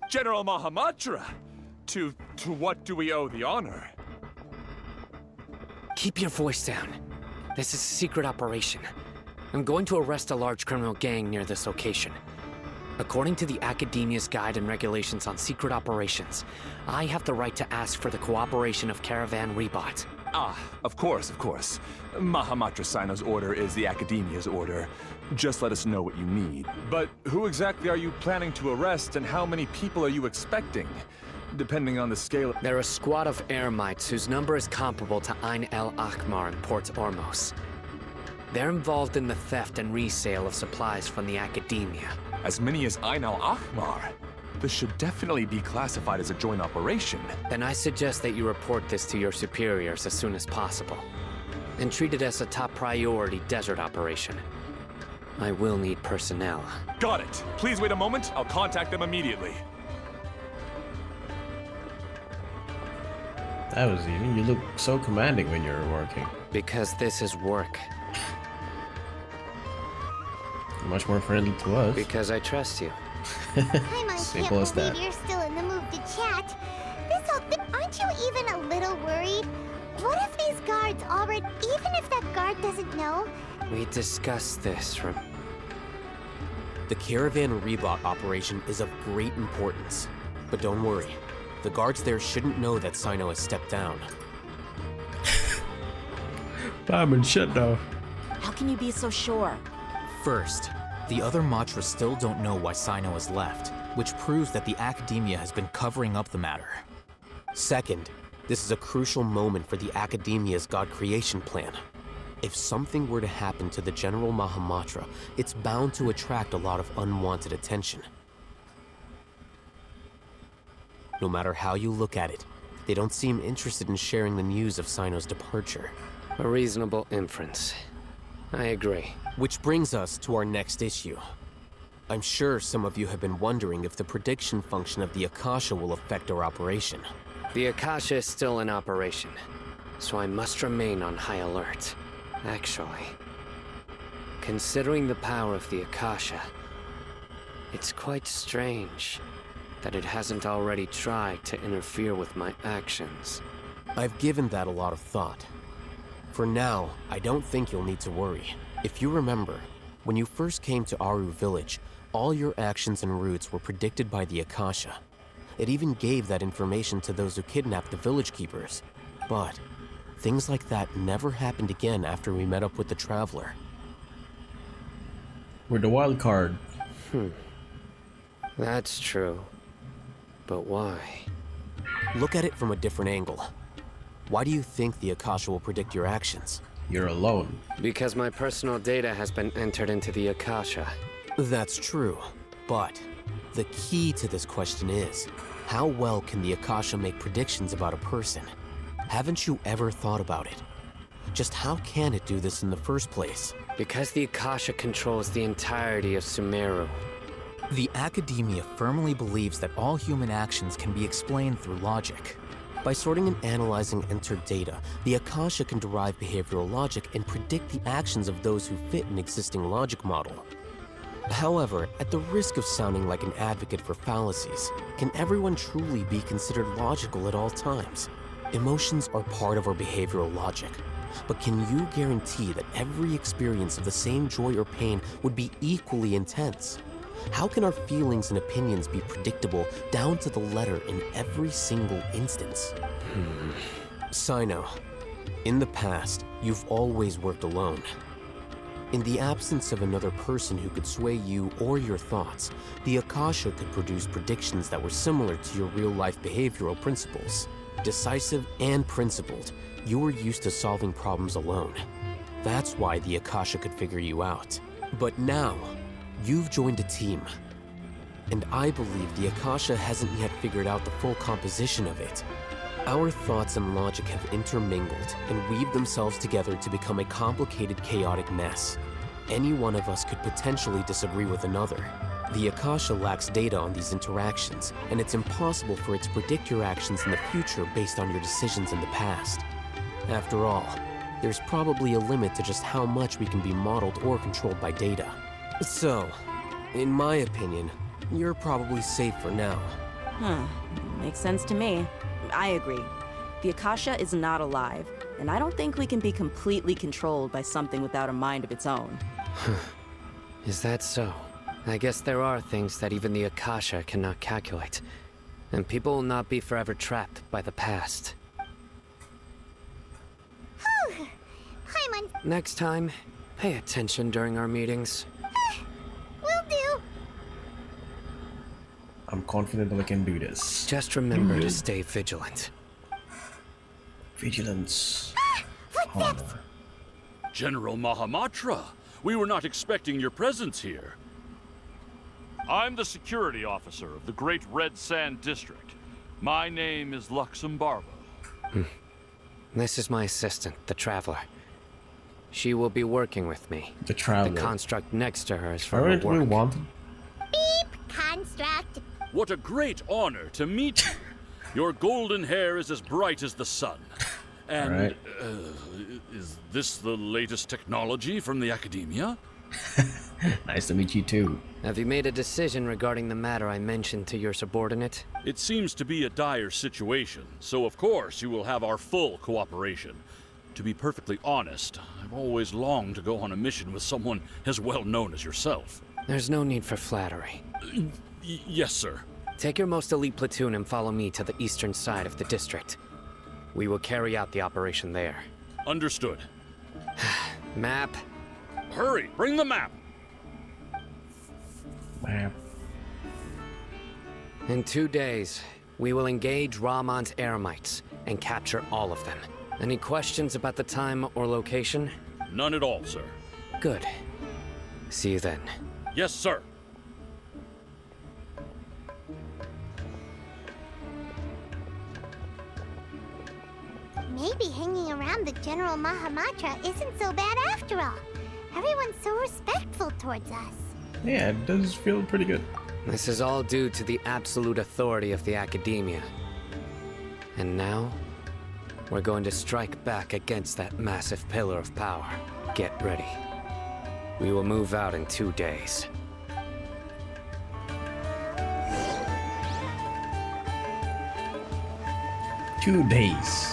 General Mahamatra! To what do we owe the honor? Keep your voice down. This is a secret operation. I'm going to arrest a large criminal gang near this location. According to the Academia's Guide and Regulations on Secret Operations, I have the right to ask for the cooperation of Caravan Rebot. Ah, of course. Mahamatra Sino's order is the Academia's order. Just let us know what you need. But who exactly are you planning to arrest, and how many people are you expecting? Depending on the scale... They're a squad of Eremites whose number is comparable to Ain El Akmar in Port Ormos. They're involved in the theft and resale of supplies from the Academia. As many as Ain El Akmar? This should definitely be classified as a joint operation. Then I suggest that you report this to your superiors as soon as possible, and treat it as a top priority desert operation. I will need personnel. Got it. Please wait a moment. I'll contact them immediately. That was easy. You look so commanding when you're working. Because this is work. Much more friendly to us. Because I trust you. I Simple can't as that. believe you're still in the mood to chat. This whole thing, aren't you even a little worried? What if these guards already, even if that guard doesn't know? We discussed this from... The Caravan Rebot operation is of great importance. But don't worry, the guards there shouldn't know that Sino has stepped down. Diamond shut down. How can you be so sure? First, the other Matras still don't know why Sino has left, which proves that the Academia has been covering up the matter. Second, this is a crucial moment for the Academia's God creation plan. If something were to happen to the General Mahamatra, it's bound to attract a lot of unwanted attention. No matter how you look at it, they don't seem interested in sharing the news of Sino's departure. A reasonable inference. I agree. Which brings us to our next issue. I'm sure some of you have been wondering if the prediction function of the Akasha will affect our operation. The Akasha is still in operation, so I must remain on high alert. Actually, considering the power of the Akasha, it's quite strange that it hasn't already tried to interfere with my actions. I've given that a lot of thought. For now, I don't think you'll need to worry. If you remember, when you first came to Aru Village, all your actions and routes were predicted by the Akasha. It even gave that information to those who kidnapped the village keepers. But things like that never happened again after we met up with the Traveler. We're the wild card. That's true. But why? Look at it from a different angle. Why do you think the Akasha will predict your actions? You're alone. Because my personal data has been entered into the Akasha. That's true, but the key to this question is, how well can the Akasha make predictions about a person? Haven't you ever thought about it? Just how can it do this in the first place? Because the Akasha controls the entirety of Sumeruuu. The Academia firmly believes that all human actions can be explained through logic. By sorting and analyzing entered data, the Akasha can derive behavioral logic and predict the actions of those who fit an existing logic model. However, at the risk of sounding like an advocate for fallacies, can everyone truly be considered logical at all times? Emotions are part of our behavioral logic, but can you guarantee that every experience of the same joy or pain would be equally intense? How can our feelings and opinions be predictable down to the letter in every single instance? Sino, in the past, you've always worked alone. In the absence of another person who could sway you or your thoughts, the Akasha could produce predictions that were similar to your real-life behavioral principles. Decisive and principled, you were used to solving problems alone. That's why the Akasha could figure you out. But now, you've joined a team. And I believe the Akasha hasn't yet figured out the full composition of it. Our thoughts and logic have intermingled and weaved themselves together to become a complicated, chaotic mess. Any one of us could potentially disagree with another. The Akasha lacks data on these interactions, and it's impossible for it to predict your actions in the future based on your decisions in the past. After all, there's probably a limit to just how much we can be modeled or controlled by data. So, in my opinion, you're probably safe for now. Makes sense to me. I agree. The Akasha is not alive, and I don't think we can be completely controlled by something without a mind of its own. Is that so? I guess there are things that even the Akasha cannot calculate, and people will not be forever trapped by the past. Paimon, Next time, pay attention during our meetings. will do. I'm confident that I can do this. Just remember to stay vigilant. Vigilance. Footsteps! General Mahamatra, we were not expecting your presence here. I'm the security officer of the Great Red Sand District. My name is Luxembarbo. This is my assistant, the Traveler. She will be working with me. The Traveler. The construct next to her is for her Aren't we work. wanted? Beep, construct. What a great honor to meet you. Your golden hair is as bright as the sun. And, Right. Is this the latest technology from the Academia? Nice to meet you too. Have you made a decision regarding the matter I mentioned to your subordinate? It seems to be a dire situation, so of course you will have our full cooperation. To be perfectly honest, I've always longed to go on a mission with someone as well known as yourself. There's no need for flattery. Yes, sir. Take your most elite platoon and follow me to the eastern side of the district. We will carry out the operation there. Understood. Map. Hurry, bring the map! Map. In 2 days, we will engage Rahman's Eremites and capture all of them. Any questions about the time or location? None at all, sir. Good. See you then. Yes, sir. Maybe hanging around the General Mahamatra isn't so bad after all. Everyone's so respectful towards us. Yeah, it does feel pretty good. This is all due to the absolute authority of the Academia. And now, we're going to strike back against that massive pillar of power. Get ready. We will move out in 2 days. Two days.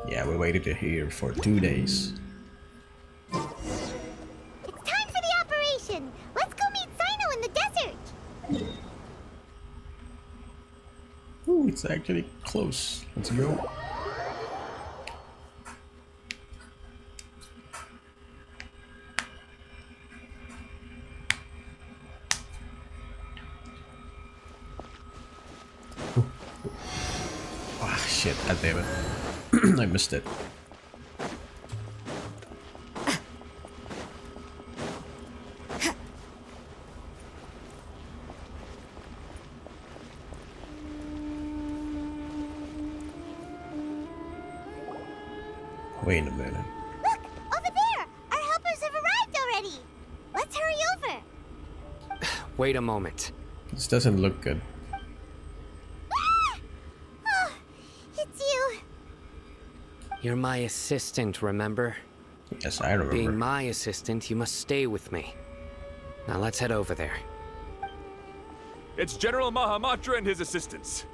Yeah, we waited here for 2 days. It's time for the operation! Let's go meet Sino in the desert! Ooh, it's actually close. Let's go. Ah, shit, god damn it. I missed it. Wait a minute. Look, over there! Our helpers have arrived already! Let's hurry over! Wait a moment. This doesn't look good. Ah! Oh, it's you. You're my assistant, remember? Yes, I remember. Being my assistant, you must stay with me. Now let's head over there. It's General Mahamatra and his assistants.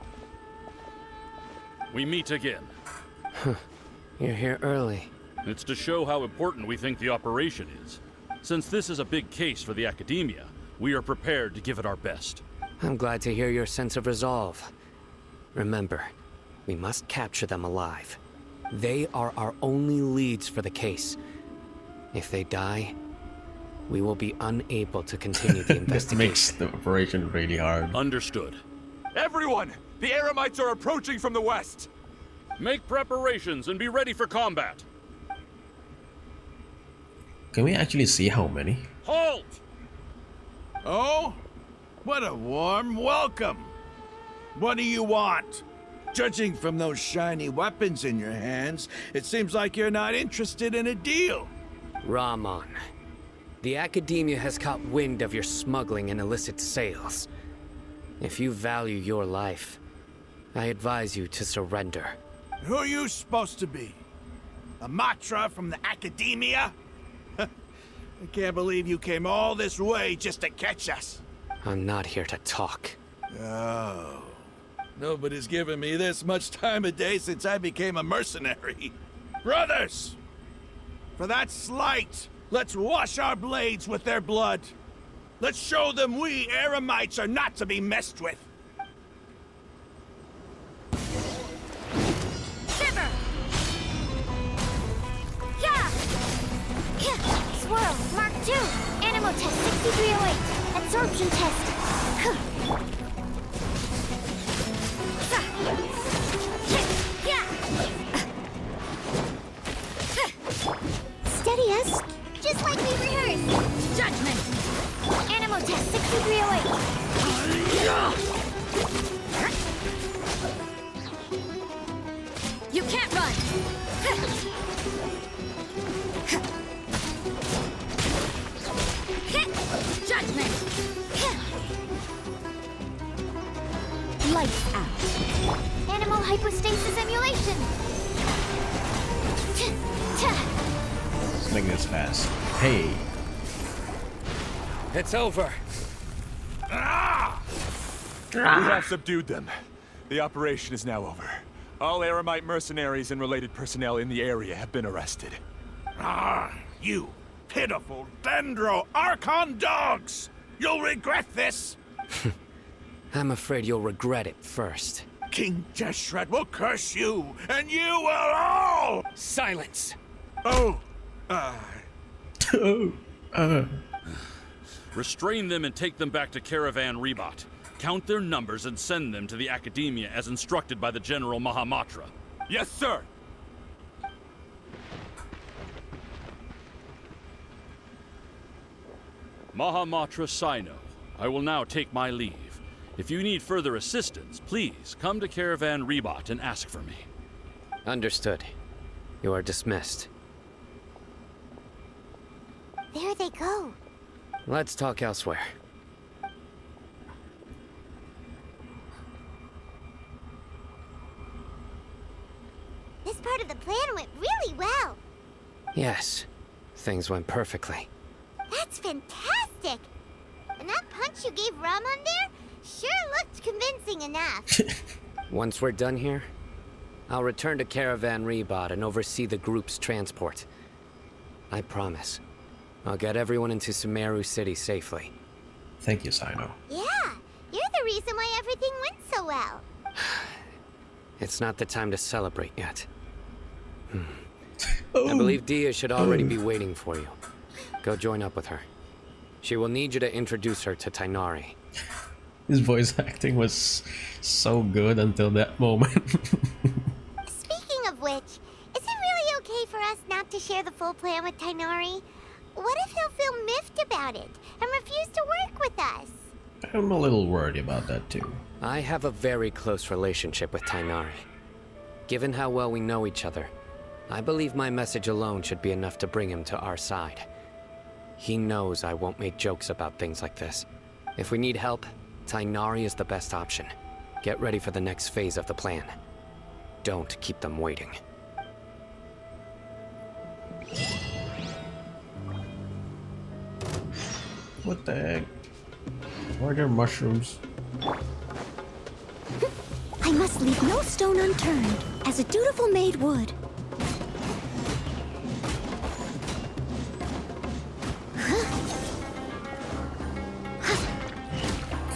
We meet again. You're here early. It's to show how important we think the operation is. Since this is a big case for the Academia, we are prepared to give it our best. I'm glad to hear your sense of resolve. Remember, we must capture them alive. They are our only leads for the case. If they die, we will be unable to continue the This investigation. makes the operation really hard. Understood. Everyone! The Eremites are approaching from the west! Make preparations and be ready for combat. Can we actually see how many? Halt! Oh? What a warm welcome! What do you want? Judging from those shiny weapons in your hands, it seems like you're not interested in a deal. Rahman, the Academia has caught wind of your smuggling and illicit sales. If you value your life, I advise you to surrender. Who are you supposed to be? A Matra from the Academia? I can't believe you came all this way just to catch us. I'm not here to talk. Oh. Nobody's given me this much time of day since I became a mercenary. Brothers! For that slight, let's wash our blades with their blood. Let's show them we Eremites are not to be messed with. Shiver! Yeah! Swirl, Mark II! Animo test 6308! Absorption test! Steady us, just like we rehearsed! Judgment! Animo test 6308! You can't run! Judgment! Lights out. Animal hypostasis emulation! Let's make this fast. Hey! It's over. We have subdued them. The operation is now over. All Eremite mercenaries and related personnel in the area have been arrested. Ah, you pitiful Dendro Archon dogs! You'll regret this! I'm afraid you'll regret it first. King Deshret will curse you, and you will all! Silence! Restrain them and take them back to Caravan Rebot. Count their numbers and send them to the Academia as instructed by the General Mahamatra. Yes, sir! Mahamatra Sino, I will now take my leave. If you need further assistance, please come to Caravan Rebot and ask for me. Understood. You are dismissed. There they go. Let's talk elsewhere. This part of the plan went really well. Yes, things went perfectly. That's fantastic! And that punch you gave Rahman there sure looked convincing enough. Once we're done here, I'll return to Caravan Rebot and oversee the group's transport. I promise. I'll get everyone into Sumeruuu City safely. Thank you, Sino. Yeah, you're the reason why everything went so well. It's not the time to celebrate yet. I believe Dia should already be waiting for you. Go join up with her. She will need you to introduce her to Tighnari. His voice acting was so good until that moment. Speaking of which, is it really okay for us not to share the full plan with Tighnari? What if he'll feel miffed about it and refuse to work with us? I'm a little worried about that too. I have a very close relationship with Tighnari. Given how well we know each other, I believe my message alone should be enough to bring him to our side. He knows I won't make jokes about things like this. If we need help, Tighnari is the best option. Get ready for the next phase of the plan. Don't keep them waiting. What the heck? Why are there mushrooms? I must leave no stone unturned, as a dutiful maid would.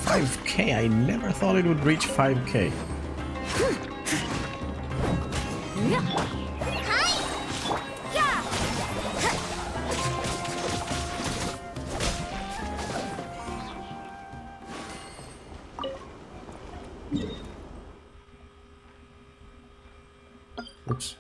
5K? I never thought it would reach 5K. Oops.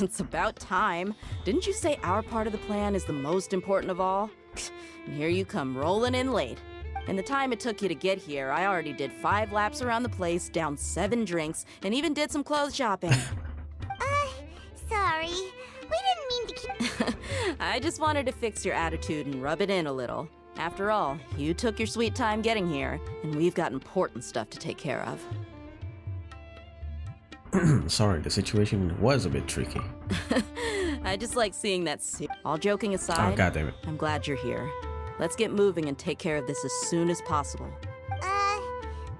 It's about time. Didn't you say our part of the plan is the most important of all? And here you come rolling in late. In the time it took you to get here, I already did 5 laps around the place, downed 7 drinks, and even did some clothes shopping. Sorry. We didn't mean to keep... I just wanted to fix your attitude and rub it in a little. After all, you took your sweet time getting here, and we've got important stuff to take care of. Sorry, the situation was a bit tricky. I just like seeing that. All joking aside, Oh, God damn it. I'm glad you're here. Let's get moving and take care of this as soon as possible.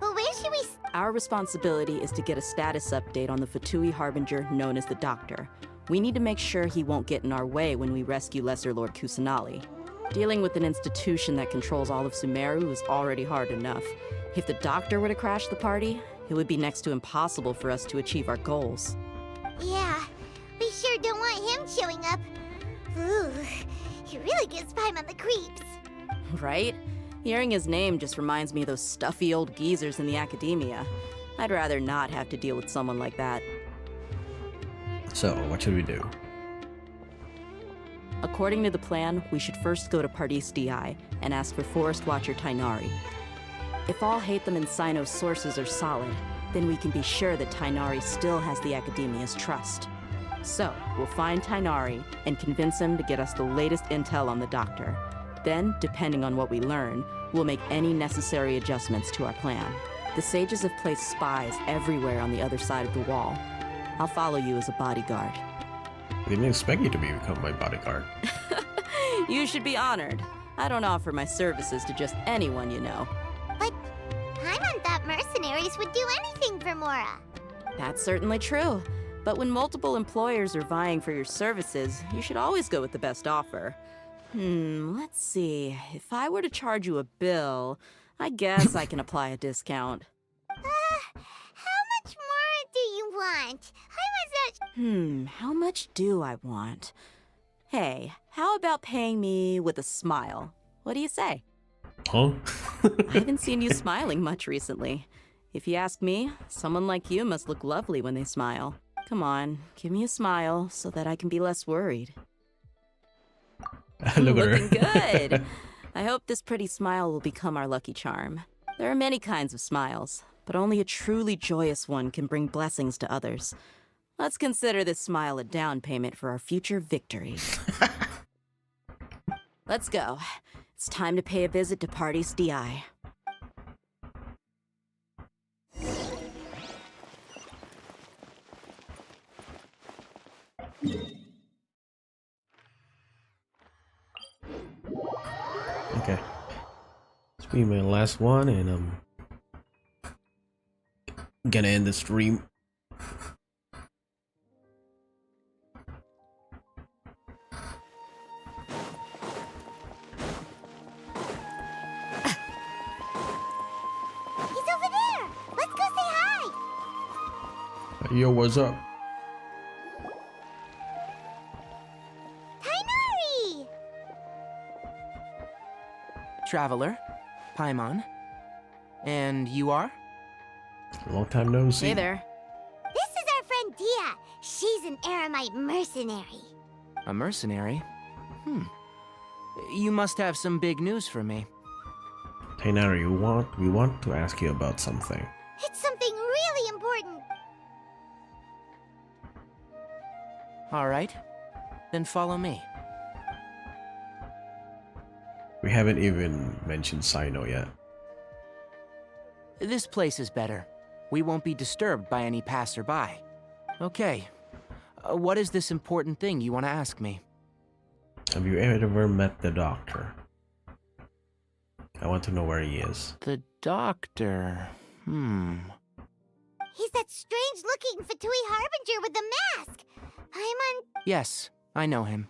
But where should we... Our responsibility is to get a status update on the Fatui Harbinger known as the Doctor. We need to make sure he won't get in our way when we rescue Lesser Lord Kusanali. Dealing with an institution that controls all of Sumeruuu is already hard enough. If the Doctor were to crash the party, it would be next to impossible for us to achieve our goals. Yeah, we sure don't want him showing up. Ooh, he really gives Paimon on the creeps. Right? Hearing his name just reminds me of those stuffy old geezers in the academia. I'd rather not have to deal with someone like that. So, what should we do? According to the plan, we should first go to Pardis DI and ask for Forest Watcher Tighnari. If all Hatham and Sino's sources are solid, then we can be sure that Tighnari still has the Academia's trust. So, we'll find Tighnari and convince him to get us the latest intel on the Doctor. Then, depending on what we learn, we'll make any necessary adjustments to our plan. The sages have placed spies everywhere on the other side of the wall. I'll follow you as a bodyguard. I didn't expect you to become my bodyguard. You should be honored. I don't offer my services to just anyone you know. But Paimon thought mercenaries would do anything for Mora. That's certainly true. But when multiple employers are vying for your services, you should always go with the best offer. Let's see. If I were to charge you a bill, I guess I can apply a discount. How much more do you want? How much do I want? Hey, how about paying me with a smile? What do you say? Huh? I haven't seen you smiling much recently. If you ask me, someone like you must look lovely when they smile. Come on, give me a smile so that I can be less worried. Look at her. Looking good. I hope this pretty smile will become our lucky charm. There are many kinds of smiles, but only a truly joyous one can bring blessings to others. Let's consider this smile a down payment for our future victory. Let's go. It's time to pay a visit to Pardis DI. Okay. This will be my last one, and I'm gonna end the stream. He's over there! Let's go say hi! Yo, what's up? Traveler, Paimon, And you are? Long time no see. Hey there. This is our friend Dia. She's an Aramite mercenary. A mercenary? You must have some big news for me. Tainari, we want to ask you about something. It's something really important. All right. Then follow me. We haven't even mentioned Sino yet. This place is better. We won't be disturbed by any passerby. Okay. What is this important thing you want to ask me? Have you ever met the doctor? I want to know where he is. The doctor. He's that strange-looking Fatui Harbinger with the mask. Yes, I know him.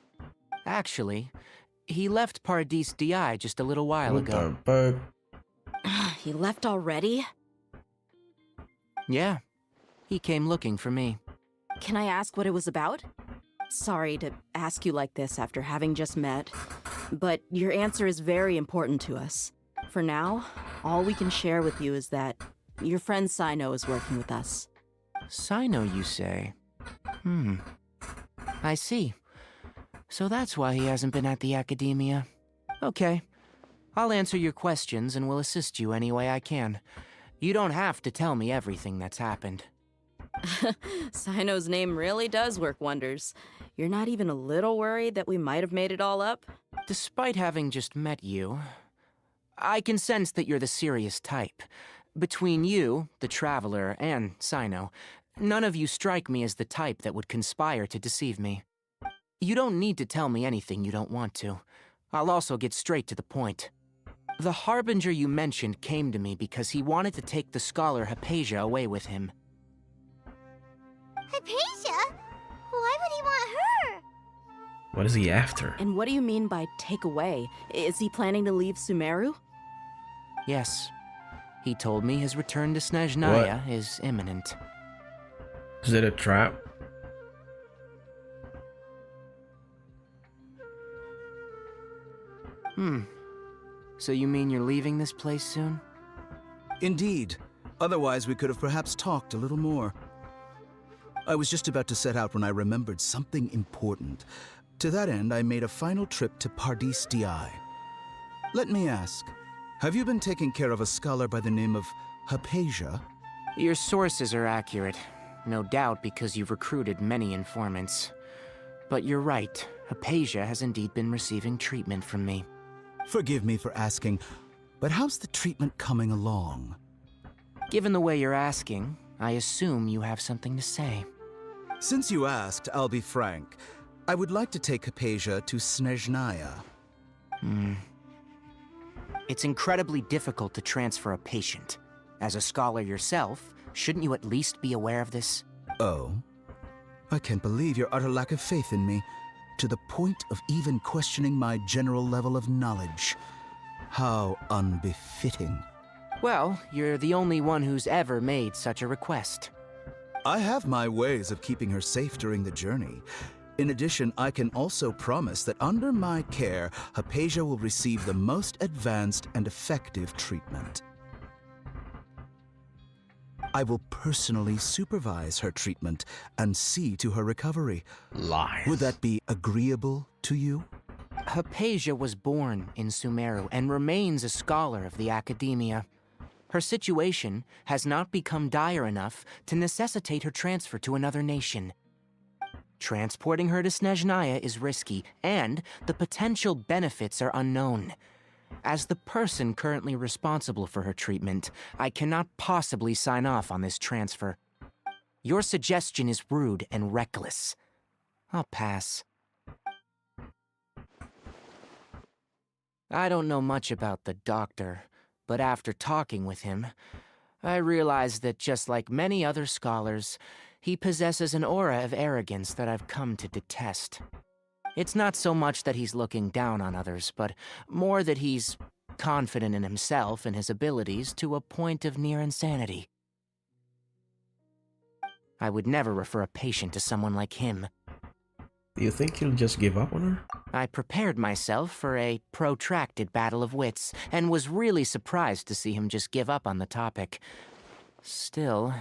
Actually, he left Paradis Di just a little while ago. He left already? Yeah. He came looking for me. Can I ask what it was about? Sorry to ask you like this after having just met, but your answer is very important to us. For now, all we can share with you is that your friend Sino is working with us. Sino, you say? I see. So that's why he hasn't been at the Academia. Okay. I'll answer your questions and will assist you any way I can. You don't have to tell me everything that's happened. Sino's name really does work wonders. You're not even a little worried that we might have made it all up? Despite having just met you, I can sense that you're the serious type. Between you, the Traveler, and Sino, none of you strike me as the type that would conspire to deceive me. You don't need to tell me anything you don't want to. I'll also get straight to the point. The Harbinger you mentioned came to me because he wanted to take the scholar Hypatia away with him. Hypatia? Why would he want her? What is he after? And what do you mean by take away? Is he planning to leave Sumeruuu? Yes. He told me his return to Snezhnaya is imminent. Is it a trap? So you mean you're leaving this place soon? Indeed. Otherwise, we could have perhaps talked a little more. I was just about to set out when I remembered something important. To that end, I made a final trip to Paradis Di. Let me ask, have you been taking care of a scholar by the name of Hypatia? Your sources are accurate. No doubt because you've recruited many informants. But you're right, Hypatia has indeed been receiving treatment from me. Forgive me for asking, but how's the treatment coming along? Given the way you're asking, I assume you have something to say. Since you asked, I'll be frank. I would like to take Hypatia to Snezhnaya. It's incredibly difficult to transfer a patient. As a scholar yourself, shouldn't you at least be aware of this? Oh? I can't believe your utter lack of faith in me, to the point of even questioning my general level of knowledge. How unbefitting. Well, you're the only one who's ever made such a request. I have my ways of keeping her safe during the journey. In addition, I can also promise that under my care, Hypatia will receive the most advanced and effective treatment. I will personally supervise her treatment and see to her recovery. Lies. Would that be agreeable to you? Hypatia was born in Sumeruuu and remains a scholar of the Academia. Her situation has not become dire enough to necessitate her transfer to another nation. Transporting her to Snezhnaya is risky, and the potential benefits are unknown. As the person currently responsible for her treatment, I cannot possibly sign off on this transfer. Your suggestion is rude and reckless. I'll pass. I don't know much about the doctor, but after talking with him, I realized that just like many other scholars, he possesses an aura of arrogance that I've come to detest. It's not so much that he's looking down on others, but more that he's confident in himself and his abilities to a point of near insanity. I would never refer a patient to someone like him. Do you think he'll just give up on her? I prepared myself for a protracted battle of wits, and was really surprised to see him just give up on the topic. Still,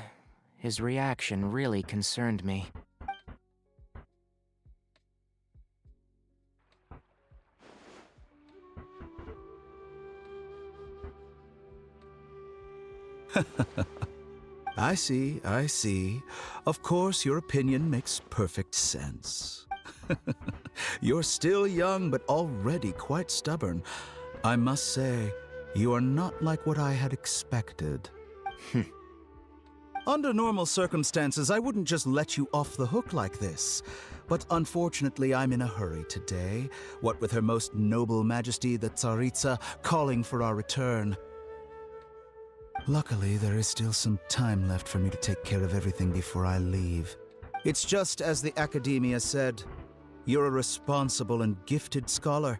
his reaction really concerned me. I see, I see. Of course, your opinion makes perfect sense. You're still young, but already quite stubborn. I must say, you are not like what I had expected. Under normal circumstances, I wouldn't just let you off the hook like this. But unfortunately, I'm in a hurry today, what with Her Most Noble Majesty the Tsaritsa calling for our return. Luckily, there is still some time left for me to take care of everything before I leave. It's just as the Academia said, you're a responsible and gifted scholar.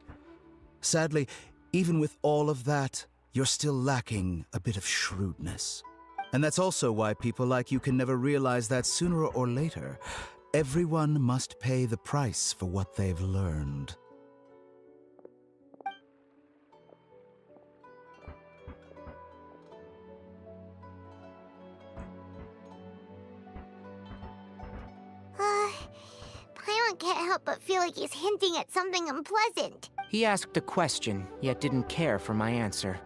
Sadly, even with all of that, you're still lacking a bit of shrewdness. And that's also why people like you can never realize that sooner or later, everyone must pay the price for what they've learned. Paimon can't help but feel like he's hinting at something unpleasant. He asked a question, yet didn't care for my answer.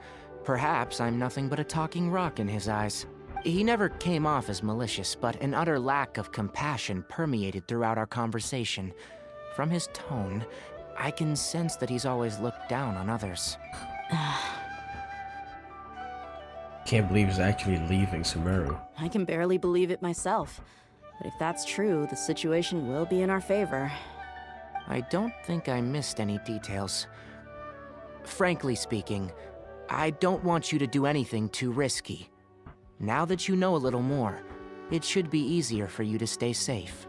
Perhaps I'm nothing but a talking rock in his eyes. He never came off as malicious, but an utter lack of compassion permeated throughout our conversation. From his tone, I can sense that he's always looked down on others. Can't believe he's actually leaving Sumeruuu. I can barely believe it myself. But if that's true, the situation will be in our favor. I don't think I missed any details. Frankly speaking, I don't want you to do anything too risky. Now that you know a little more, it should be easier for you to stay safe.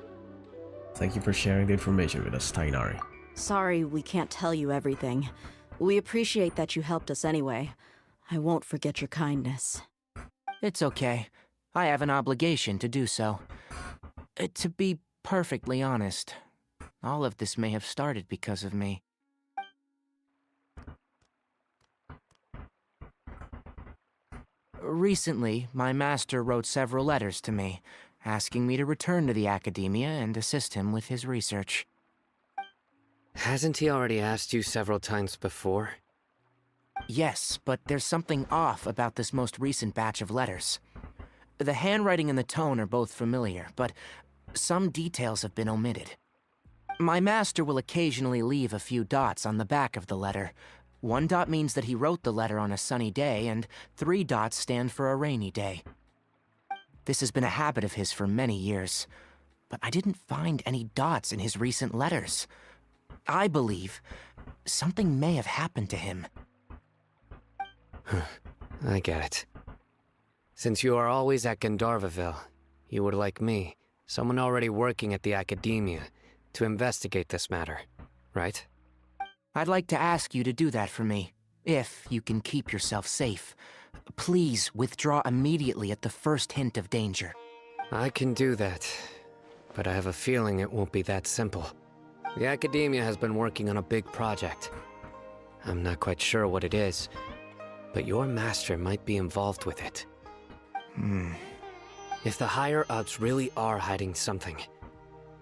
Thank you for sharing the information with us, Tighnari. Sorry we can't tell you everything. We appreciate that you helped us anyway. I won't forget your kindness. It's okay. I have an obligation to do so. To be perfectly honest, all of this may have started because of me. Recently, my master wrote several letters to me, asking me to return to the Academia and assist him with his research. Hasn't he already asked you several times before? Yes, but there's something off about this most recent batch of letters. The handwriting and the tone are both familiar, but some details have been omitted. My master will occasionally leave a few dots on the back of the letter. 1 dot means that he wrote the letter on a sunny day, and 3 dots stand for a rainy day. This has been a habit of his for many years, but I didn't find any dots in his recent letters. I believe something may have happened to him. I get it. Since you are always at Gandharvaville, you would like me, someone already working at the Academia, to investigate this matter, right? I'd like to ask you to do that for me, if you can keep yourself safe. Please withdraw immediately at the first hint of danger. I can do that, but I have a feeling it won't be that simple. The Academia has been working on a big project. I'm not quite sure what it is, but your master might be involved with it. If the higher-ups really are hiding something,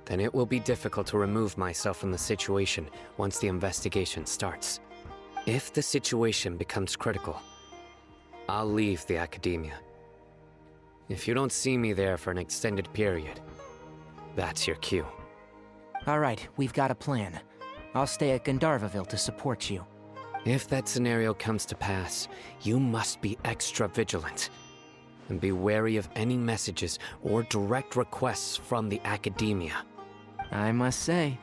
then it will be difficult to remove myself from the situation once the investigation starts. If the situation becomes critical, I'll leave the Academia. If you don't see me there for an extended period, that's your cue. All right, we've got a plan. I'll stay at Gandharvaville to support you. If that scenario comes to pass, you must be extra vigilant. And be wary of any messages or direct requests from the Academia. I must say,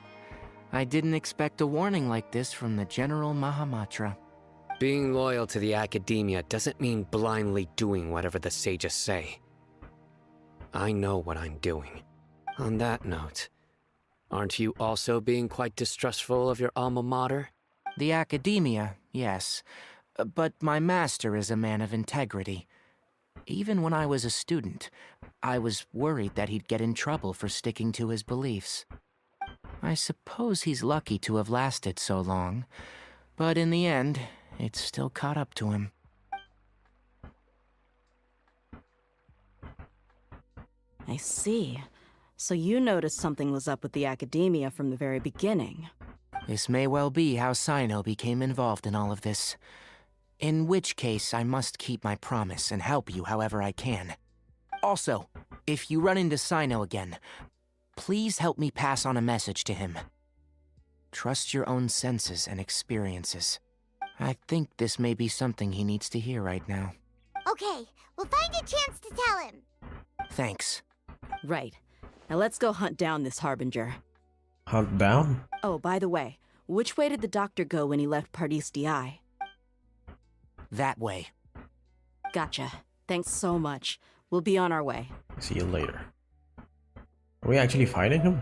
I didn't expect a warning like this from the General Mahamatra. Being loyal to the Academia doesn't mean blindly doing whatever the sages say. I know what I'm doing. On that note, aren't you also being quite distrustful of your alma mater? The Academia, yes. But my master is a man of integrity. Even when I was a student, I was worried that he'd get in trouble for sticking to his beliefs. I suppose he's lucky to have lasted so long, but in the end, it's still caught up to him. I see. So you noticed something was up with the Academia from the very beginning. This may well be how Sino became involved in all of this. In which case, I must keep my promise and help you however I can. Also, if you run into Sino again, please help me pass on a message to him. Trust your own senses and experiences. I think this may be something he needs to hear right now. Okay, we'll find a chance to tell him. Thanks. Right. Now let's go hunt down this Harbinger. Hunt down? Oh, by the way, which way did the doctor go when he left Pardis DI? That way. Gotcha. Thanks so much. We'll be on our way. See you later. Are we actually fighting him?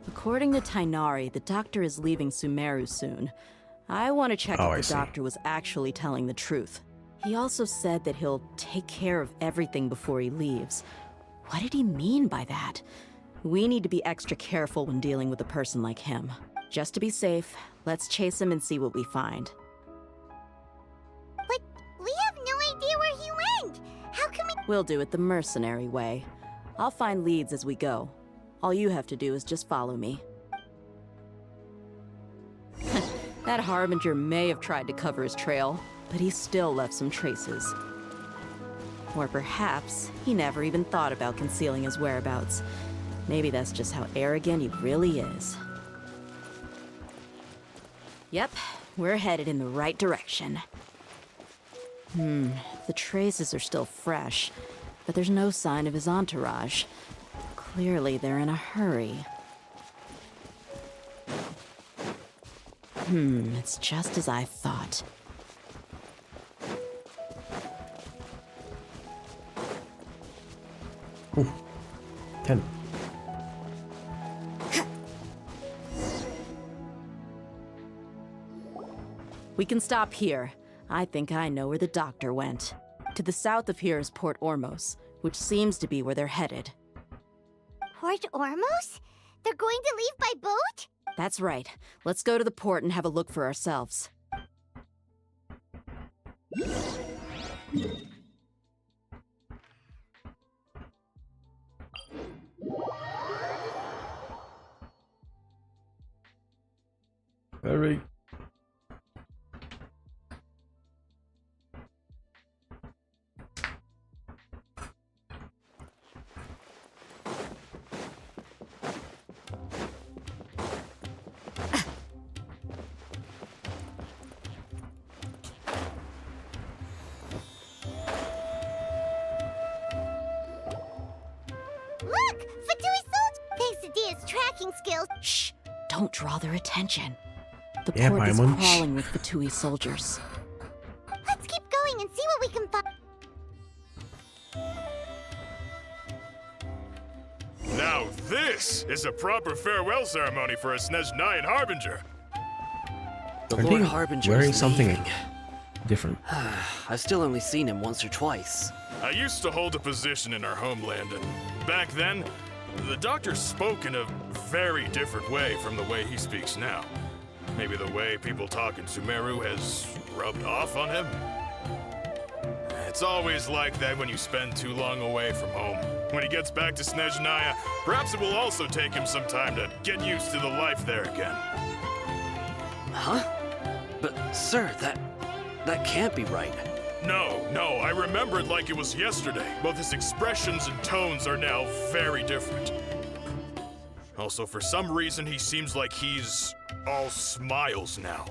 According to Tainari, the doctor is leaving Sumeruuu soon. I want to check if the doctor was actually telling the truth. He also said that he'll take care of everything before he leaves. What did he mean by that? We need to be extra careful when dealing with a person like him. Just to be safe, let's chase him and see what we find. But we have no idea where he went! How can we— We'll do it the mercenary way. I'll find leads as we go. All you have to do is just follow me. That Harbinger may have tried to cover his trail, but he still left some traces. Or perhaps he never even thought about concealing his whereabouts. Maybe that's just how arrogant he really is. Yep, we're headed in the right direction. The traces are still fresh, but there's no sign of his entourage. Clearly they're in a hurry. It's just as I thought. Ooh. 10. We can stop here. I think I know where the doctor went. To the south of here is Port Ormos, which seems to be where they're headed. Port Ormos? They're going to leave by boat? That's right. Let's go to the port and have a look for ourselves. Hurry. Look! Fatui Soldier! Thanks to Dia's tracking skills. Shh! Don't draw their attention. The Yeah, port is Paimon. crawling with Fatui soldiers. Let's keep going and see what we can find. Now this is a proper farewell ceremony for a Snezhnayan Harbinger. The Are Lord they Harbinger wearing is something leaving. different? I've still only seen him once or twice. I used to hold a position in our homeland, and back then, the doctor spoke in a very different way from the way he speaks now. Maybe the way people talk in Sumeruuu has rubbed off on him? It's always like that when you spend too long away from home. When he gets back to Snezhnaya, perhaps it will also take him some time to get used to the life there again. Huh? But, sir, that can't be right. No, I remember it like it was yesterday. Both his expressions and tones are now very different. Also, for some reason, he seems like he's all smiles now.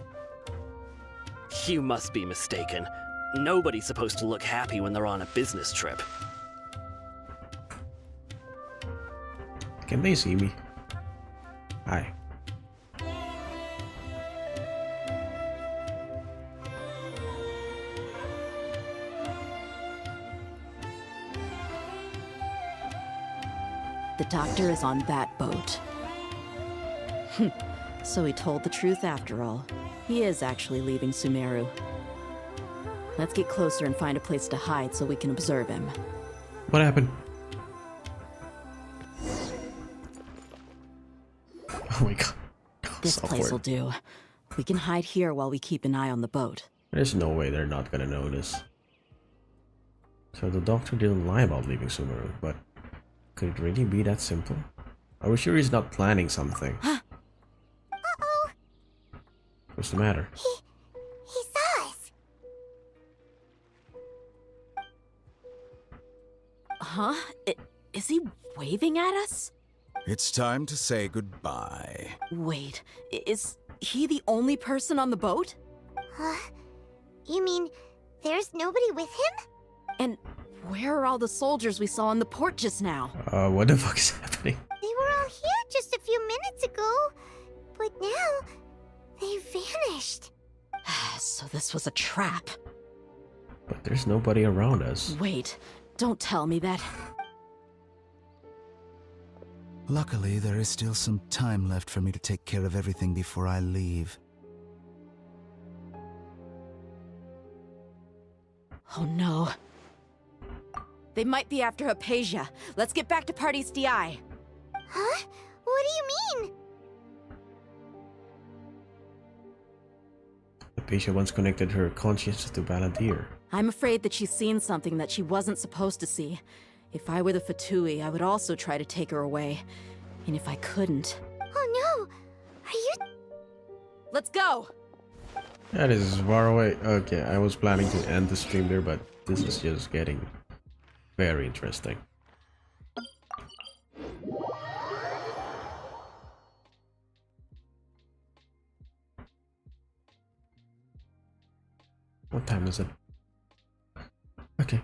You must be mistaken. Nobody's supposed to look happy when they're on a business trip. Can they see me? Hi. The doctor is on that boat. So he told the truth after all. He is actually leaving Sumeruuu. Let's get closer and find a place to hide so we can observe him. What happened? Oh my god. This place will do. We can hide here while we keep an eye on the boat. There's no way they're not gonna notice. So the doctor didn't lie about leaving Sumeruuu, but could it really be that simple? Are we sure he's not planning something? Uh-oh. What's the matter? He saw us. Huh? Is he waving at us? It's time to say goodbye. Wait, is he the only person on the boat? You mean there's nobody with him? And where are all the soldiers we saw on the port just now? What the fuck is happening? They were all here just a few minutes ago, but now they vanished. So this was a trap. But there's nobody around us. Wait, don't tell me that. Luckily, there is still some time left for me to take care of everything before I leave. Oh no. They might be after Hypatia. Let's get back to Party's DI. Huh? What do you mean? Hypatia once connected her conscience to Balladeer. I'm afraid that she's seen something that she wasn't supposed to see. If I were the Fatui, I would also try to take her away. And if I couldn't... Oh no! Are you... Let's go! That is far away. Okay, I was planning to end the stream there, but this is just getting very interesting. What time is it? Okay.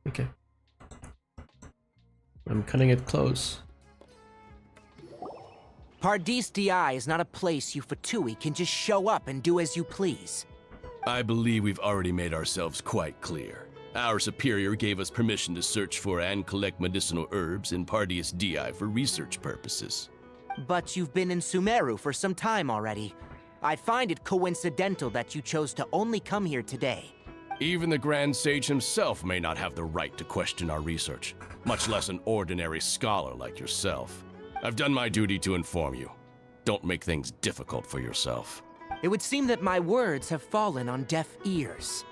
Okay. I'm cutting it close. Paradis DI is not a place you Fatui can just show up and do as you please. I believe we've already made ourselves quite clear. Our superior gave us permission to search for and collect medicinal herbs in Paradis DI for research purposes. But you've been in Sumeruuu for some time already. I find it coincidental that you chose to only come here today. Even the Grand Sage himself may not have the right to question our research, much less an ordinary scholar like yourself. I've done my duty to inform you. Don't make things difficult for yourself. It would seem that my words have fallen on deaf ears.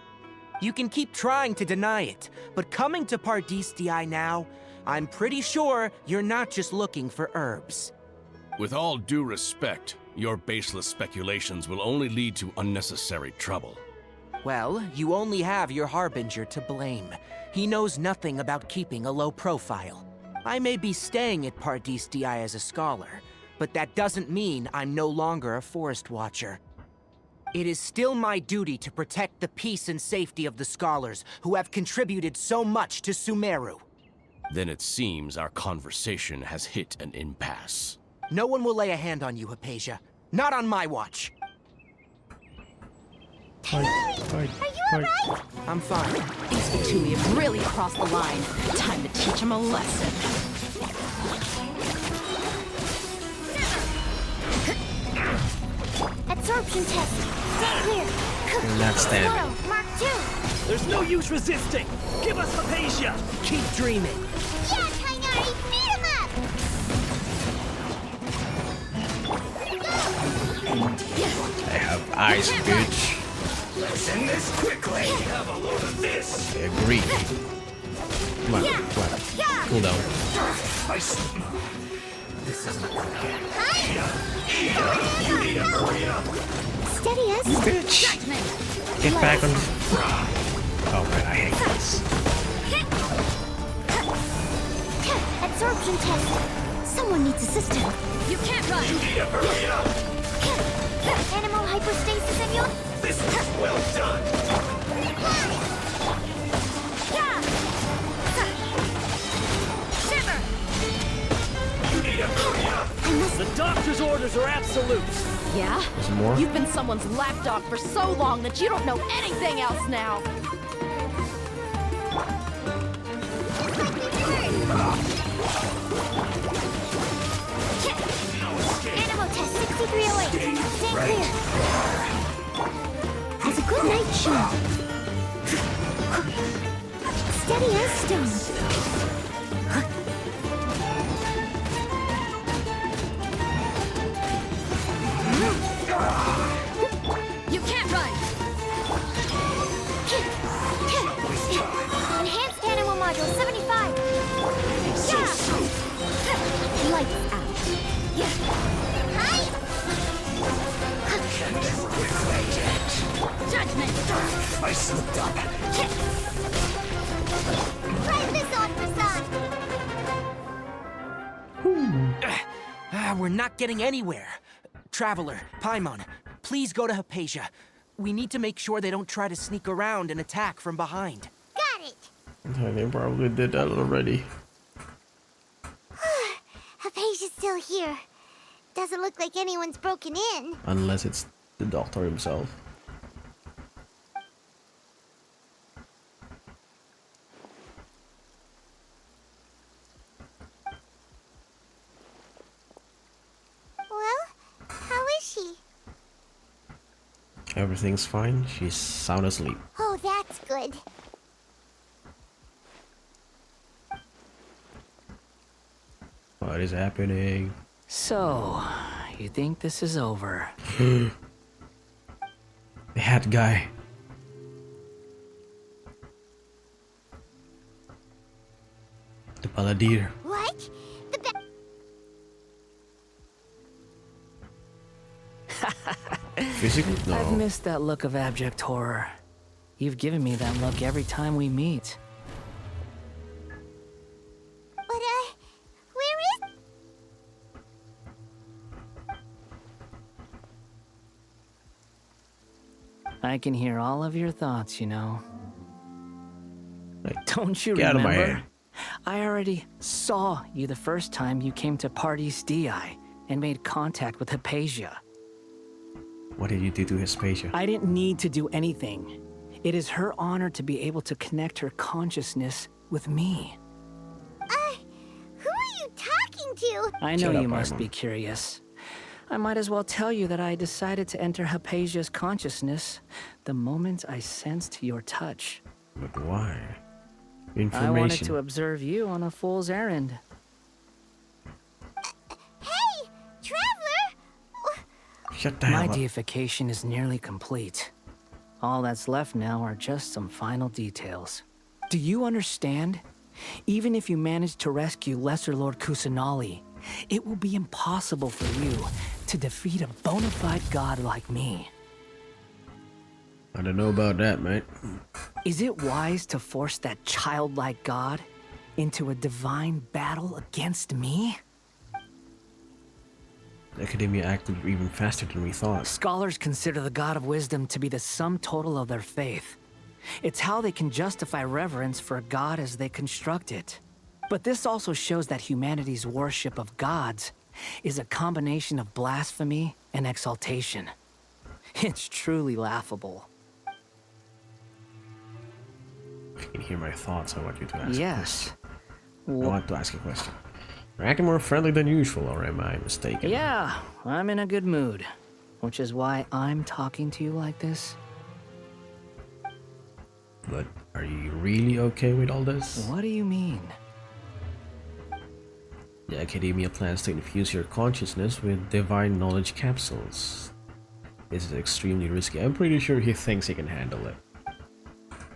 You can keep trying to deny it, but coming to Paradis DI now, I'm pretty sure you're not just looking for herbs. With all due respect, your baseless speculations will only lead to unnecessary trouble. Well, you only have your Harbinger to blame. He knows nothing about keeping a low profile. I may be staying at Paradis DI as a scholar, but that doesn't mean I'm no longer a forest watcher. It is still my duty to protect the peace and safety of the scholars who have contributed so much to Sumeruuu. Then it seems our conversation has hit an impasse. No one will lay a hand on you, Hypatia. Not on my watch. Are you alright? I'm fine. These Fatui have really crossed the line. Time to teach them a lesson. Absorption test. Stay clear. Not standing. Photo, Mark 2. There's no use resisting. Give us Hypatia. Keep dreaming. Yeah, Kainari, beat him up! I have eyes, bitch. Let's end this quickly. Have a load of this. I agree. Come on, come on. Cool down. This isn't working. You need to hurry up. Steady us. You bitch. Get back on. Oh man, I hate this. Absorption test. Someone needs assistance. You can't run. You need to hurry up. Animal hypostasis, senor. This is well done. Shiver! You need to hurry up. The doctor's orders are absolute. Yeah? There's more? You've been someone's lapdog for so long that you don't know anything else now. Animal test 6308. Stay clear. steady as stone. You can't run! Enhanced animal module 75! Lights out. Hi! Judgment! I slipped up. Try this on, Prasad! We're not getting anywhere. Traveler, Paimon, please go to Hypatia. We need to make sure they don't try to sneak around and attack from behind. Got it! They probably did that already. Hypatia's still here. Doesn't look like anyone's broken in. Unless it's the doctor himself. Well, how is she? Everything's fine. She's sound asleep. Oh, that's good. What is happening? So, you think this is over? The hat guy. The Palladir. What? Physical? No. I've missed that look of abject horror. You've given me that look every time we meet. But, where is... I can hear all of your thoughts, you know. Don't you Get out of my remember? head. I already saw you the first time you came to Party's DI and made contact with Hypatia. What did you do to Hypatia? I didn't need to do anything. It is her honor to be able to connect her consciousness with me. Who are you talking to? I know you must be curious. I might as well tell you that I decided to enter Hypatia's consciousness the moment I sensed your touch. But why? I wanted to Information. observe you on a fool's errand. Hey, Traveler! Shut the My hell up. deification is nearly complete. All that's left now are just some final details. Do you understand? Even if you manage to rescue Lesser Lord Kusanali, it will be impossible for you to defeat a bona fide god like me. I don't know about that, mate. Is it wise to force that childlike god into a divine battle against me? The Academia acted even faster than we thought. Scholars consider the God of Wisdom to be the sum total of their faith. It's how they can justify reverence for a god as they construct it. But this also shows that humanity's worship of gods is a combination of blasphemy and exaltation. It's truly laughable. If you can hear my thoughts, I want you to ask Yes. a question. I want to ask a question. You're acting more friendly than usual, or am I mistaken? Yeah, I'm in a good mood. Which is why I'm talking to you like this. But are you really okay with all this? What do you mean? The Academia plans to infuse your consciousness with divine knowledge capsules. This is extremely risky. I'm pretty sure he thinks he can handle it.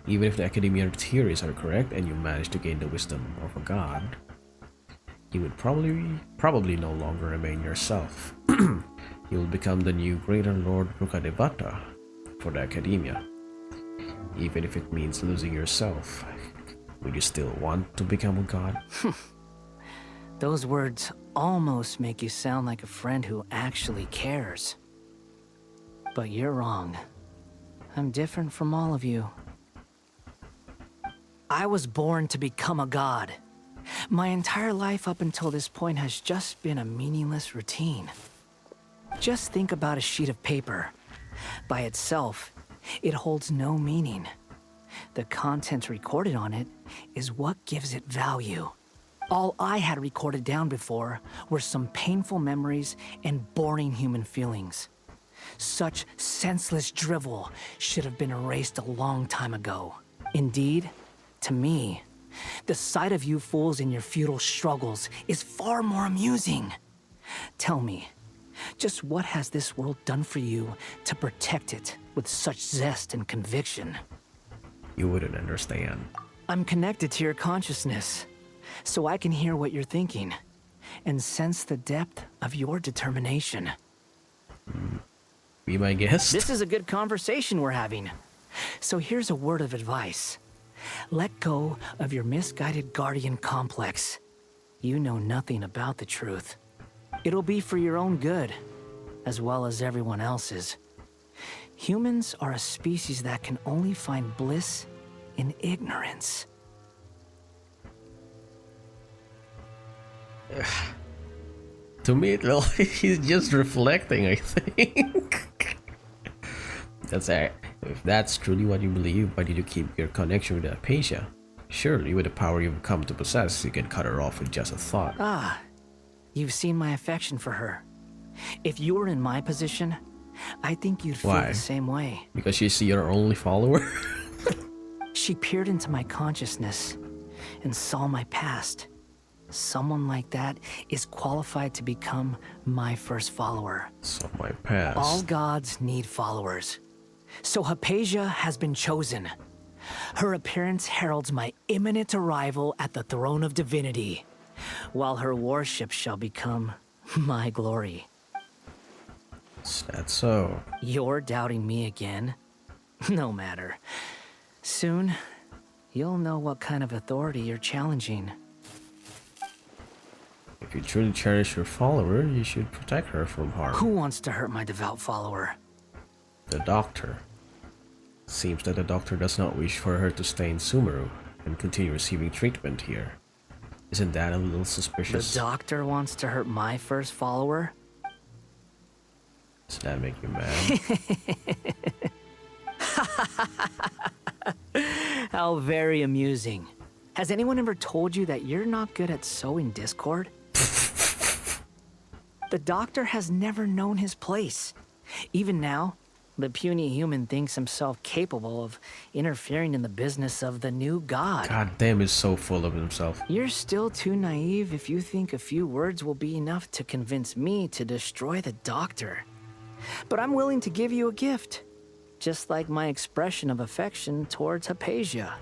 Even if the Academia theories are correct and you manage to gain the wisdom of a god, you would probably no longer remain yourself. You will become the new Greater Lord Rukadevata for the Academia. Even if it means losing yourself, would you still want to become a god? Those words almost make you sound like a friend who actually cares. But you're wrong. I'm different from all of you. I was born to become a god. My entire life up until this point has just been a meaningless routine. Just think about a sheet of paper. By itself, it holds no meaning. The content recorded on it is what gives it value. All I had recorded down before were some painful memories and boring human feelings. Such senseless drivel should have been erased a long time ago. Indeed, To me, the sight of you fools in your futile struggles is far more amusing. Tell me, just what has this world done for you to protect it with such zest and conviction? You wouldn't understand. I'm connected to your consciousness, so I can hear what you're thinking and sense the depth of your determination. Be my guest? This is a good conversation we're having. So here's a word of advice. Let go of your misguided guardian complex. You know nothing about the truth. It'll be for your own good, as well as everyone else's. Humans are a species that can only find bliss in ignorance. To me, he's just reflecting, I think. That's it. If that's truly what you believe, why did you keep your connection with Hypatia? Surely, with the power you've come to possess, you can cut her off with just a thought. Ah, you've seen my affection for her. If you were in my position, I think you'd feel Why? the same way. Because she's your only follower? She peered into my consciousness and saw my past. Someone like that is qualified to become my first follower. So my past. All gods need followers. So Hypatia has been chosen. Her appearance heralds my imminent arrival at the throne of divinity, while her worship shall become my glory. Is that so? You're doubting me again? No matter. Soon, you'll know what kind of authority you're challenging. If you truly cherish your follower, you should protect her from harm. Who wants to hurt my devout follower? The doctor. Seems that the doctor does not wish for her to stay in Sumeruuu and continue receiving treatment here. Isn't that a little suspicious? The doctor wants to hurt my first follower? Does that make you mad? How very amusing. Has anyone ever told you that you're not good at sowing discord? The doctor has never known his place. Even now, the puny human thinks himself capable of interfering in the business of the new god. God damn, he's so full of himself. You're still too naive if you think a few words will be enough to convince me to destroy the doctor. But I'm willing to give you a gift, just like my expression of affection towards Hypatia.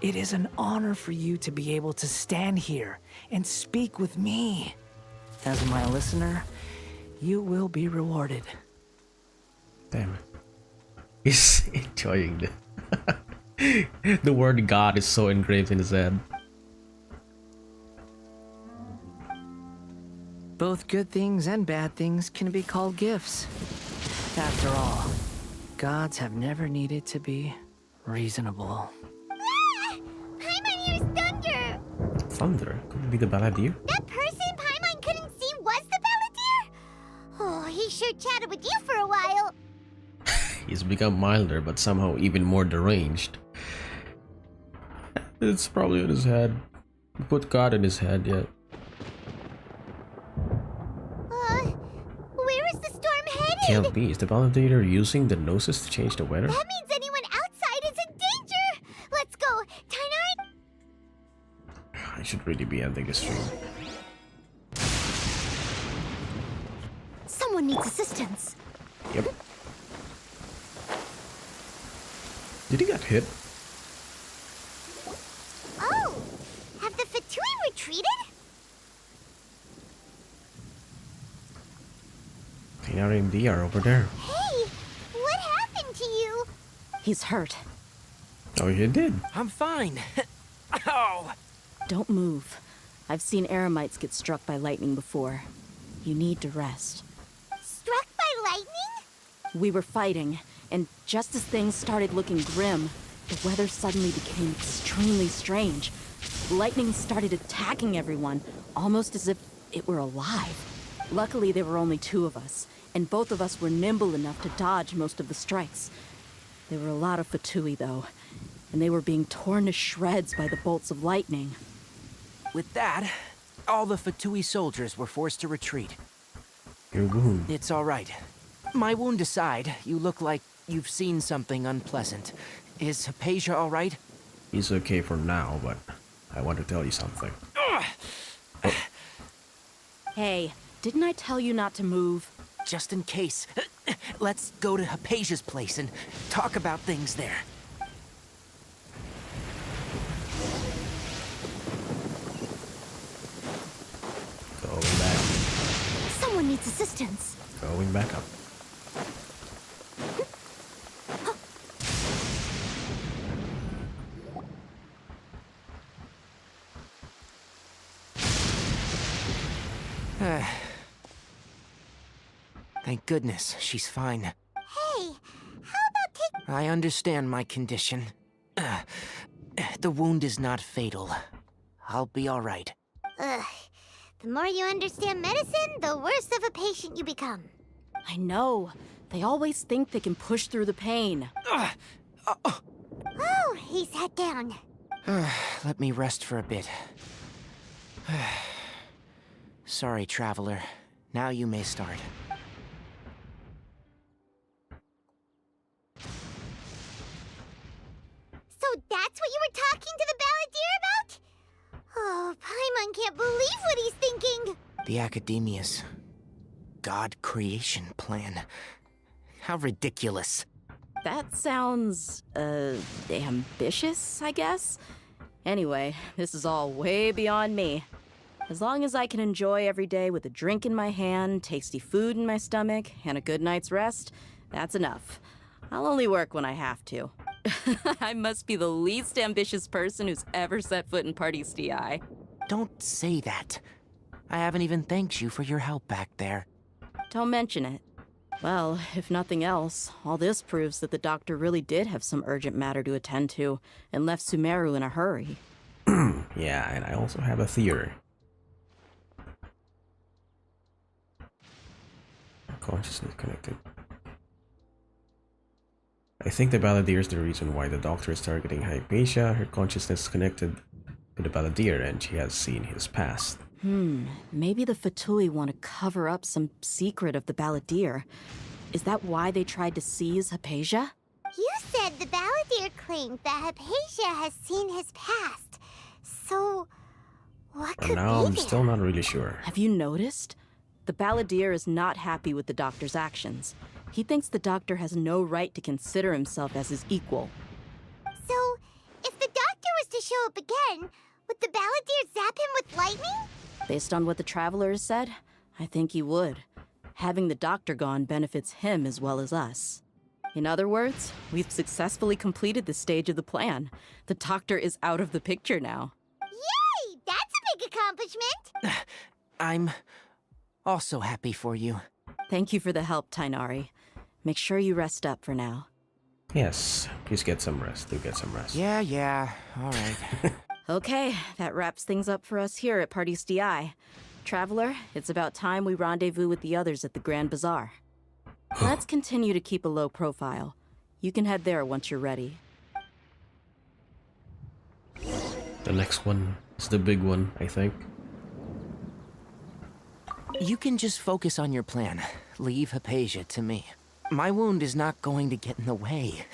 It is an honor for you to be able to stand here and speak with me. As my listener, you will be rewarded. Damn it. He's enjoying it. The word God is so engraved in his head. Both good things and bad things can be called gifts. After all, gods have never needed to be reasonable. Paimon hears thunder! Thunder? Could it be the Balladeer? That person Paimon couldn't see was the Balladeer? Oh, he sure chatted with you for a while. He's become milder, but somehow even more deranged. It's probably in his head. He put God in his head yet. Where is the storm headed? Can't be. Is the Balladeer using the gnosis to change the weather? That means anyone outside is in danger! Let's go! Tainari! I should really be ending this stream. Someone needs assistance. Yep. Did he get hit? Oh! Have the Fatui retreated? Tainari and Dee are over there. Hey! What happened to you? He's hurt. Oh, he did. I'm fine. Ow! Don't move. I've seen eremites get struck by lightning before. You need to rest. Struck by lightning? We were fighting, and just as things started looking grim, the weather suddenly became extremely strange. Lightning started attacking everyone, almost as if it were alive. Luckily, there were only two of us, and both of us were nimble enough to dodge most of the strikes. There were a lot of Fatui, though, and they were being torn to shreds by the bolts of lightning. With that, all the Fatui soldiers were forced to retreat. Your wound. It's all right. My wound aside, you look like you've seen something unpleasant. Is Hypatia all right? He's okay for now, but I want to tell you something. Hey, didn't I tell you not to move? Just in case. Let's go to Hypatia's place and talk about things there. Going back. Someone needs assistance. Going back up. Thank goodness, she's fine. Hey, how about take... I understand my condition. The wound is not fatal. I'll be all right. Ugh. The more you understand medicine, the worse of a patient you become. I know. They always think they can push through the pain. Oh, he sat down. Let me rest for a bit. Sorry, traveler. Now you may start. So that's what you were talking to the balladeer about? Oh, Paimon can't believe what he's thinking. The Academia's God creation plan. How ridiculous. That sounds, ambitious, I guess? Anyway, this is all way beyond me. As long as I can enjoy every day with a drink in my hand, tasty food in my stomach, and a good night's rest, that's enough. I'll only work when I have to. I must be the least ambitious person who's ever set foot in Party's DI. Don't say that. I haven't even thanked you for your help back there. Don't mention it. Well, if nothing else, all this proves that the doctor really did have some urgent matter to attend to, and left Sumeruuu in a hurry. Yeah, and I also have a theory. Consciousness connected. I think the balladeer is the reason why the doctor is targeting Hypatia. Her consciousness is connected to the balladeer, and she has seen his past. Maybe the Fatui want to cover up some secret of the balladeer. Is that why they tried to seize Hypatia? You said the balladeer claimed that Hypatia has seen his past. So, what could Now be I'm there? still not really sure. Have you noticed? The balladeer is not happy with the doctor's actions. He thinks the doctor has no right to consider himself as his equal. So, if the doctor was to show up again, would the balladeer zap him with lightning? Based on what the traveler has said, I think he would. Having the doctor gone benefits him as well as us. In other words, we've successfully completed this stage of the plan. The doctor is out of the picture now. Yay! That's a big accomplishment! I'm also happy for you. Thank you for the help, Tainari. Make sure you rest up for now. Yes, please get some rest. Do get some rest. Yeah, all right. Okay, that wraps things up for us here at Party's DI. Traveler, it's about time we rendezvous with the others at the Grand Bazaar. Let's continue to keep a low profile. You can head there once you're ready. The next one is the big one, I think. You can just focus on your plan. Leave Hypatia to me. My wound is not going to get in the way.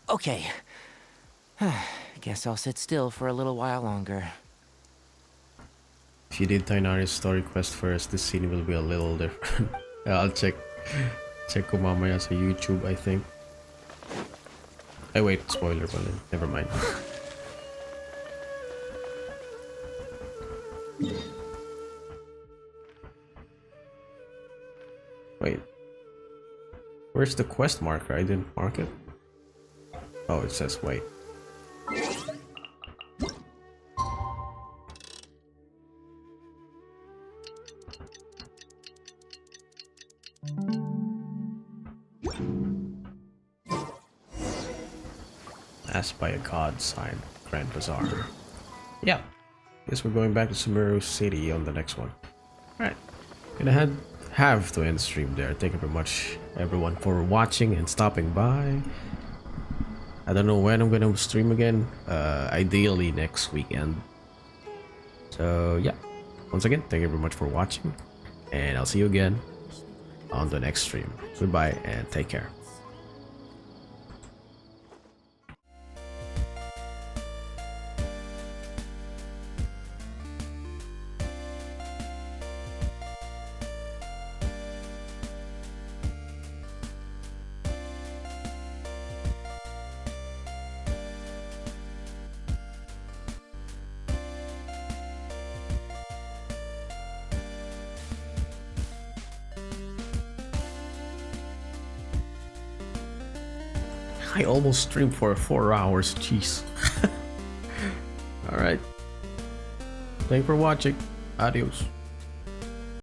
Okay. Guess I'll sit still for a little while longer. If you did Tainari's story quest first, this scene will be a little different. I'll check ko mamaya sa YouTube, I think. Wait, spoiler pala. Never mind. Wait. Where's the quest marker? I didn't mark it. Oh, it says wait. Asked by a god sign, Grand Bazaar. Yeah, guess we're going back to Sumeruuu City on the next one. Alright, gonna have to end the stream there. Thank you very much, everyone, for watching and stopping by. I don't know when I'm gonna stream again. Ideally next weekend. So yeah, once again, thank you very much for watching, and I'll see you again on the next stream. Goodbye and take care. I almost streamed for 4 hours, jeez. Alright. Thanks for watching. Adios.